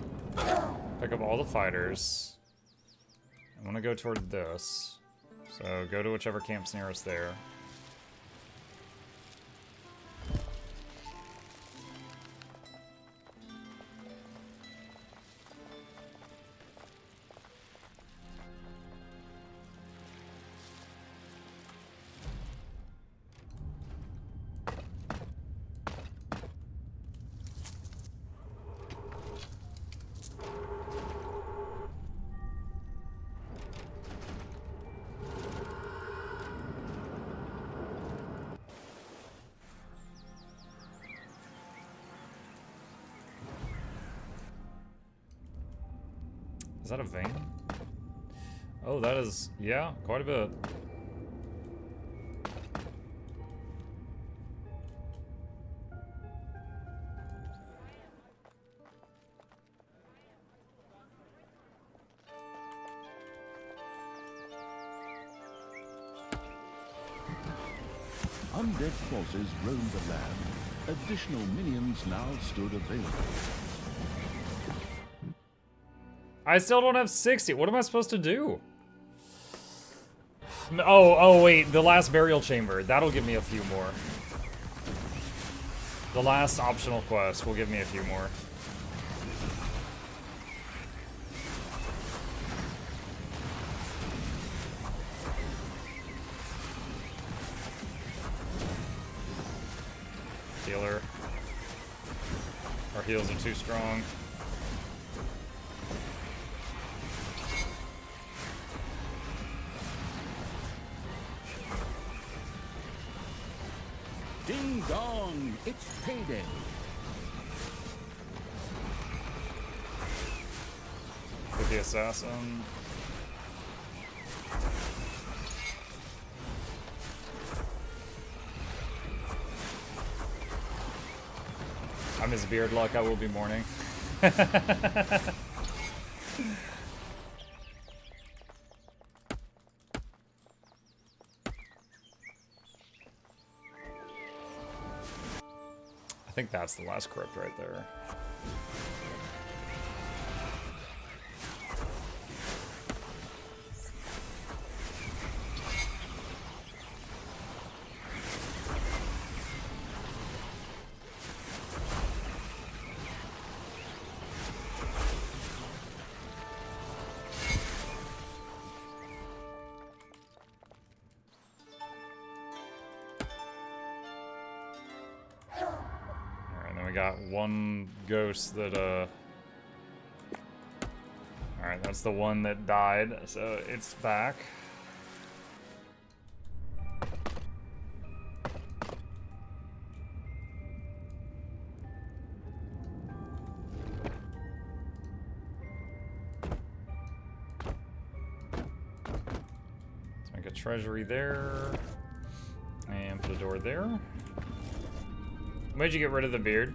S1: pick up all the fighters. I want to go toward this. So go to whichever camp's nearest there. Is that a vein? Oh, that is, yeah, quite a bit.
S2: Undead forces roamed the land. Additional minions now stood available.
S1: I still don't have 60. What am I supposed to do? Oh, wait. The last burial chamber. That'll give me a few more. The last optional quest will give me a few more. Healer. Our heals are too strong.
S2: Ding dong, it's payday.
S1: With the assassin. I'm his beard luck, I will be mourning. I think that's the last crypt right there. We got one ghost that, Alright, that's the one that died, so it's back. Let's make a treasury there. And put a door there. Why'd you get rid of the beard?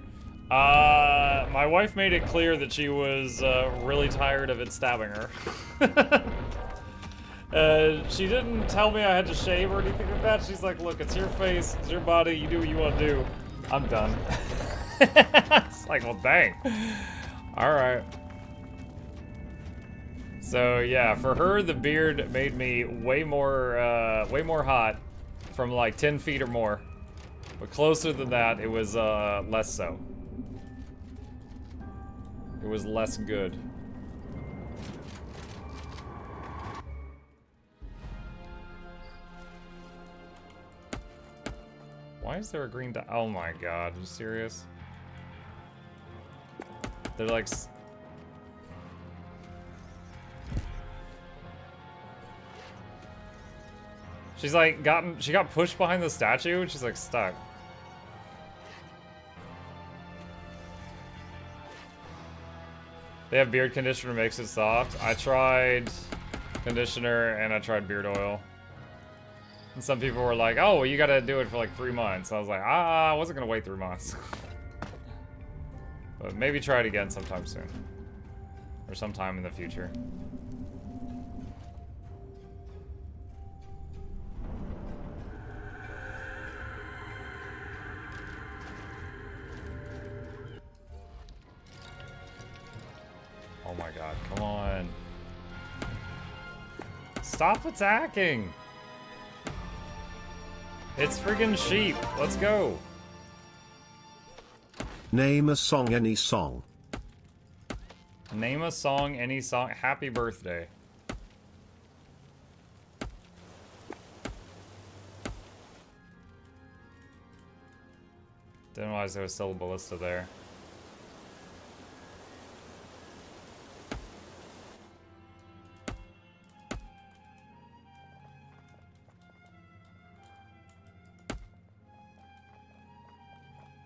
S1: My wife made it clear that she was really tired of it stabbing her. She didn't tell me I had to shave or anything like that. She's like, look, it's your face, it's your body, you do what you want to do. I'm done. It's like, well, dang. Alright. So, yeah, for her, the beard made me way more hot from like 10 feet or more. But closer than that, it was less so. It was less good. Why is there a green dot? Oh my god, are you serious? They're like... She's like she got pushed behind the statue and she's like stuck. They have beard conditioner makes it soft. I tried conditioner and I tried beard oil. And some people were like, oh, well, you gotta do it for like 3 months. I was like, I wasn't gonna wait 3 months. But maybe try it again sometime soon. Or sometime in the future. Oh my god, come on. Stop attacking! It's friggin' sheep. Let's go.
S8: Name a song, any song.
S1: Name a song, any song. Happy birthday. Didn't realize there was still a ballista there.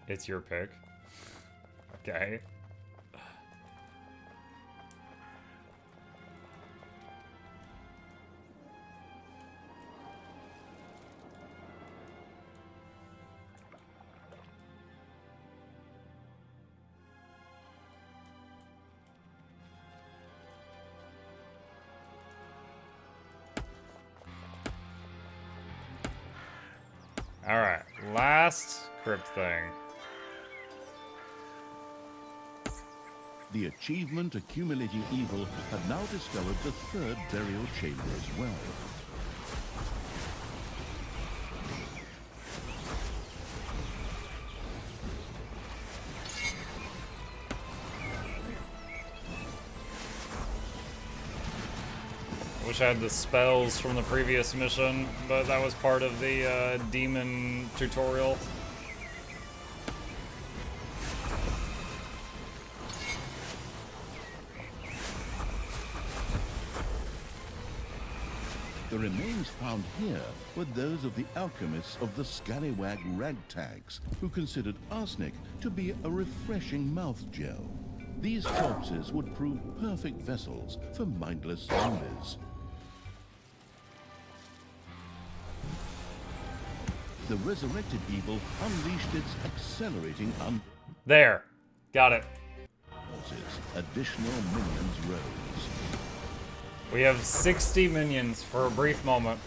S1: It's your pick. Okay. Alright, last crypt thing.
S2: The achievement accumulating evil had now discovered the third burial chamber as well.
S1: Wish I had the spells from the previous mission, but that was part of the demon tutorial.
S2: The remains found here were those of the alchemists of the scallywag ragtags, who considered arsenic to be a refreshing mouth gel. These corpses would prove perfect vessels for mindless zombies. The resurrected evil unleashed its accelerating
S1: There. Got it.
S2: forces. Additional minions rose.
S1: We have 60 minions for a brief moment.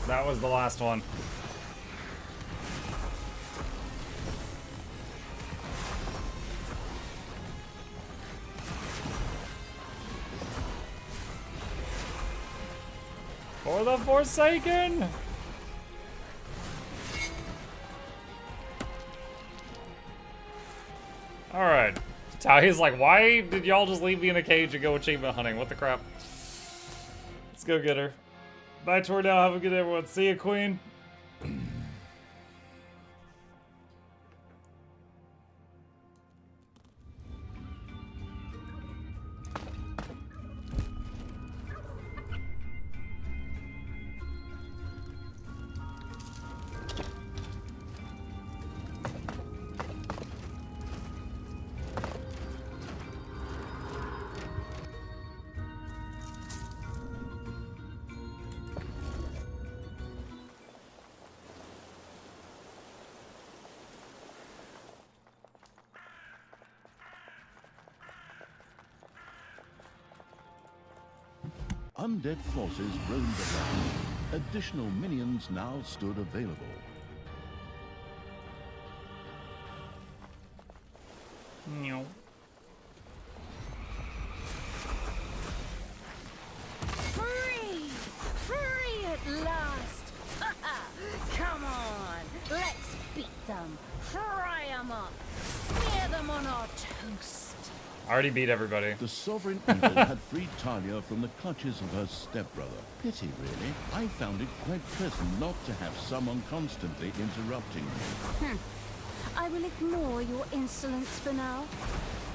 S1: That was the last one. For the Forsaken! Alright. Talia's like, why did y'all just leave me in a cage and go achievement hunting? What the crap? Let's go get her. Bye, Tordell. Have a good day, everyone. See you, Queen.
S2: Undead forces roamed around. Additional minions now stood available.
S1: No.
S4: Free! Free at last! Come on! Let's beat them! Fry them up! Smear them on our toast!
S1: I already beat everybody.
S2: The sovereign evil had freed Talia from the clutches of her stepbrother. Pity, really. I found it quite pleasant not to have someone constantly interrupting me.
S4: I will ignore your insolence for now,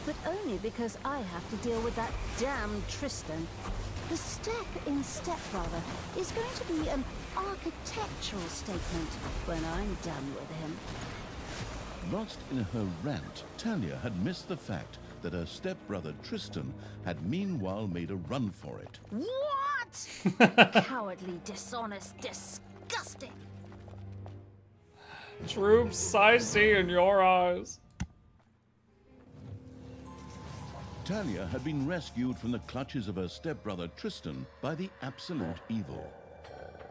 S4: but only because I have to deal with that damn Tristan. The step in stepbrother is going to be an architectural statement when I'm done with him.
S2: Lost in her rant, Talia had missed the fact that her stepbrother Tristan had meanwhile made a run for it.
S4: What? Cowardly, dishonest, disgusting.
S1: Troops, I see in your eyes.
S2: Talia had been rescued from the clutches of her stepbrother Tristan by the absolute evil.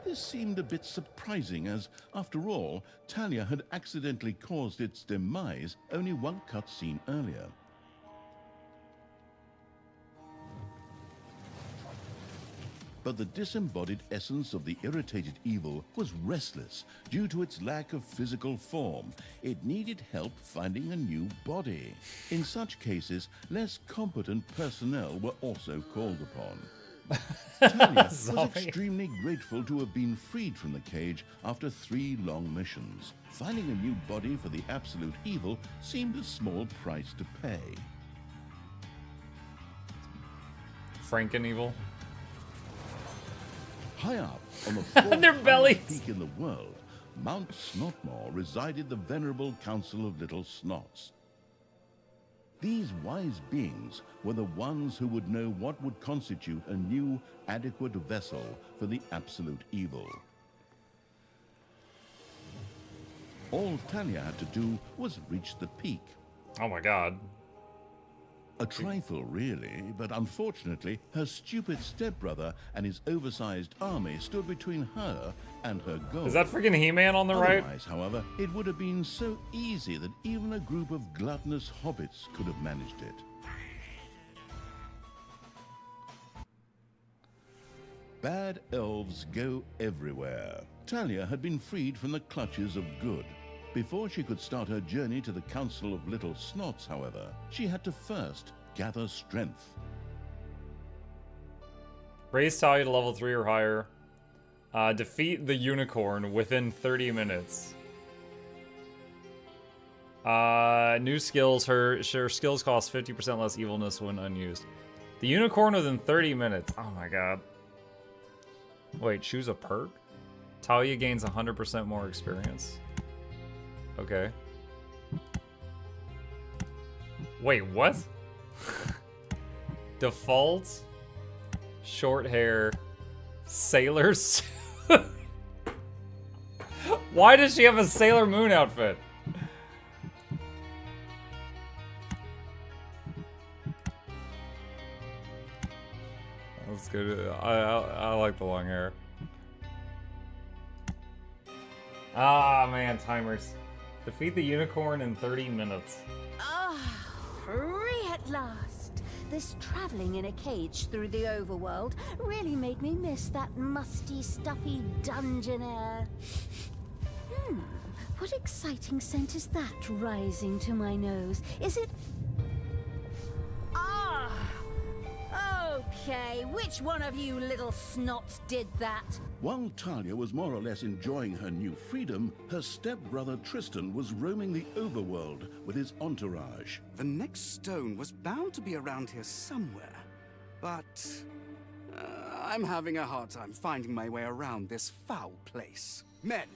S2: This seemed a bit surprising as, after all, Talia had accidentally caused its demise only one cutscene earlier. But the disembodied essence of the irritated evil was restless due to its lack of physical form. It needed help finding a new body. In such cases, less competent personnel were also called upon. Talia was extremely grateful to have been freed from the cage after 3 long missions. Finding a new body for the absolute evil seemed a small price to pay.
S1: Franken evil.
S2: High up on the fourth
S1: Their bellies.
S2: peak in the world, Mount Snotmore, resided the venerable Council of Little Snots. These wise beings were the ones who would know what would constitute a new, adequate vessel for the absolute evil. All Talia had to do was reach the peak.
S1: Oh my god.
S2: A trifle, really, but unfortunately, her stupid stepbrother and his oversized army stood between her and her goal.
S1: Is that freaking He-Man on the right?
S2: Otherwise, however, it would have been so easy that even a group of gluttonous hobbits could have managed it. Bad elves go everywhere. Talia had been freed from the clutches of good. Before she could start her journey to the Council of Little Snots, however, she had to first gather strength.
S1: Raise Talia to level 3 or higher. Defeat the unicorn within 30 minutes. New skills. Her skills cost 50% less evilness when unused. The unicorn within 30 minutes. Oh my god. Wait, choose a perk? Talia gains 100% more experience. Okay. Wait, what? Default, short hair, sailor suit. Why does she have a Sailor Moon outfit? That's good. I like the long hair. Ah, man, timers. Defeat the unicorn in 30 minutes.
S4: Ah, free at last. This traveling in a cage through the overworld really made me miss that musty, stuffy dungeon air. What exciting scent is that rising to my nose? Is it... Ah! Okay, which one of you little snots did that?
S2: While Talia was more or less enjoying her new freedom, her stepbrother Tristan was roaming the overworld with his entourage.
S3: The next stone was bound to be around here somewhere, but I'm having a hard time finding my way around this foul place. Men,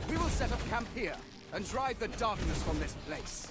S3: we will set up camp here and drive the darkness from this place.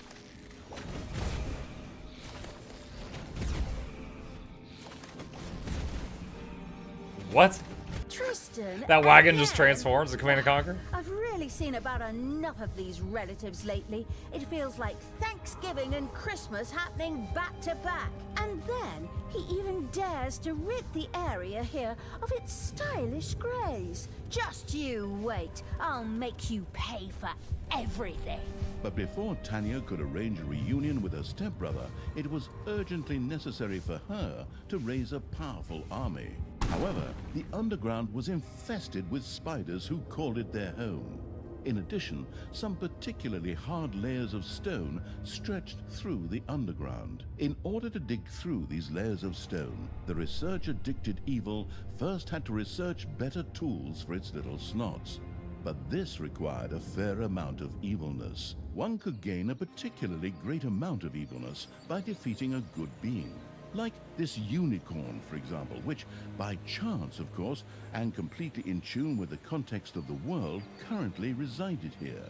S1: What?
S4: Tristan,
S1: That wagon just
S4: again?
S1: transforms to Command & Conquer?
S4: I've really seen about enough of these relatives lately. It feels like Thanksgiving and Christmas happening back to back. And then he even dares to rid the area here of its stylish greys. Just you wait. I'll make you pay for everything.
S2: But before Talia could arrange a reunion with her stepbrother, it was urgently necessary for her to raise a powerful army. However, the underground was infested with spiders who called it their home. In addition, some particularly hard layers of stone stretched through the underground. In order to dig through these layers of stone, the research-addicted evil first had to research better tools for its little snots. But this required a fair amount of evilness. One could gain a particularly great amount of evilness by defeating a good being. Like this unicorn, for example, which, by chance, of course, and completely in tune with the context of the world, currently resided here.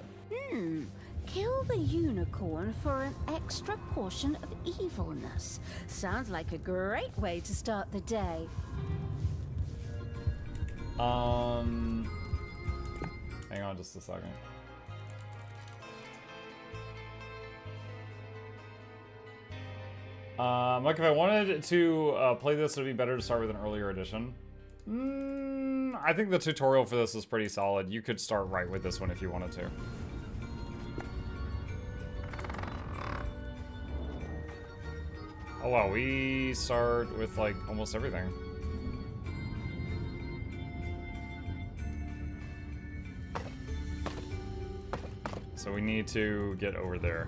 S4: Kill the unicorn for an extra portion of evilness. Sounds like a great way to start the day.
S1: Hang on just a second. Like, if I wanted to play this, it would be better to start with an earlier edition. I think the tutorial for this is pretty solid. You could start right with this one if you wanted to. Oh wow, we start with like almost everything. So we need to get over there.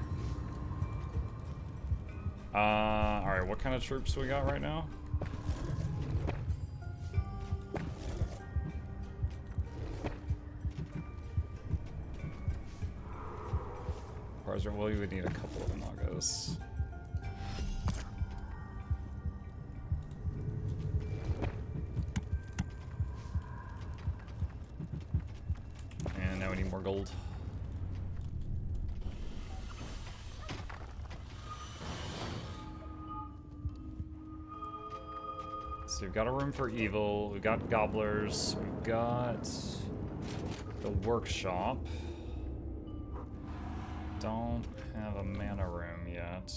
S1: Alright, what kind of troops we got right now? Well, we would need a couple of Nagas. And now we need more gold. So we've got a room for evil, we've got gobblers, we've got the workshop. Don't have a mana room yet.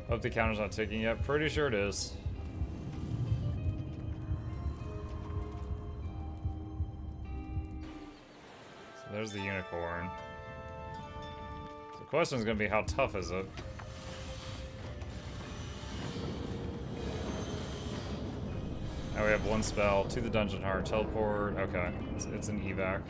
S1: Hope the counter's not ticking yet. Pretty sure it is. So there's the unicorn. So the question is going to be, how tough is it? Now we have one spell, to the dungeon heart, teleport, okay, it's an evac.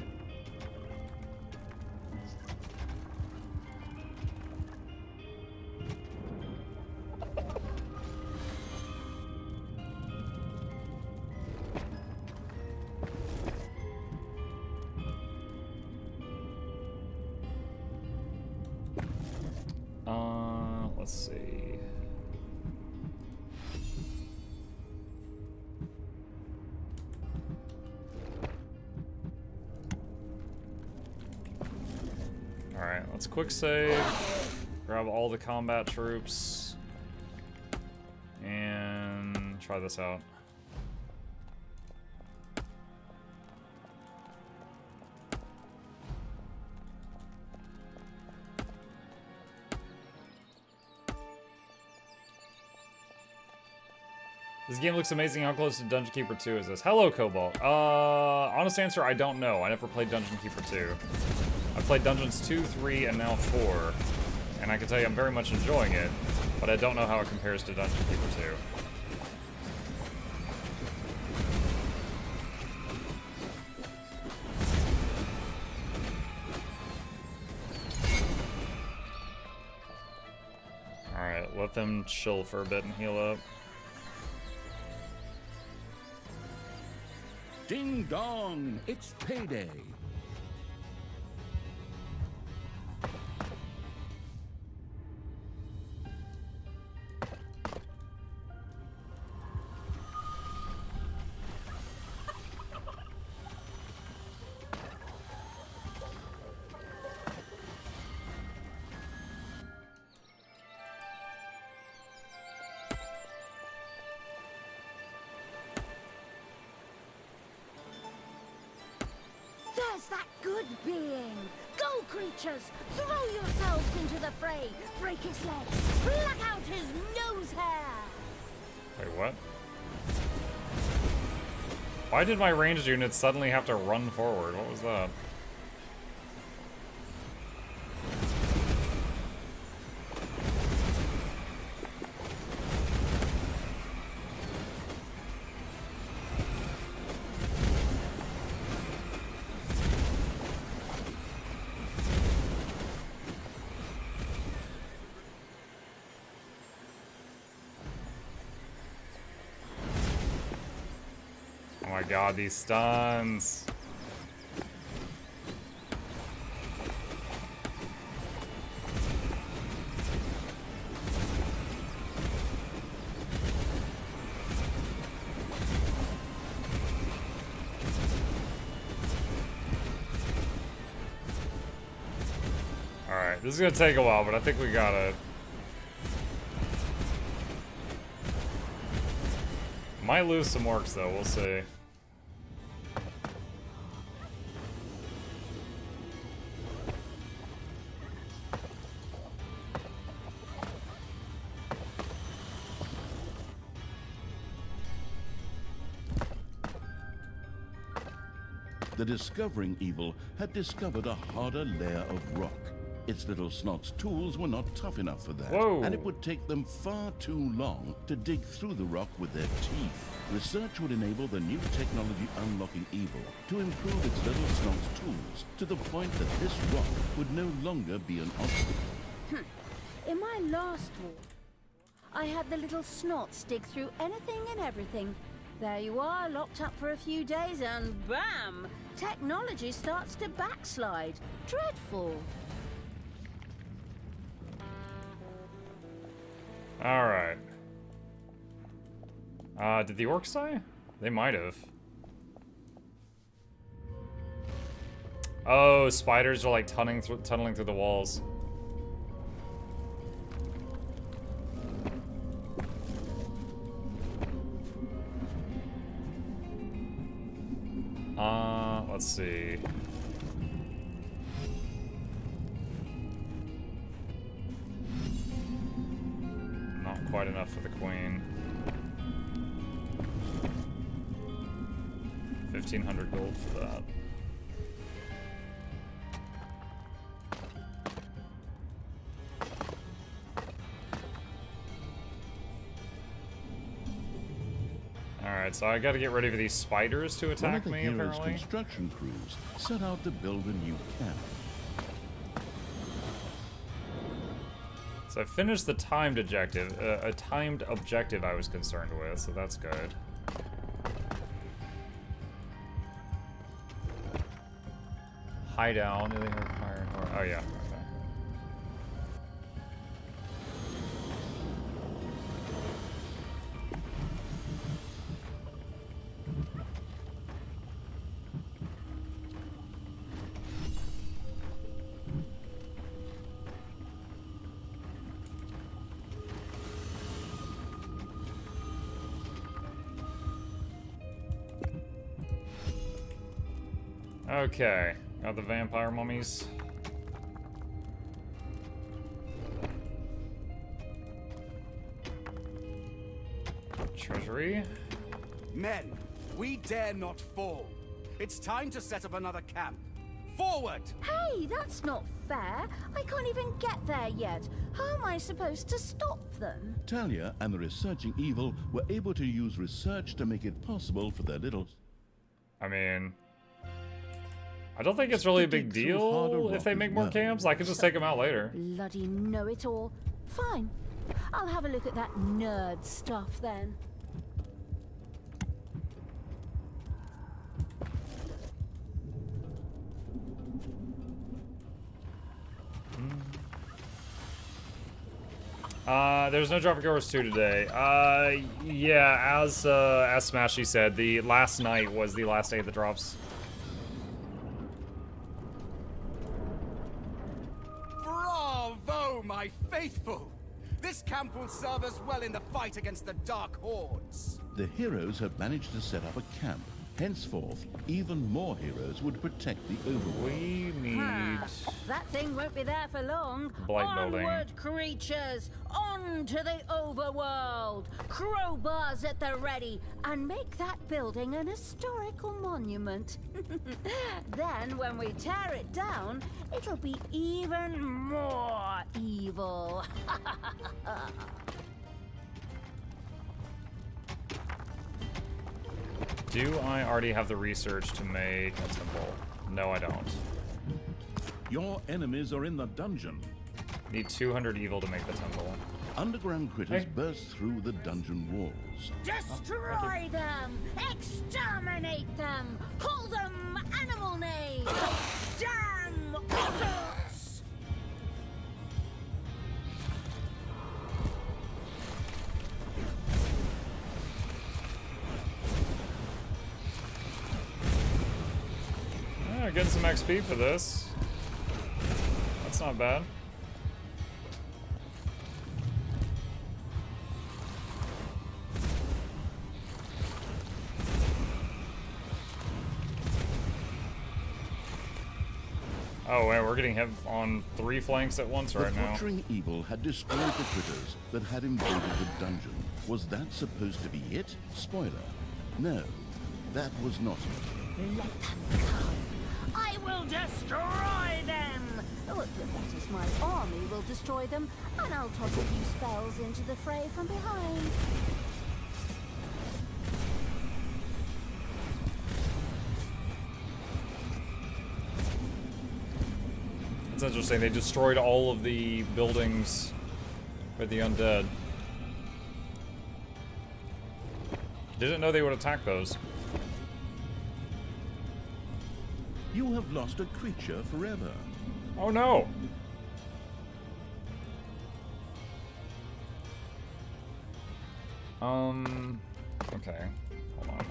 S1: Let's see. Alright, let's quick save, grab all the combat troops, and try this out. This game looks amazing. How close to Dungeon Keeper 2 is this? Hello, Cobalt. Honest answer, I don't know. I never played Dungeon Keeper 2. I played Dungeons 2, 3, and now 4. And I can tell you I'm very much enjoying it, but I don't know how it compares to Dungeon Keeper 2. Alright, let them chill for a bit and heal up.
S2: Ding dong, it's payday.
S4: There's that good being! Go, creatures! Throw yourselves into the fray! Break his legs! Pluck out his nose hair!
S1: Wait, what? Why did my ranged unit suddenly have to run forward? What was that? Oh my god, these stuns. This is gonna take a while, but I think we got it. Might lose some orcs though, we'll see.
S2: The discovering evil had discovered a harder layer of rock. Its little snot's tools were not tough enough for that,
S1: Whoa.
S2: and it would take them far too long to dig through the rock with their teeth. Research would enable the new technology unlocking evil to improve its little snot's tools to the point that this rock would no longer be an obstacle.
S4: In my last war, I had the little snots dig through anything and everything. There you are, locked up for a few days, and bam! Technology starts to backslide. Dreadful.
S1: Alright. Did the orcs die? They might have. Oh, spiders are like tunneling through the walls. Let's see. Not quite enough for the queen. 1,500 gold for that. Alright, so I gotta get ready for these spiders to attack me,
S2: One of the heroes'
S1: apparently.
S2: construction crews set out to build a new camp.
S1: So I finished the timed objective, a timed objective I was concerned with, so that's good. Hideout, do they require oh yeah, okay. Okay, got the vampire mummies. Treasury.
S3: Men, we dare not fall. It's time to set up another camp. Forward!
S4: Hey, that's not fair. I can't even get there yet. How am I supposed to stop them?
S2: Talia and the researching evil were able to use research to make it possible for their little...
S1: I mean, I don't think it's really a big
S2: Sticking through harder
S1: deal if
S2: rock
S1: they
S2: as
S1: make more
S2: well.
S1: camps. I can just take them out later.
S4: Bloody know-it-all. Fine. I'll have a look at that nerd stuff then.
S1: There's no Drop Goers 2 today. Yeah, as Smashy said, the last night was the last day of the drops.
S3: Bravo, my faithful! This camp will serve us well in the fight against the Dark Hordes.
S2: The heroes had managed to set up a camp. Henceforth, even more heroes would protect the Overworld.
S1: We need...
S4: That thing won't be there for long.
S1: Blight building.
S4: Onward, creatures! On to the Overworld! Crowbars at the ready, and make that building an historical monument. Then, when we tear it down, it'll be even more evil.
S1: Do I already have the research to make a temple? No, I don't.
S7: Your enemies are in the dungeon.
S1: Need 200 evil to make the temple.
S2: Underground critters
S1: Hey.
S2: burst through the dungeon walls.
S4: Destroy them! Exterminate them! Call them animal names! Damn otters!
S1: Yeah, getting some XP for this. That's not bad. Oh, and we're getting hit on 3 flanks at once right
S2: The
S1: now.
S2: butchering evil had destroyed the critters that had invaded the dungeon. Was that supposed to be it? Spoiler. No, that was not it.
S4: Let them come. I will destroy them. Oh, that is, my army will destroy them, and I'll toss a few spells into the fray from behind.
S1: It's interesting, they destroyed all of the buildings for the undead. Didn't know they would attack those.
S2: You have lost a creature forever.
S1: Oh no! Okay. Hold on.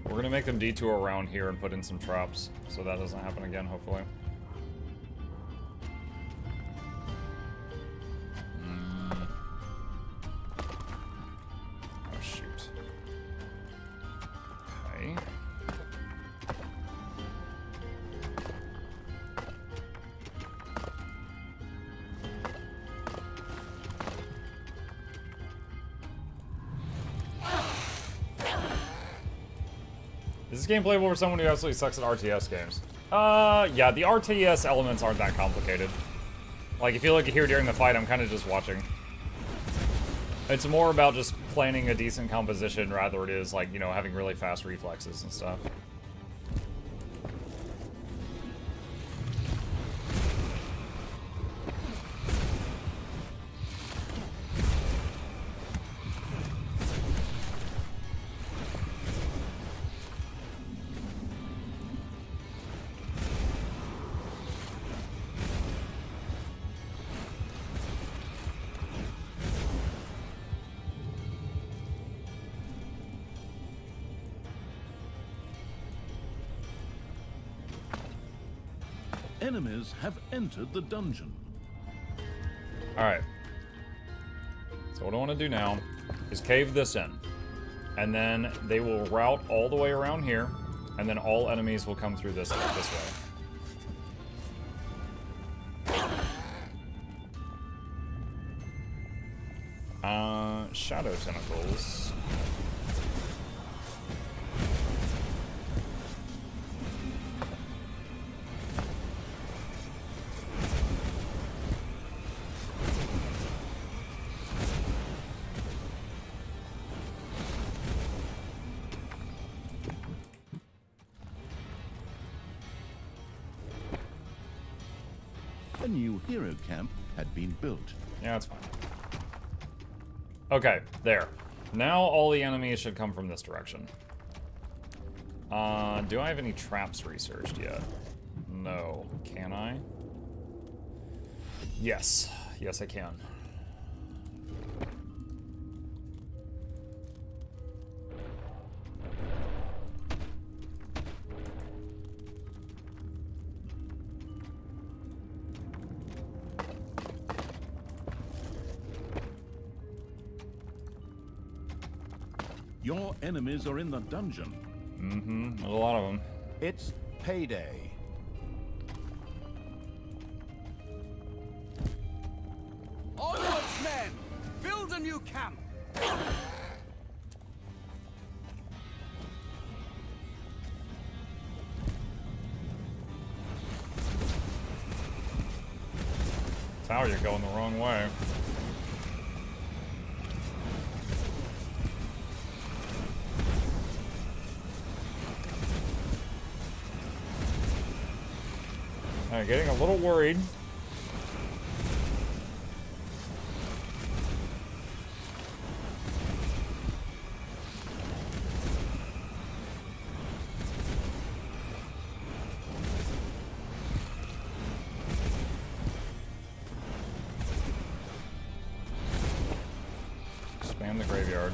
S1: We're gonna make them detour around here and put in some traps, so that doesn't happen again, hopefully. Oh, shoot. Okay. Is this game playable for someone who absolutely sucks at RTS games? Yeah, the RTS elements aren't that complicated. Like, if you look here during the fight, I'm kind of just watching. It's more about just planning a decent composition rather it is, like, you know, having really fast reflexes and stuff.
S2: Enemies have entered the dungeon.
S1: Alright. So what I want to do now is cave this in. And then they will route all the way around here, and then all enemies will come through this way. Shadow tentacles.
S2: A new hero camp had been built.
S1: Yeah, that's fine. Okay, there. Now all the enemies should come from this direction. Do I have any traps researched yet? No. Can I? Yes. Yes, I can.
S2: Your enemies are in the dungeon.
S1: Mm-hmm. There's a lot of them.
S3: It's payday. Onwards, men! Build a new camp!
S1: Tower, you're going the wrong way. I'm getting a little worried. Spam the graveyard.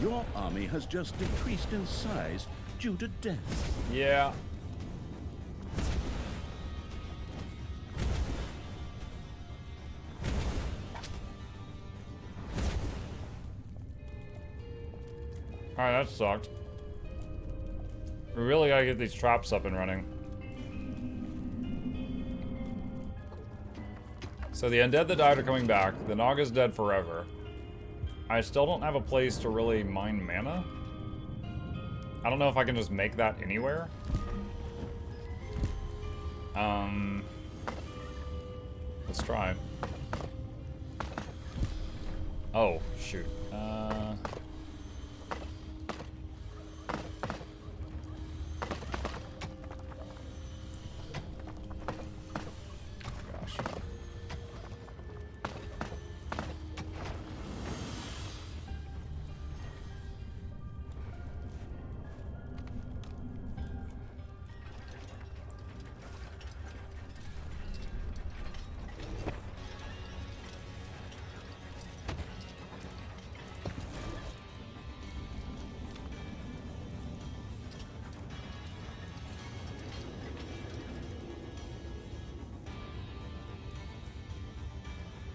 S2: Your army has just decreased in size due to death.
S1: Yeah. Alright, that sucked. We really gotta get these traps up and running. So the undead that died are coming back. The Naga's dead forever. I still don't have a place to really mine mana. I don't know if I can just make that anywhere. Let's try. Oh, shoot. Gosh.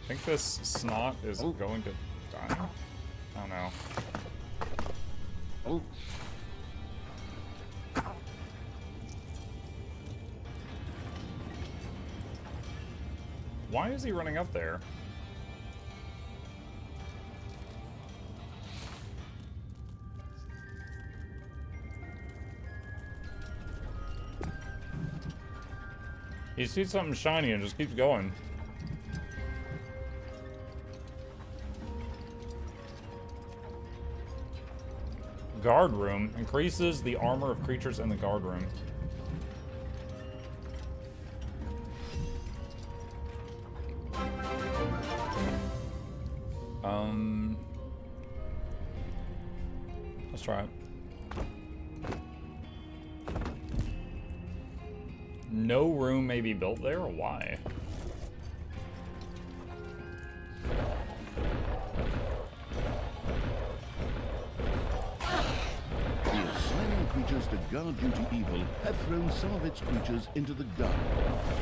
S1: I think this snot is going to die. Oh no. Why is he running up there? He sees something shiny and just keeps going. Guard room increases the armor of creatures in the guard room. Let's try it. No room may be built there? Why?
S2: Creatures to guard due to evil have thrown some of its creatures into the guard.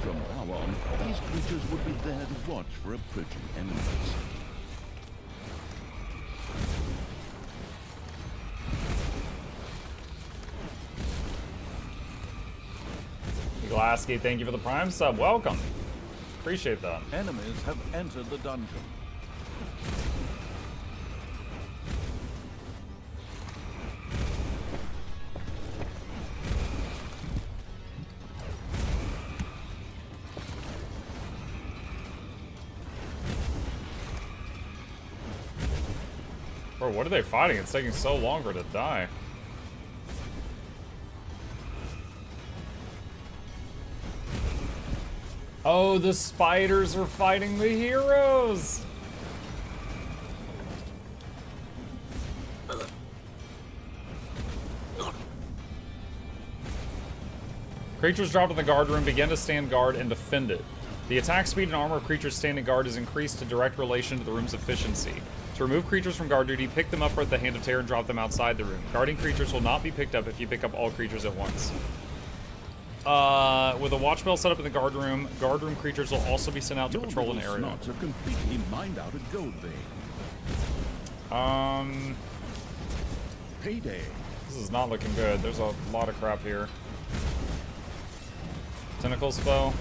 S2: From now on, these creatures would be there to watch for approaching enemies.
S1: Glasky, thank you for the Prime sub. Welcome. Appreciate that.
S2: Enemies have entered the dungeon.
S1: Bro, what are they fighting? It's taking so longer to die. Oh, the spiders are fighting the heroes! Creatures dropped in the guard room begin to stand guard and defend it. The attack speed and armor of creatures standing guard is increased in direct relation to the room's efficiency. To remove creatures from guard duty, pick them up with the Hand of Terror and drop them outside the room. Guarding creatures will not be picked up if you pick up all creatures at once. With a watch bell set up in the guard room creatures will also be sent out to patrol an area.
S2: Snots are completely mined out at Gold Bay. Payday.
S1: This is not looking good. There's a lot of crap here. Tentacle spell.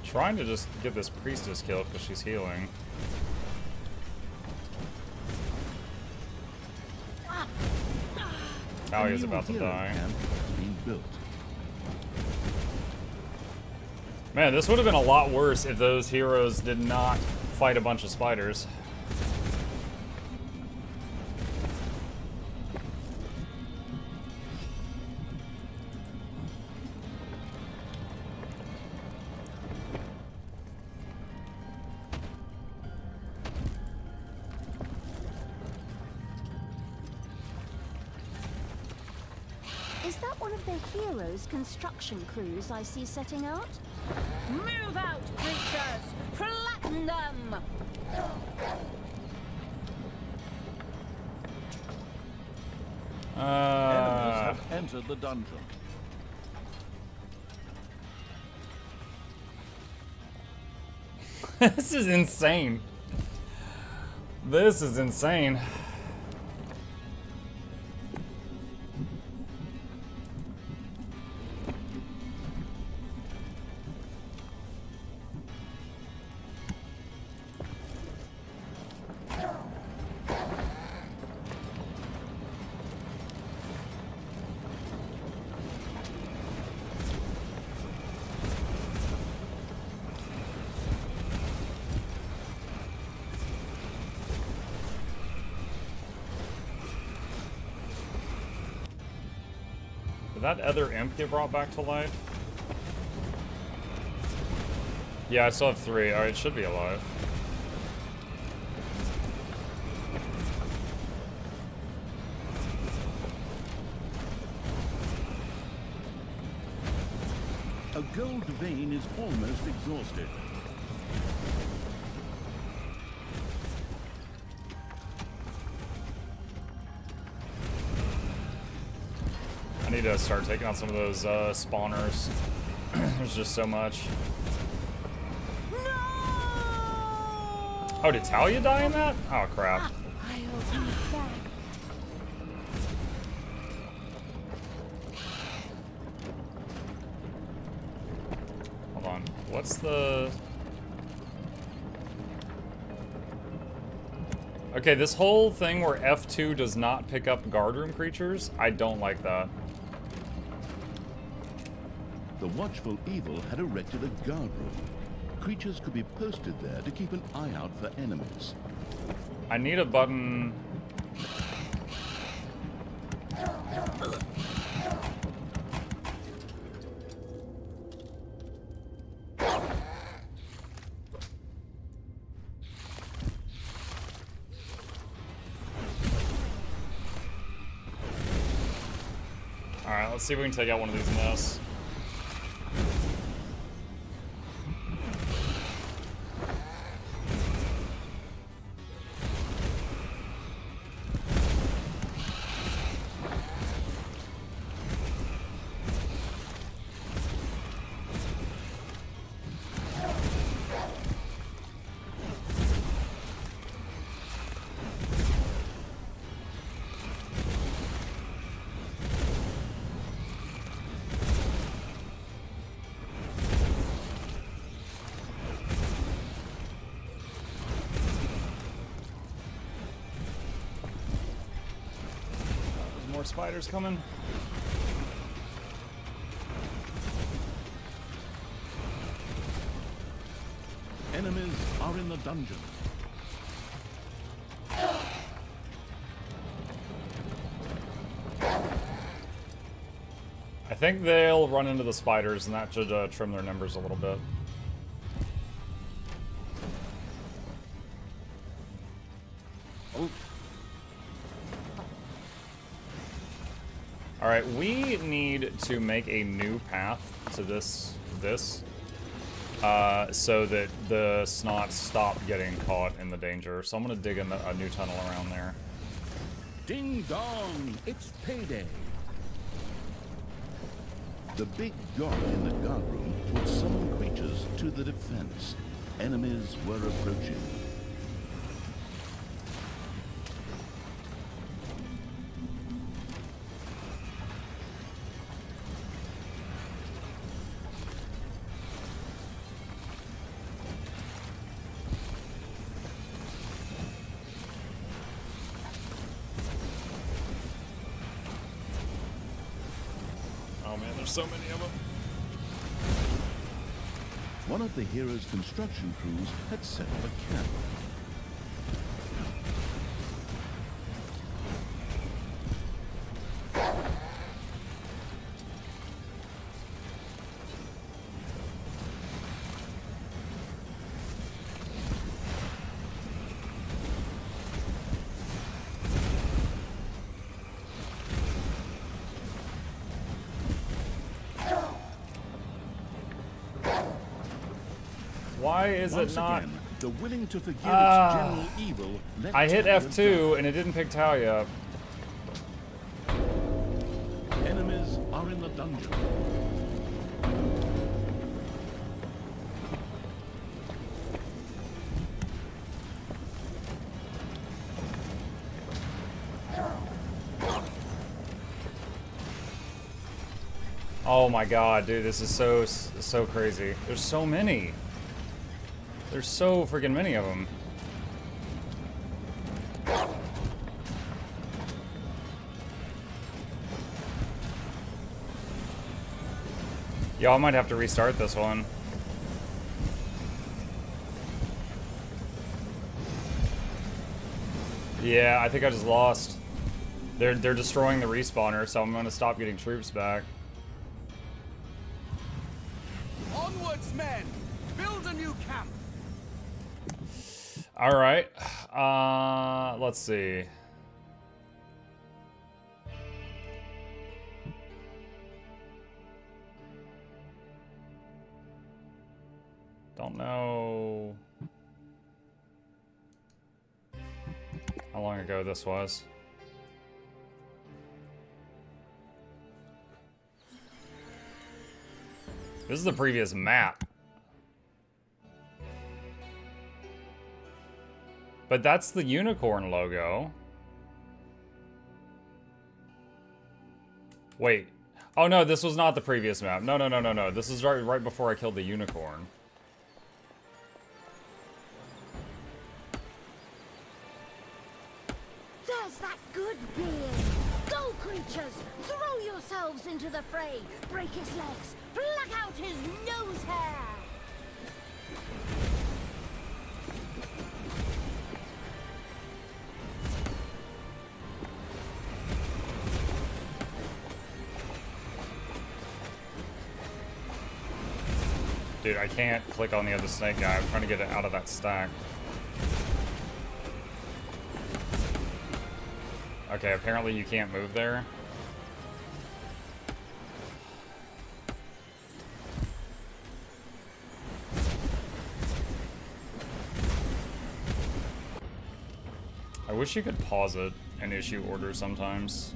S1: Trying to just get this priestess killed because she's healing. Talia's about to die. Man, this would have been a lot worse if those heroes did not fight a bunch of spiders.
S4: of the heroes' construction crews I see setting out? Move out, creatures! Flatten them!
S2: Enemies have entered the dungeon.
S1: This is insane. This is insane. Did that other imp get brought back to life? Yeah, I still have 3. Alright, it should be alive.
S2: A gold vein is almost exhausted.
S1: I need to start taking out some of those spawners. There's just so much. Oh, did Talia die in that? Oh, crap.
S4: I'll be back.
S1: Hold on. What's the... Okay, this whole thing where F2 does not pick up guardroom creatures, I don't like that.
S2: The watchful evil had erected a guard room. Creatures could be posted there to keep an eye out for enemies.
S1: I need a button... Alright, let's see if we can take out one of these nests. More spiders coming.
S2: Enemies are in the dungeon.
S1: I think they'll run into the spiders, and that should trim their numbers a little bit. Alright, we need to make a new path to this, so that the snots stop getting caught in the danger. So I'm going to dig a new tunnel around there.
S2: Ding dong, it's payday. The big god in the guard room would summon creatures to the defense. Enemies were approaching.
S1: Oh man, there's so many of them.
S2: One of the hero's construction crews had set up a camp.
S1: Why is
S2: Once
S1: it not?
S2: again, the willing to forgive its general evil let
S1: I hit
S2: Talia
S1: F2
S2: down.
S1: and it didn't pick Talia up.
S2: Enemies are in the dungeon.
S1: Oh my god, dude, this is so crazy. There's so many. There's so freaking many of them. Y'all might have to restart this one. Yeah, I think I just lost. They're destroying the respawner, so I'm gonna stop getting troops back.
S3: Onwards, men! Build a new camp!
S1: Alright. Let's see. Don't know how long ago this was. This is the previous map. But that's the unicorn logo. Wait. Oh no, this was not the previous map. No. This is right before I killed the unicorn.
S4: There's that good being. Go, creatures! Throw yourselves into the fray. Break his legs. Pluck out his nose hair.
S1: Dude, I can't click on the other snake guy. I'm trying to get it out of that stack. Okay, apparently you can't move there. I wish you could pause it and issue orders sometimes.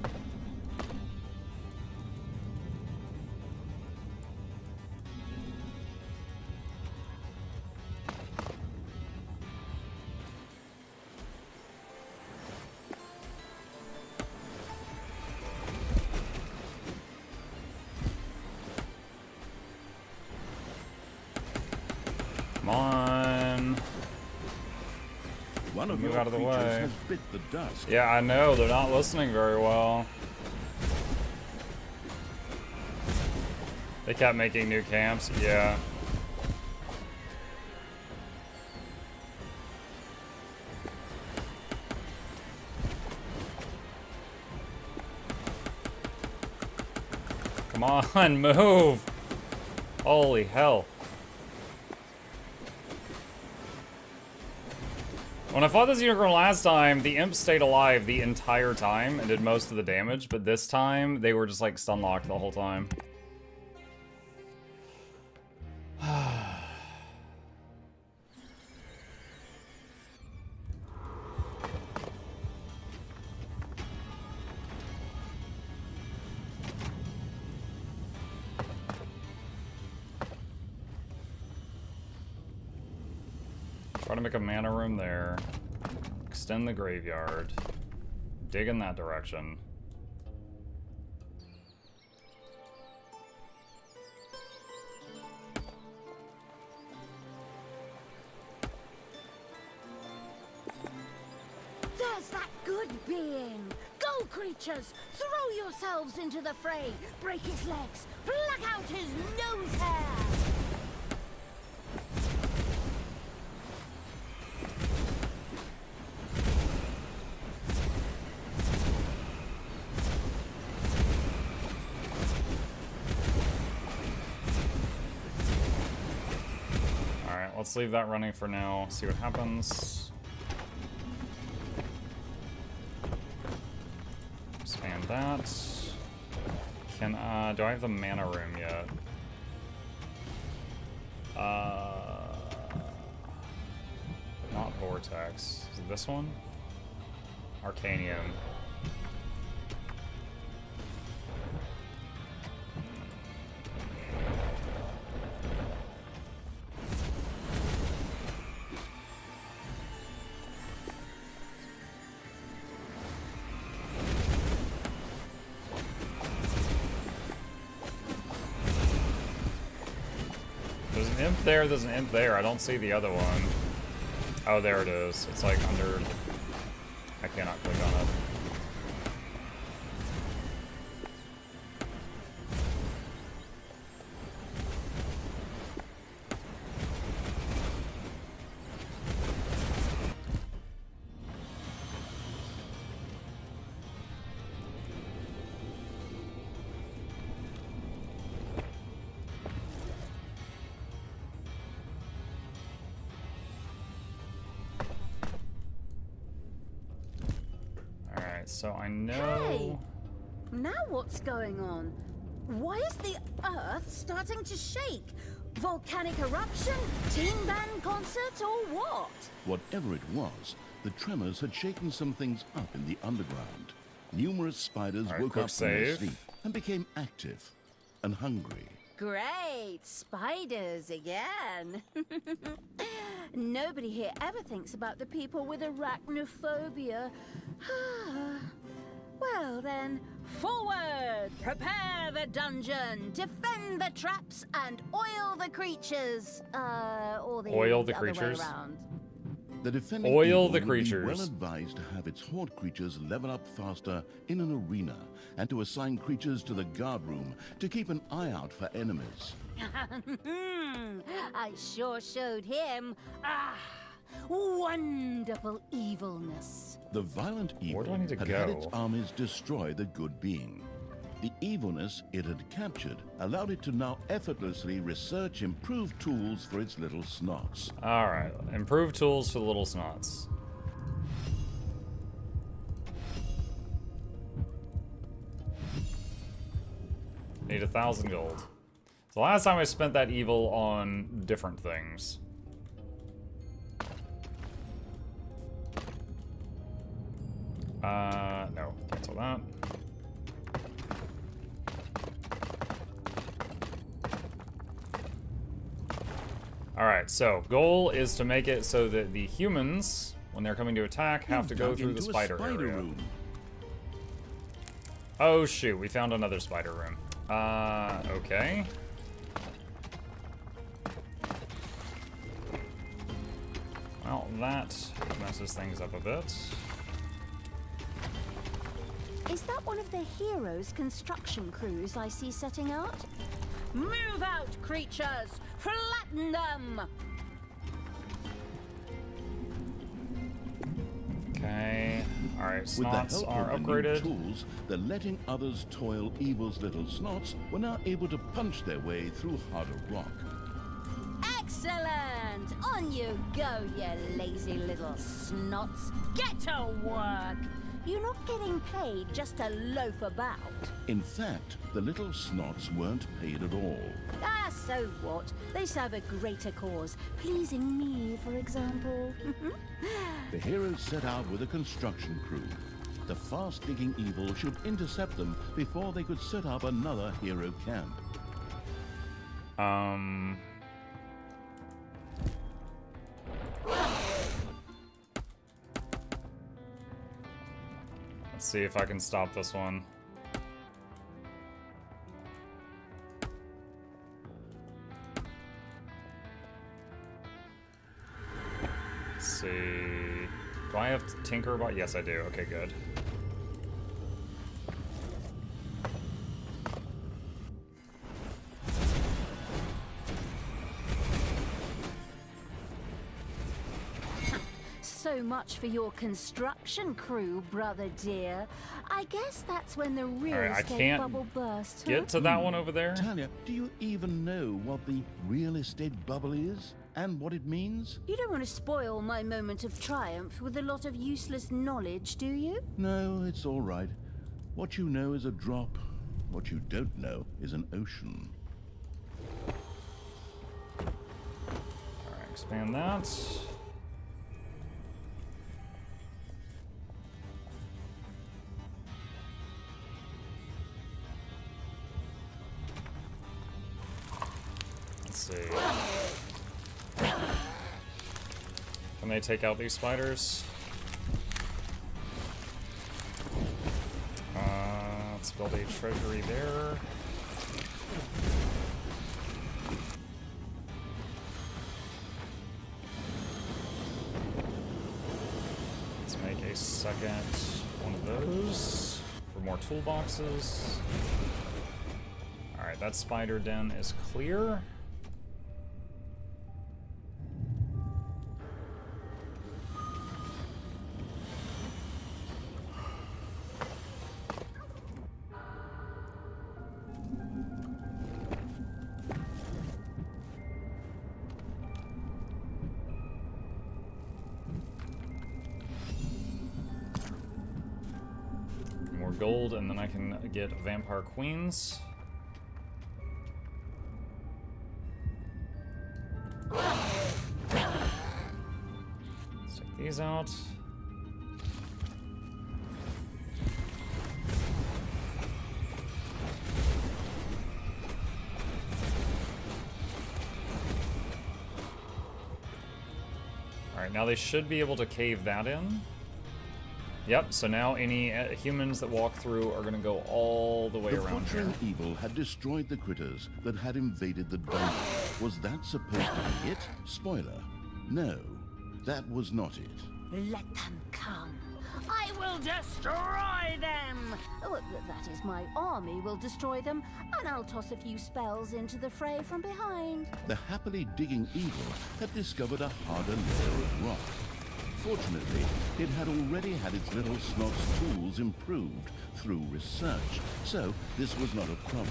S1: Come on.
S2: One of
S1: Move
S2: your
S1: out of the
S2: creatures
S1: way.
S2: has bit the dust.
S1: Yeah, I know. They're not listening very well. They kept making new camps. Yeah. Come on, move! Holy hell. When I fought this unicorn last time, the imp stayed alive the entire time and did most of the damage, but this time, they were just like stun locked the whole time. Try to make a mana room there. Extend the graveyard. Dig in that direction.
S4: There's that good being. Go, creatures! Throw yourselves into the fray. Break his legs. Pluck out his nose hair.
S1: Let's leave that running for now, see what happens. Expand that. Can, do I have the mana room yet? Not Vortex. Is it this one? Arcanium. There's an imp there, there's an imp there. I don't see the other one. Oh, there it is. It's like under... I cannot click on it. So I know...
S4: Hey! Now what's going on? Why is the Earth starting to shake? Volcanic eruption? Teen band concert or what?
S2: Whatever it was, the tremors had shaken some things up in the underground. Numerous spiders
S1: Alright,
S2: woke
S1: quick
S2: up from their
S1: save.
S2: sleep and became active and hungry.
S4: Great! Spiders again! Nobody here ever thinks about the people with arachnophobia. Well then, forward! Prepare the dungeon, defend the traps, and oil the creatures. Or the
S1: Oil the
S4: other way
S1: creatures?
S4: around.
S2: The defending
S1: Oil
S2: evil
S1: the
S2: would be
S1: creatures.
S2: well advised to have its horde creatures level up faster in an arena, and to assign creatures to the guard room to keep an eye out for enemies.
S4: I sure showed him. Wonderful evilness.
S2: The violent evil
S1: do I need to
S2: had had
S1: go?
S2: its armies destroy the good being. The evilness it had captured allowed it to now effortlessly research improved tools for its little snots.
S1: Alright, improved tools for the little snots. Need 1,000 gold. So last time I spent that evil on different things. No, cancel that. Alright, so goal is to make it so that the humans, when they're coming to attack, have to go
S2: Dug
S1: through the
S2: into a
S1: spider area.
S2: room.
S1: Oh shoot, we found another spider room. Okay. Well, that messes things up a bit.
S4: Is that one of the heroes' construction crews I see setting out? Move out, creatures! Flatten them!
S1: Okay. Alright,
S2: With the
S1: snots
S2: help
S1: are
S2: of the new
S1: upgraded.
S2: tools, the letting others toil evil's little snots were now able to punch their way through harder rock.
S4: Excellent! On you go, you lazy little snots. Get to work! You're not getting paid just to loaf about.
S2: In fact, the little snots weren't paid at all.
S4: So what? They serve a greater cause. Pleasing me, for example.
S2: The heroes set out with a construction crew. The fast-digging evil should intercept them before they could set up another hero camp.
S1: Let's see if I can stop this one. Let's see. Do I have Tinkerbot? Yes, I do. Okay, good.
S4: So much for your construction crew, brother dear. I guess that's when the real
S1: Alright, I
S4: estate
S1: can't
S4: bubble burst. Huh?
S1: Get to that one over there.
S2: Talia, do you even know what the real estate bubble is and what it means?
S4: You don't want to spoil my moment of triumph with a lot of useless knowledge, do you?
S2: No, it's all right. What you know is a drop. What you don't know is an ocean.
S1: Alright, expand that. Let's see. Can they take out these spiders? Let's build a treasury there. Let's make a second one of those for more toolboxes. Alright, that spider den is clear. More gold, and then I can get vampire queens. Let's take these out. Alright, now they should be able to cave that in. Yep, so now any humans that walk through are going to go all the way
S2: The
S1: around here.
S2: butchering evil had destroyed the critters that had invaded the dungeon. Was that supposed to be it? Spoiler. No, that was not it.
S4: Let them come. I will destroy them! Oh, that is, my army will destroy them, and I'll toss a few spells into the fray from behind.
S2: The happily digging evil had discovered a harder layer of rock. Fortunately, it had already had its little snot's tools improved through research, so this was not a problem.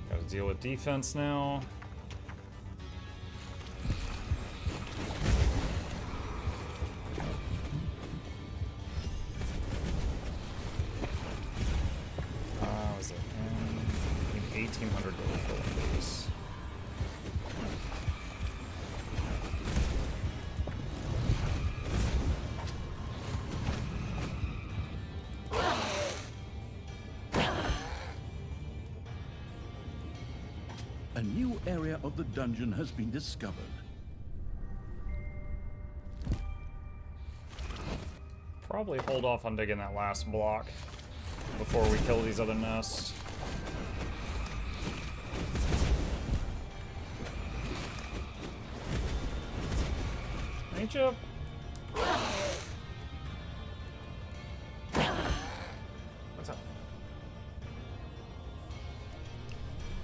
S1: Gotta deal with defense now. Was it 1,800 gold for one of these?
S2: A new area of the dungeon has been discovered.
S1: Probably hold off on digging that last block before we kill these other nests. Ain't you? What's up?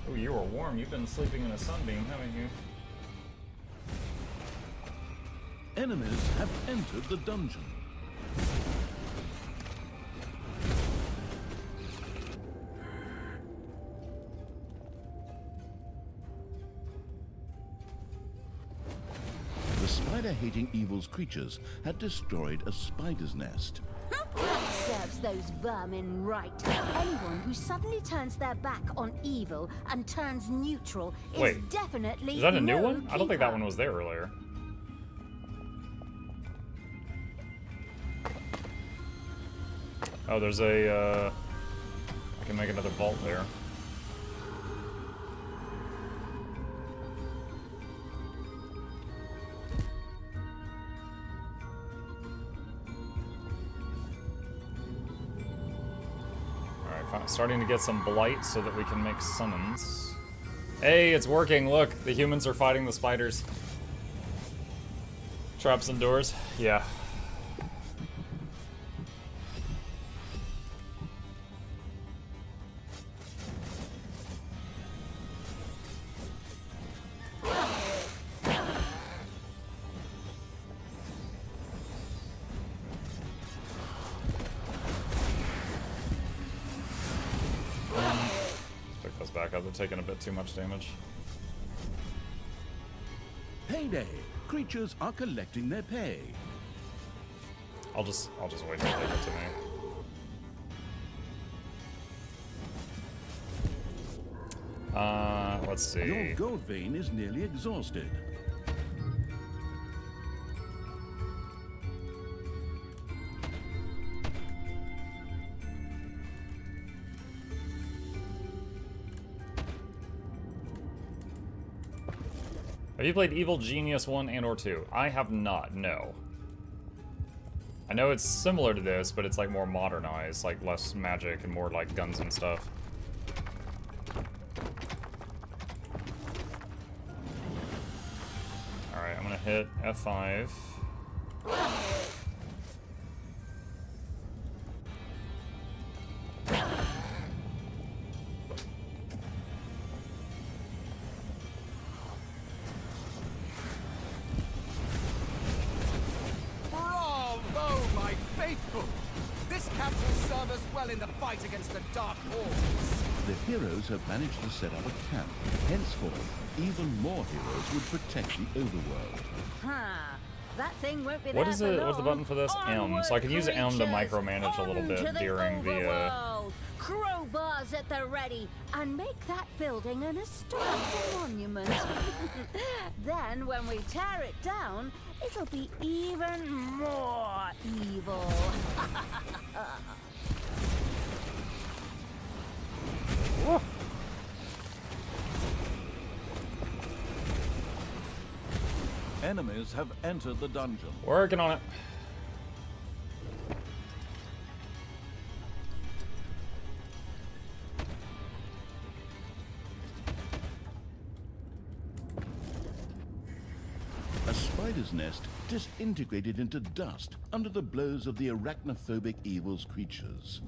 S1: Oh, you were warm. You've been sleeping in a sunbeam, haven't you?
S2: Enemies have entered the dungeon. The spider-hating evil's creatures had destroyed a spider's nest.
S4: That serves those vermin right. Anyone who suddenly turns their back on evil and turns neutral is
S1: Wait,
S4: definitely
S1: is that a new
S4: no
S1: one? I don't think that
S4: keeper.
S1: one was there earlier. Oh, there's a, I can make another vault there. Alright, starting to get some blight so that we can make summons. Hey, it's working, look! The humans are fighting the spiders. Traps and doors? Yeah. Back up, they're taking a bit too much damage.
S2: Payday! Creatures are collecting their pay.
S1: I'll just wait till they get to me. Let's see.
S2: Your gold vein is nearly exhausted.
S1: Have you played Evil Genius 1 and or 2? I have not, no. I know it's similar to this, but it's like more modernized, like less magic and more like guns and stuff. Alright, I'm gonna hit F5.
S3: Bravo, my faithful! This camp will serve us well in the fight against the Dark Hordes.
S2: The heroes have managed to set up a camp. Henceforth, even more heroes would protect the overworld.
S4: Huh. That thing won't be
S1: What
S4: there
S1: is
S4: for
S1: it? What's the
S4: long.
S1: button for this? M.
S4: Onward,
S1: So I can use M to
S4: creatures,
S1: micromanage a little
S4: on
S1: bit
S4: to the
S1: during the
S4: Overworld. Crowbars at the ready, and make that building an historical monument. Then, when we tear it down, it'll be even more evil.
S7: Enemies have entered the dungeon.
S1: Working on it.
S2: A spider's nest disintegrated into dust under the blows of the arachnophobic evil's creatures.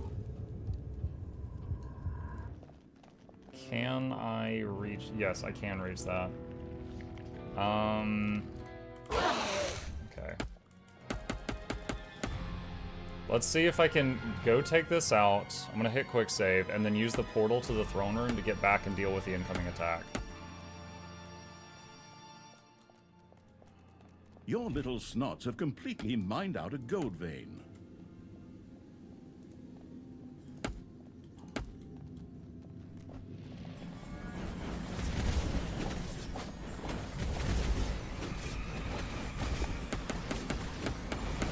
S1: Can I reach? Yes, I can reach that. Okay. Let's see if I can go take this out. I'm gonna hit quick save and then use the portal to the throne room to get back and deal with the incoming attack.
S2: Your little snots have completely mined out a gold vein.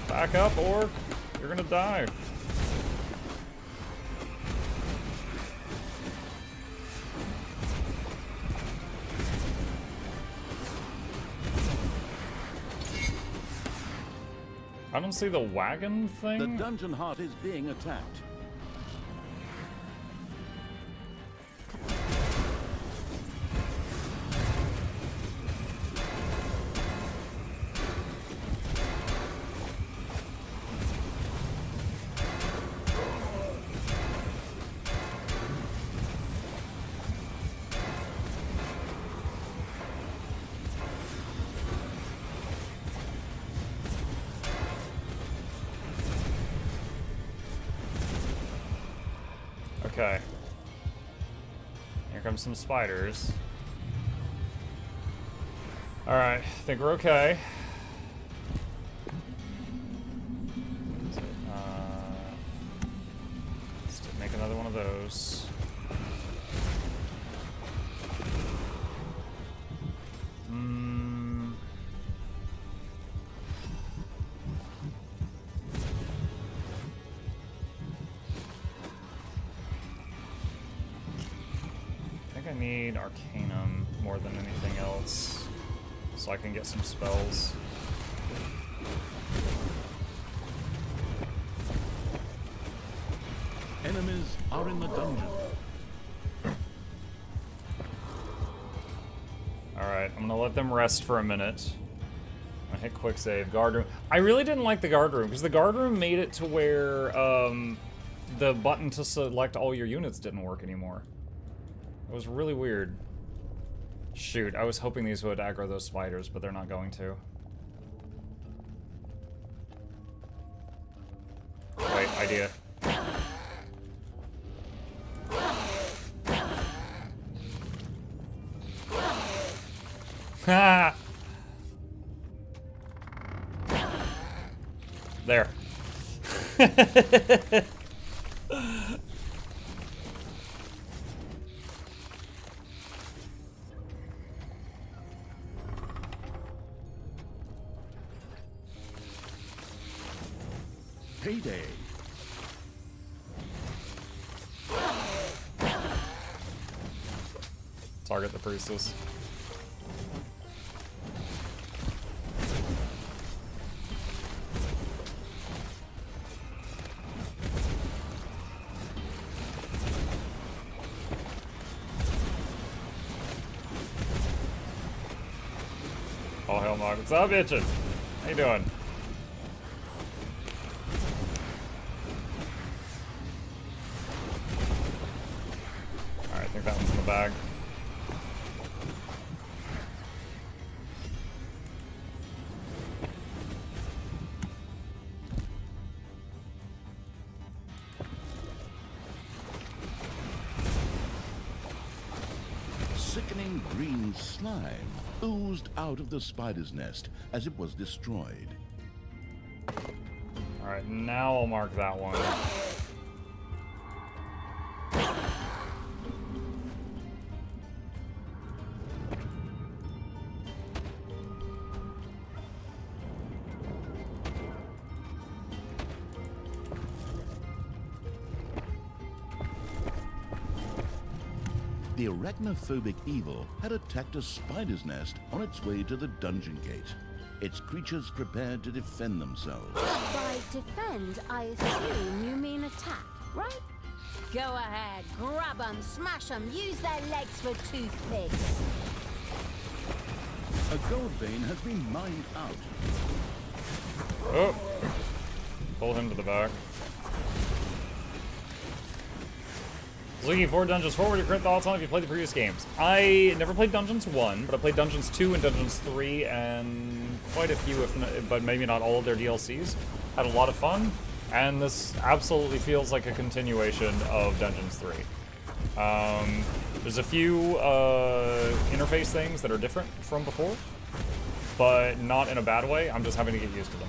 S1: Back up, orc. You're gonna die. I don't see the wagon thing.
S2: The dungeon heart is being attacked.
S1: Okay. Here comes some spiders. Alright, I think we're okay. Let's make another one of those. I need Arcanum more than anything else, so I can get some spells.
S2: Enemies are in the dungeon.
S1: Alright, I'm gonna let them rest for a minute. I hit quick save. Guard room. I really didn't like the guard room, because the guard room made it to where the button to select all your units didn't work anymore. It was really weird. Shoot, I was hoping these would aggro those spiders, but they're not going to. Wait, idea. Ha! There.
S2: Payday.
S1: Target the priestess. Mog. What's up, bitchin'? How you doing? Alright, I think that one's in the bag.
S2: Sickening green slime oozed out of the spider's nest as it was destroyed.
S1: Alright, now I'll mark that one.
S2: The arachnophobic evil had attacked a spider's nest on its way to the dungeon gate. Its creatures prepared to defend themselves.
S4: By defend, I assume you mean attack, right? Go ahead, grab them, smash them, use their legs for toothpicks.
S2: A gold vein has been mined out.
S1: Oh! Pull him to the back. Looking forward to Dungeons 4. What are your current thoughts on it if you played the previous games? I never played Dungeons 1, but I played Dungeons 2 and Dungeons 3 and quite a few, but maybe not all of their DLCs. Had a lot of fun, and this absolutely feels like a continuation of Dungeons 3. There's a few interface things that are different from before, but not in a bad way. I'm just having to get used to them.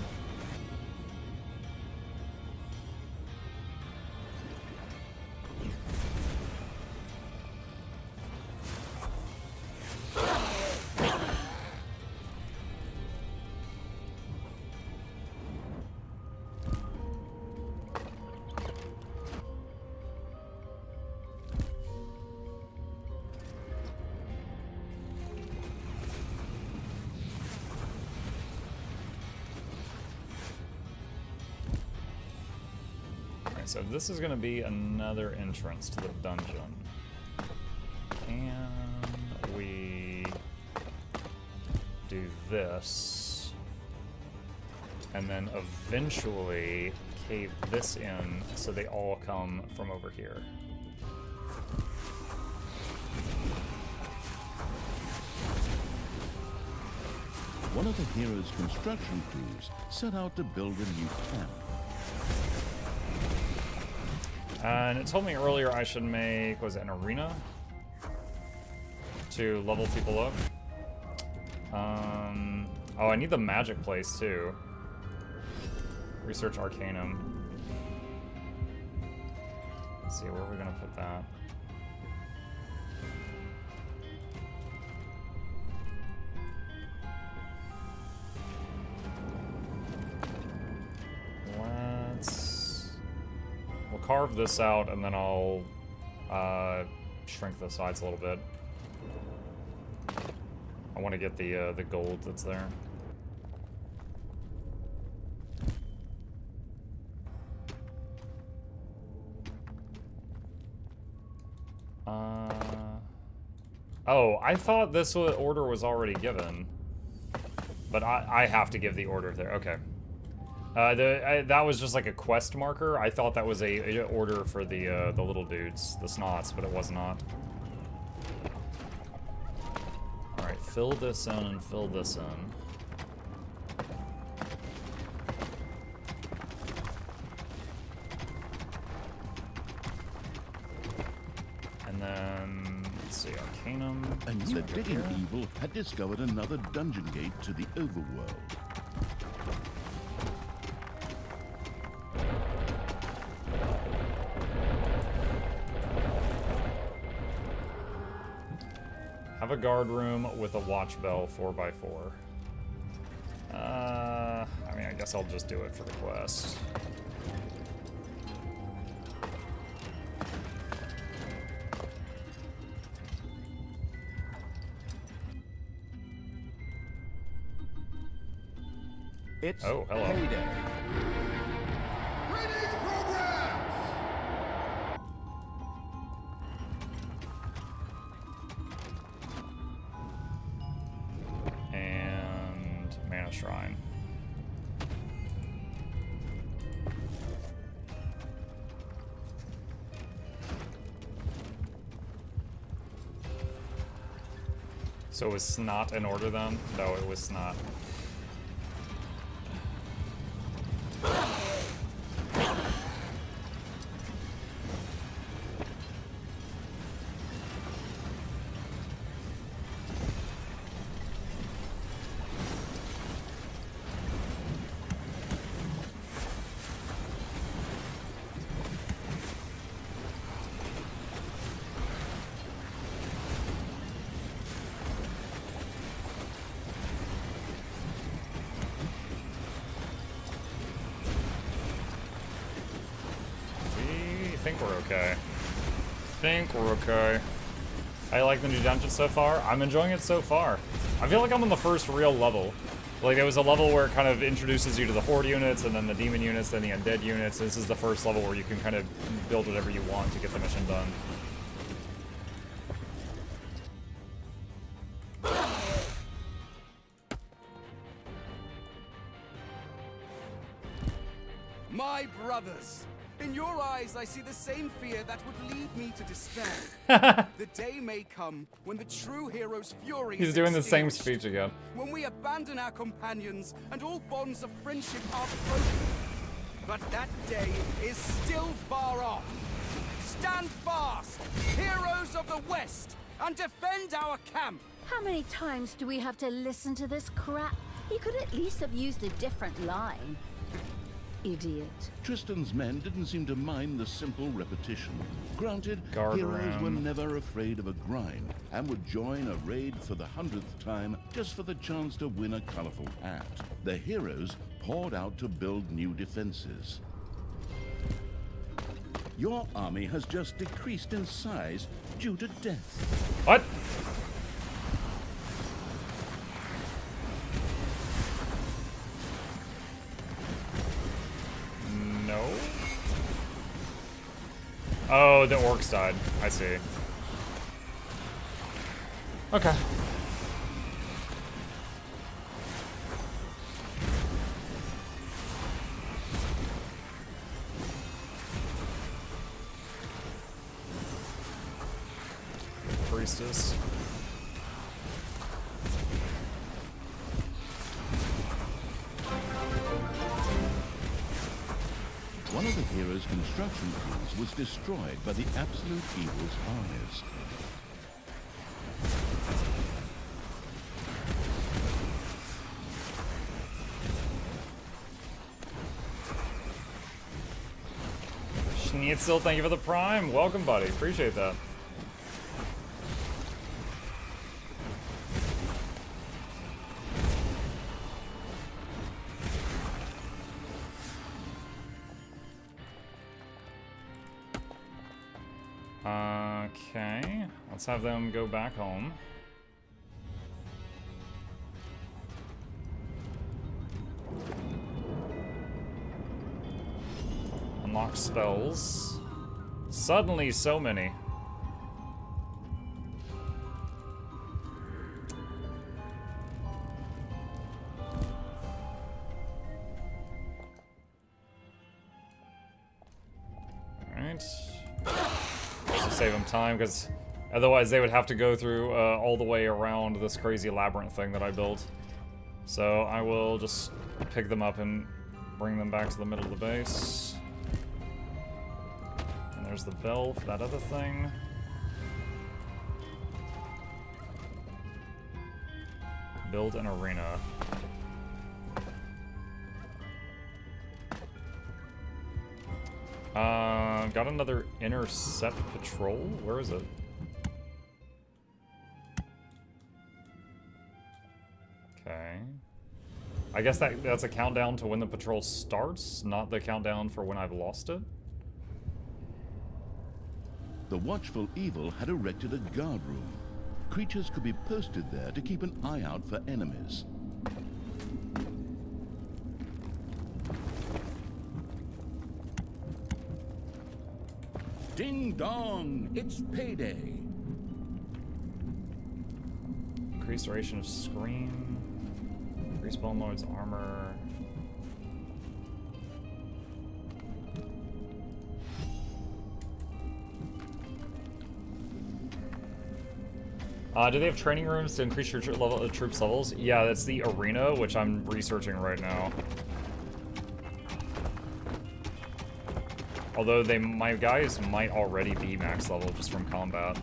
S1: So this is going to be another entrance to the dungeon. Can we do this? And then eventually cave this in so they all come from over here.
S2: One of the hero's construction crews set out to build a new camp.
S1: And it told me earlier I should make, was it an arena? To level people up. Oh, I need the magic place too. Research Arcanum. Let's see, where are we gonna put that? We'll carve this out, and then I'll shrink the sides a little bit. I want to get the gold that's there. Oh, I thought this order was already given, but I have to give the order there. Okay. That was just like a quest marker. I thought that was a order for the little dudes, the snots, but it was not. All right, fill this in and fill this in. And then let's see, Arcanum.
S2: And the digging evil had discovered another dungeon gate to the Overworld.
S1: Have a guard room with a watch bell 4x4. I mean, I guess I'll just do it for the quest.
S3: It's
S1: Oh, hello.
S3: payday.
S1: And arena shrine. So it was Snot in order then? No, it was Snot. I think we're okay. I like the new dungeon so far. I'm enjoying it so far. I feel like I'm on the first real level. Like, there was a level where it kind of introduces you to the Horde units, and then the Demon units, then the Undead units. This is the first level where you can kind of build whatever you want to get the mission done.
S3: My brothers, in your eyes I see the same fear that would lead me to despair. The day may come when the true hero's fury
S1: He's
S3: is
S1: doing the same
S3: extinguished.
S1: speech again.
S3: When we abandon our companions and all bonds of friendship are broken. But that day is still far off. Stand fast, heroes of the West, and defend our camp.
S4: How many times do we have to listen to this crap? You could at least have used a different line. Idiot.
S2: Tristan's men didn't seem to mind the simple repetition. Granted,
S1: Guard
S2: heroes were
S1: room.
S2: never afraid of a grind and would join a raid for the 100th time just for the chance to win a colorful hat. The heroes poured out to build new defenses. Your army has just decreased in size due to death.
S1: What? No. Oh, the orcs died. I see. Okay. Priestess.
S2: One of the heroes' construction tools was destroyed by the Absolute Evil's eyes.
S1: Schnitzel, thank you for the prime. Welcome, buddy. Appreciate that. Okay, let's have them go back home. Unlock spells. Suddenly, so many. Alright. To save them time, because otherwise they would have to go through all the way around this crazy labyrinth thing that I built. So I will just pick them up and bring them back to the middle of the base. And there's the bell for that other thing. Build an arena. Got another intercept patrol? Where is it? Okay. I guess that's a countdown to when the patrol starts, not the countdown for when I've lost it.
S2: The watchful evil had erected a guard room. Creatures could be posted there to keep an eye out for enemies. Ding dong! It's payday!
S1: Increased duration of screen. Increase Bone Lord's armor. Do they have training rooms to increase your troops levels? Yeah, that's the arena, which I'm researching right now. Although my guys might already be max level just from combat.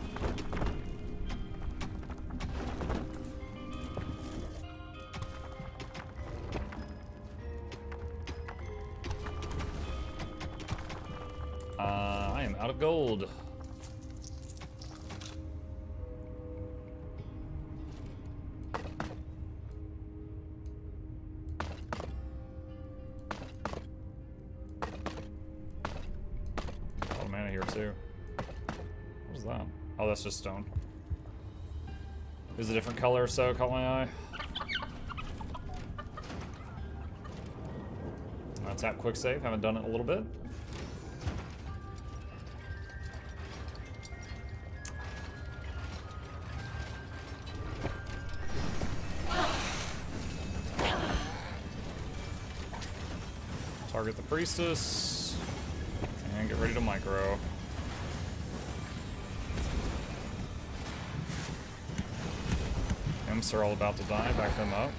S1: I am out of gold. Too. What is that? Oh, that's just stone. Is a different color, so it caught my eye. Tap quick save. Haven't done it in a little bit. Target the priestess and get ready to micro. Imps are all about to die. Back them up.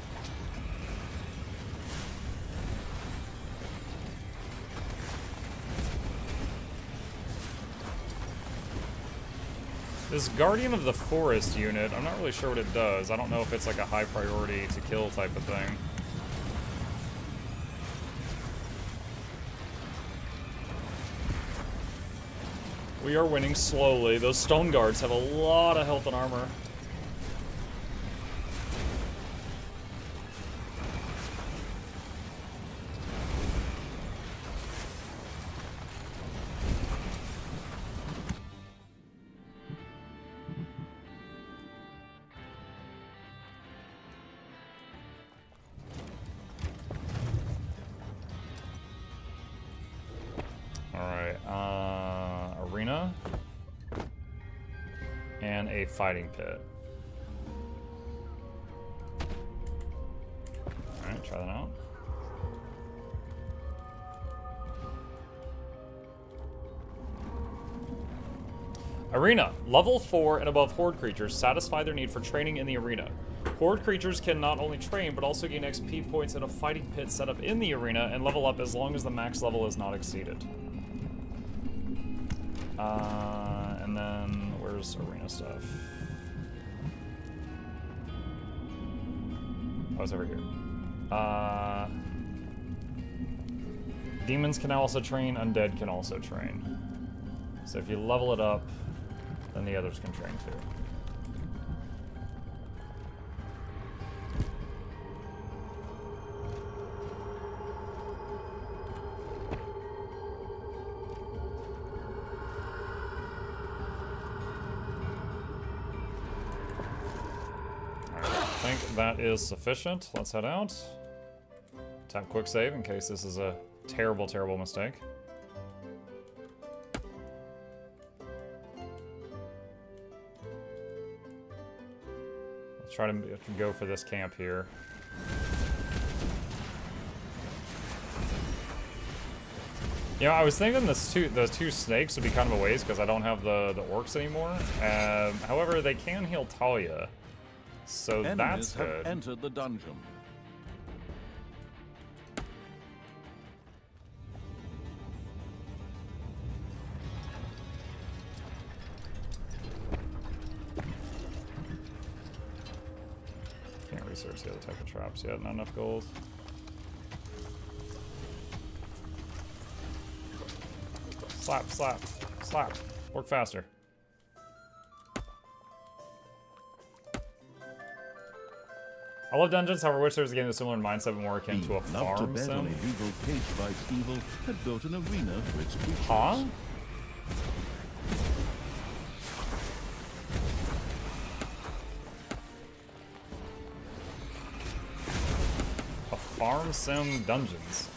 S1: This Guardian of the Forest unit, I'm not really sure what it does. I don't know if it's like a high priority to kill type of thing. We are winning slowly. Those stone guards have a lot of health and armor. Arena and a fighting pit. Alright, try that out. Arena. Level 4 and above Horde creatures satisfy their need for training in the arena. Horde creatures can not only train, but also gain XP points in a fighting pit set up in the arena and level up as long as the max level is not exceeded. And then, where's arena stuff? Oh, it's over here. Demons can also train, Undead can also train. So if you level it up, then the others can train too. I think that is sufficient. Let's head out. Tap quick save in case this is a terrible, terrible mistake. Let's try to go for this camp here. You know, I was thinking the two snakes would be kind of a waste because I don't have the orcs anymore. However, they can heal Talia. So
S2: Enemies
S1: that's good.
S2: have entered the dungeon.
S1: Can't research the other type of traps yet. Not enough gold. Slap, slap, slap. Work faster. I love dungeons, however, I wish there was a game with a similar mindset but more akin to a farm
S2: bet
S1: sim.
S2: on illegal cage fights evil had built an arena for its creatures.
S1: Huh? A farm sim dungeons.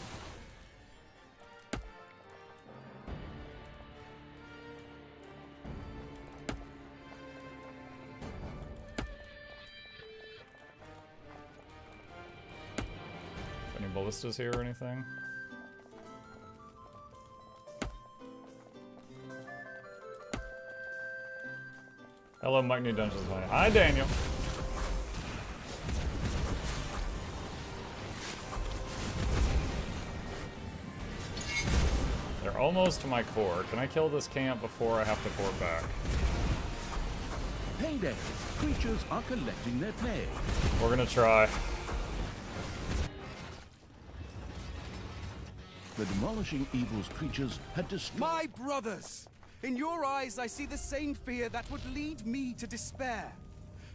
S1: Any ballistas here or anything? Hello, Mike New Dungeons. Hi, Daniel. They're almost to my core. Can I kill this camp before I have to port back?
S2: Payday! Creatures are collecting their pay.
S1: We're gonna try.
S2: The demolishing evil's creatures had destroyed.
S3: My brothers! In your eyes, I see the same fear that would lead me to despair.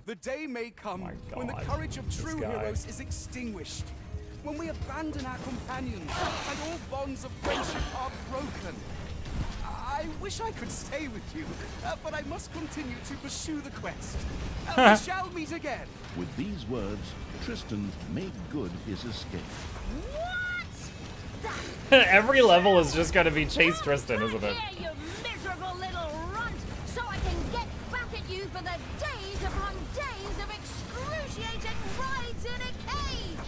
S3: The day may come when the courage of true heroes is extinguished. When we abandon our companions and all bonds of friendship are broken. I wish I could stay with you, but I must continue to pursue the quest. We shall meet again.
S2: With these words, Tristan made good his escape.
S1: Every level is just gonna be Chase Tristan, isn't it?
S4: Here, you miserable little runt, so I can get back at you for the days upon days of excruciating rides in a cage.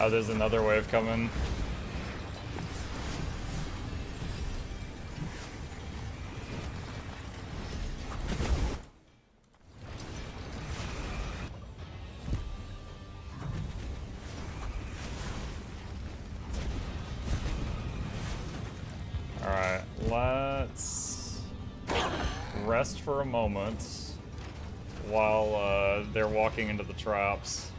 S1: Oh, there's another wave coming. Alright, let's rest for a moment while they're walking into the traps.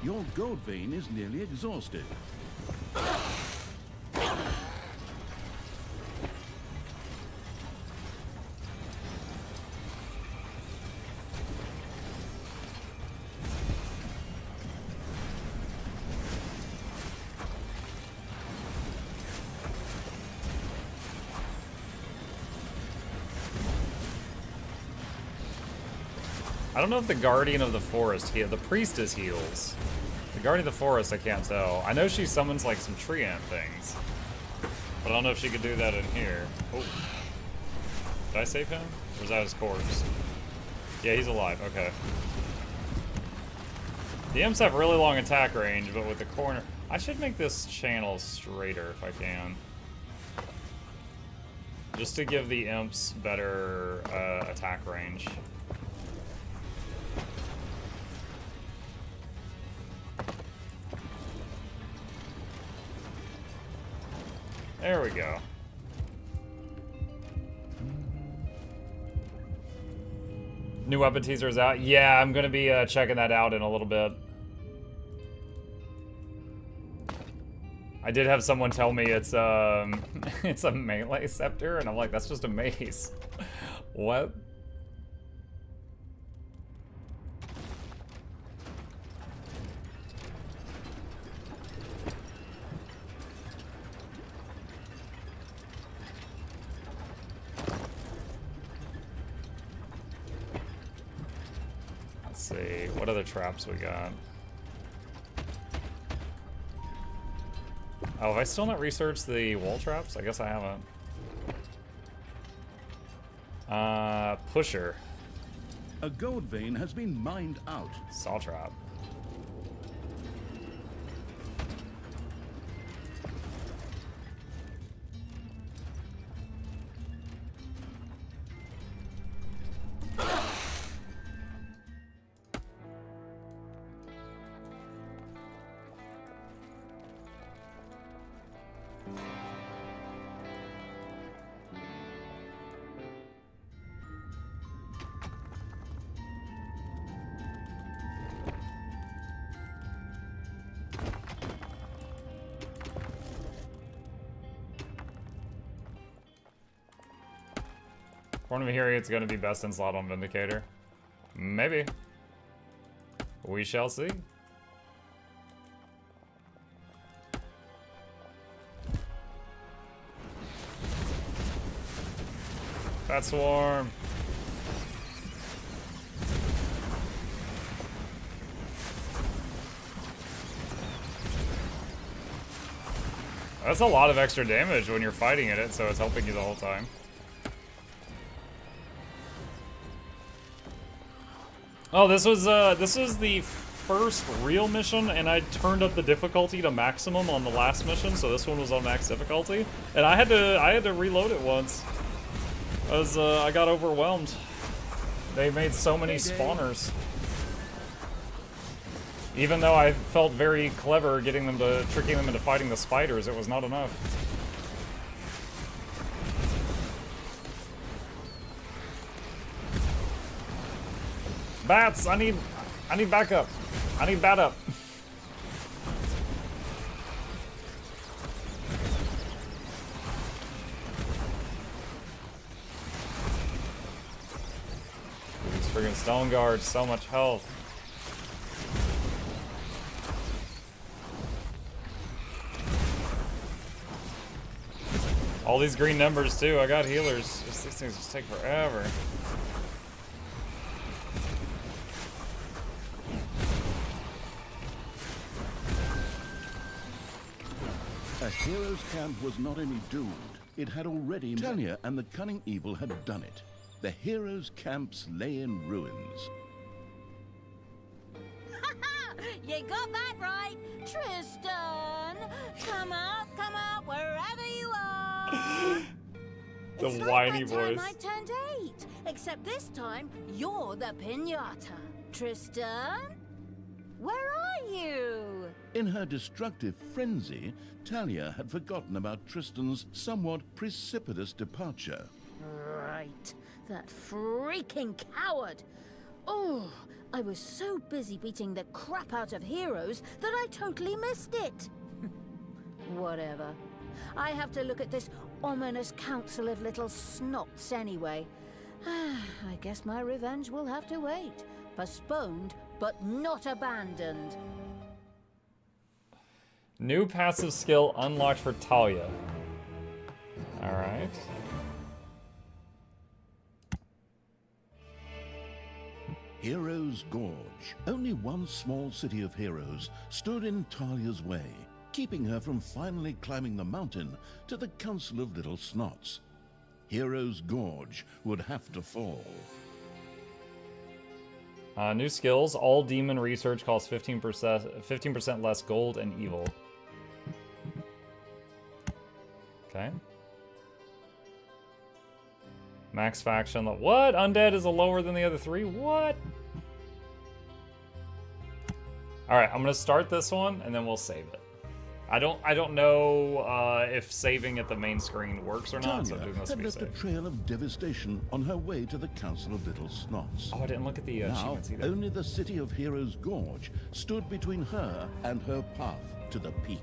S2: Your gold vein is nearly exhausted.
S1: I don't know if the Guardian of the Forest the Priestess heals. The Guardian of the Forest, I can't tell. I know she summons like some tree ant things, but I don't know if she could do that in here. Oh, did I save him? Or was that his corpse? Yeah, he's alive. Okay. The imps have really long attack range, but with the corner, I should make this channel straighter if I can, just to give the imps better attack range. There we go. New weapon teaser is out. Yeah, I'm gonna be checking that out in a little bit. I did have someone tell me it's it's a melee scepter, and I'm like, that's just a mace. What? Let's see, what other traps we got? Oh, have I still not researched the wall traps? I guess I haven't. Pusher.
S2: A gold vein has been mined out.
S1: Saw trap. According to hearing, it's going to be best in slot on Vindicator. Maybe. We shall see. Bat swarm. That's a lot of extra damage when you're fighting it, so it's helping you the whole time. Oh, this was the first real mission, and I turned up the difficulty to maximum on the last mission, so this one was on max difficulty. And I had to reload it once. I got overwhelmed. They made so many spawners. Even though I felt very clever tricking them into fighting the spiders, it was not enough. Bats! I need backup. I need bat up. These friggin' stone guards, so much health. All these green numbers too. I got healers. These things just take forever.
S2: A hero's camp was not only doomed, it had already... Talia and the cunning evil had done it. The heroes' camps lay in ruins.
S4: You got that right, Tristan. Come out, wherever you are.
S1: The
S4: it's
S1: whiny
S4: like that time
S1: voice.
S4: I turned 8, except this time you're the piñata. Tristan, where are you?
S2: In her destructive frenzy, Talia had forgotten about Tristan's somewhat precipitous departure.
S4: Right, that freaking coward. Oh, I was so busy beating the crap out of heroes that I totally missed it. Whatever. I have to look at this ominous council of little snots anyway. I guess my revenge will have to wait. Postponed, but not abandoned.
S1: New passive skill unlocked for Talia. Alright.
S2: Heroes' Gorge. Only one small city of heroes stood in Talia's way, keeping her from finally climbing the mountain to the Council of Little Snots. Heroes' Gorge would have to fall.
S1: New skills. All demon research costs 15% less gold and evil. Okay. Max faction. What? Undead is a lower than the other 3? What? Alright, I'm gonna start this one and then we'll save it. I don't know if saving at the main screen works or not, so I'm
S2: Talia
S1: doing this to
S2: had
S1: be
S2: left a
S1: safe.
S2: trail of devastation on her way to the Council of Little Snots.
S1: Oh, I didn't look at the
S2: Now,
S1: achievements either.
S2: only the city of Heroes' Gorge stood between her and her path to the peak.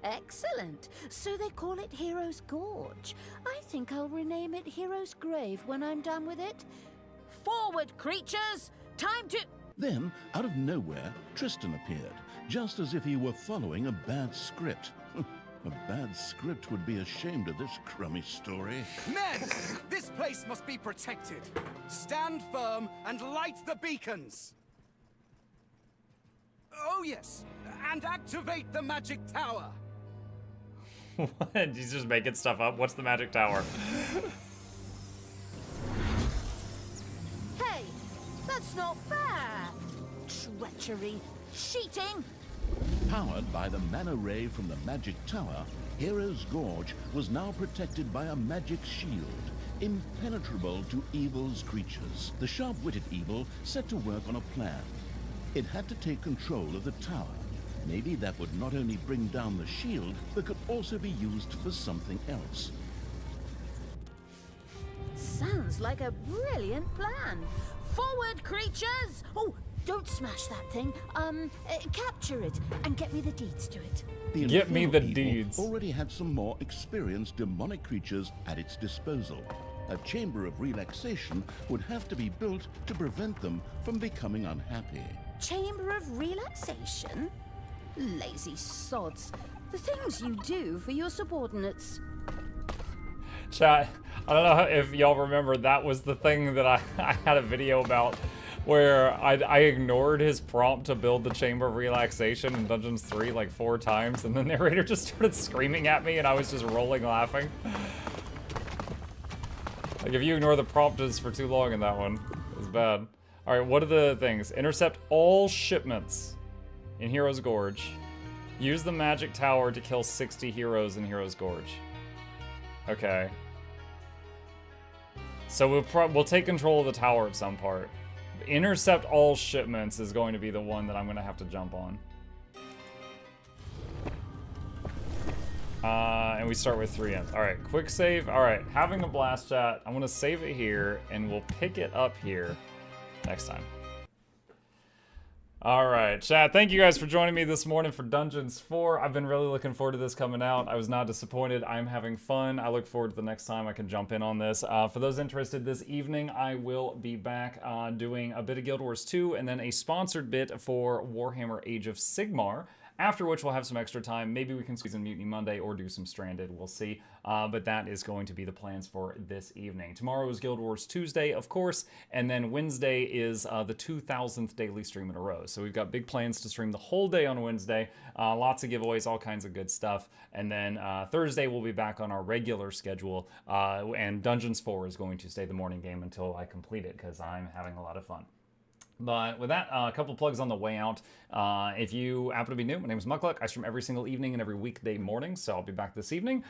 S4: Excellent. So they call it Heroes' Gorge. I think I'll rename it Heroes' Grave when I'm done with it. Forward, creatures! Time to...
S2: Then, out of nowhere, Tristan appeared, just as if he were following a bad script. A bad script would be ashamed of this crummy story.
S3: Men, this place must be protected. Stand firm and light the beacons. Oh yes, and activate the magic tower.
S1: What? He's just making stuff up. What's the magic tower?
S4: Hey, that's not fair. Treachery. Cheating.
S2: Powered by the mana ray from the magic tower, Heroes' Gorge was now protected by a magic shield, impenetrable to evil's creatures. The sharp-witted evil set to work on a plan. It had to take control of the tower. Maybe that would not only bring down the shield, but could also be used for something else.
S4: Sounds like a brilliant plan. Forward, creatures! Oh, don't smash that thing. Capture it and get me the deeds to it.
S2: The
S1: Get me
S2: Infernal
S1: the
S2: Evil
S1: deeds.
S2: already had some more experienced demonic creatures at its disposal. A chamber of relaxation would have to be built to prevent them from becoming unhappy.
S4: Chamber of relaxation? Lazy sods. The things you do for your subordinates.
S1: Chat, I don't know if y'all remember, that was the thing that I had a video about where I ignored his prompt to build the Chamber of Relaxation in Dungeons 3 like 4 times, and the narrator just started screaming at me and I was just rolling laughing. Like, if you ignore the prompts for too long in that one, it's bad. Alright, what are the things? Intercept all shipments in Hero's Gorge. Use the magic tower to kill 60 heroes in Hero's Gorge. Okay. So we'll take control of the tower at some part. Intercept all shipments is going to be the one that I'm going to have to jump on. And we start with 3 ends. Alright, quick save. Alright, having a blast, chat. I'm going to save it here, and we'll pick it up here next time. Alright, chat, thank you guys for joining me this morning for Dungeons 4. I've been really looking forward to this coming out. I was not disappointed. I'm having fun. I look forward to the next time I can jump in on this. For those interested, this evening I will be back doing a bit of Guild Wars 2 and then a sponsored bit for Warhammer Age of Sigmar. After which we'll have some extra time. Maybe we can squeeze in Mutiny Monday or do some Stranded. We'll see. But that is going to be the plans for this evening. Tomorrow is Guild Wars Tuesday, of course. And then Wednesday is the 2000th daily stream in a row. So we've got big plans to stream the whole day on Wednesday. Lots of giveaways, all kinds of good stuff. And then Thursday we'll be back on our regular schedule. And Dungeons 4 is going to stay the morning game until I complete it because I'm having a lot of fun. But with that, a couple plugs on the way out. If you happen to be new, my name is Muckluck. I stream every single evening and every weekday morning, so I'll be back this evening.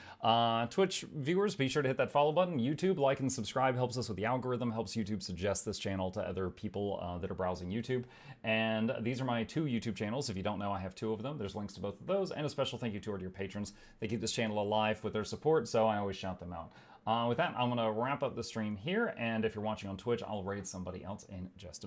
S1: Twitch viewers, be sure to hit that follow button. YouTube, like and subscribe helps us with the algorithm, helps YouTube suggest this channel to other people that are browsing YouTube. And these are my 2 YouTube channels. If you don't know, I have 2 of them. There's links to both of those, and a special thank you to our dear patrons. They keep this channel alive with their support, so I always shout them out. With that, I'm going to wrap up the stream here, and if you're watching on Twitch, I'll raid somebody else in just a minute.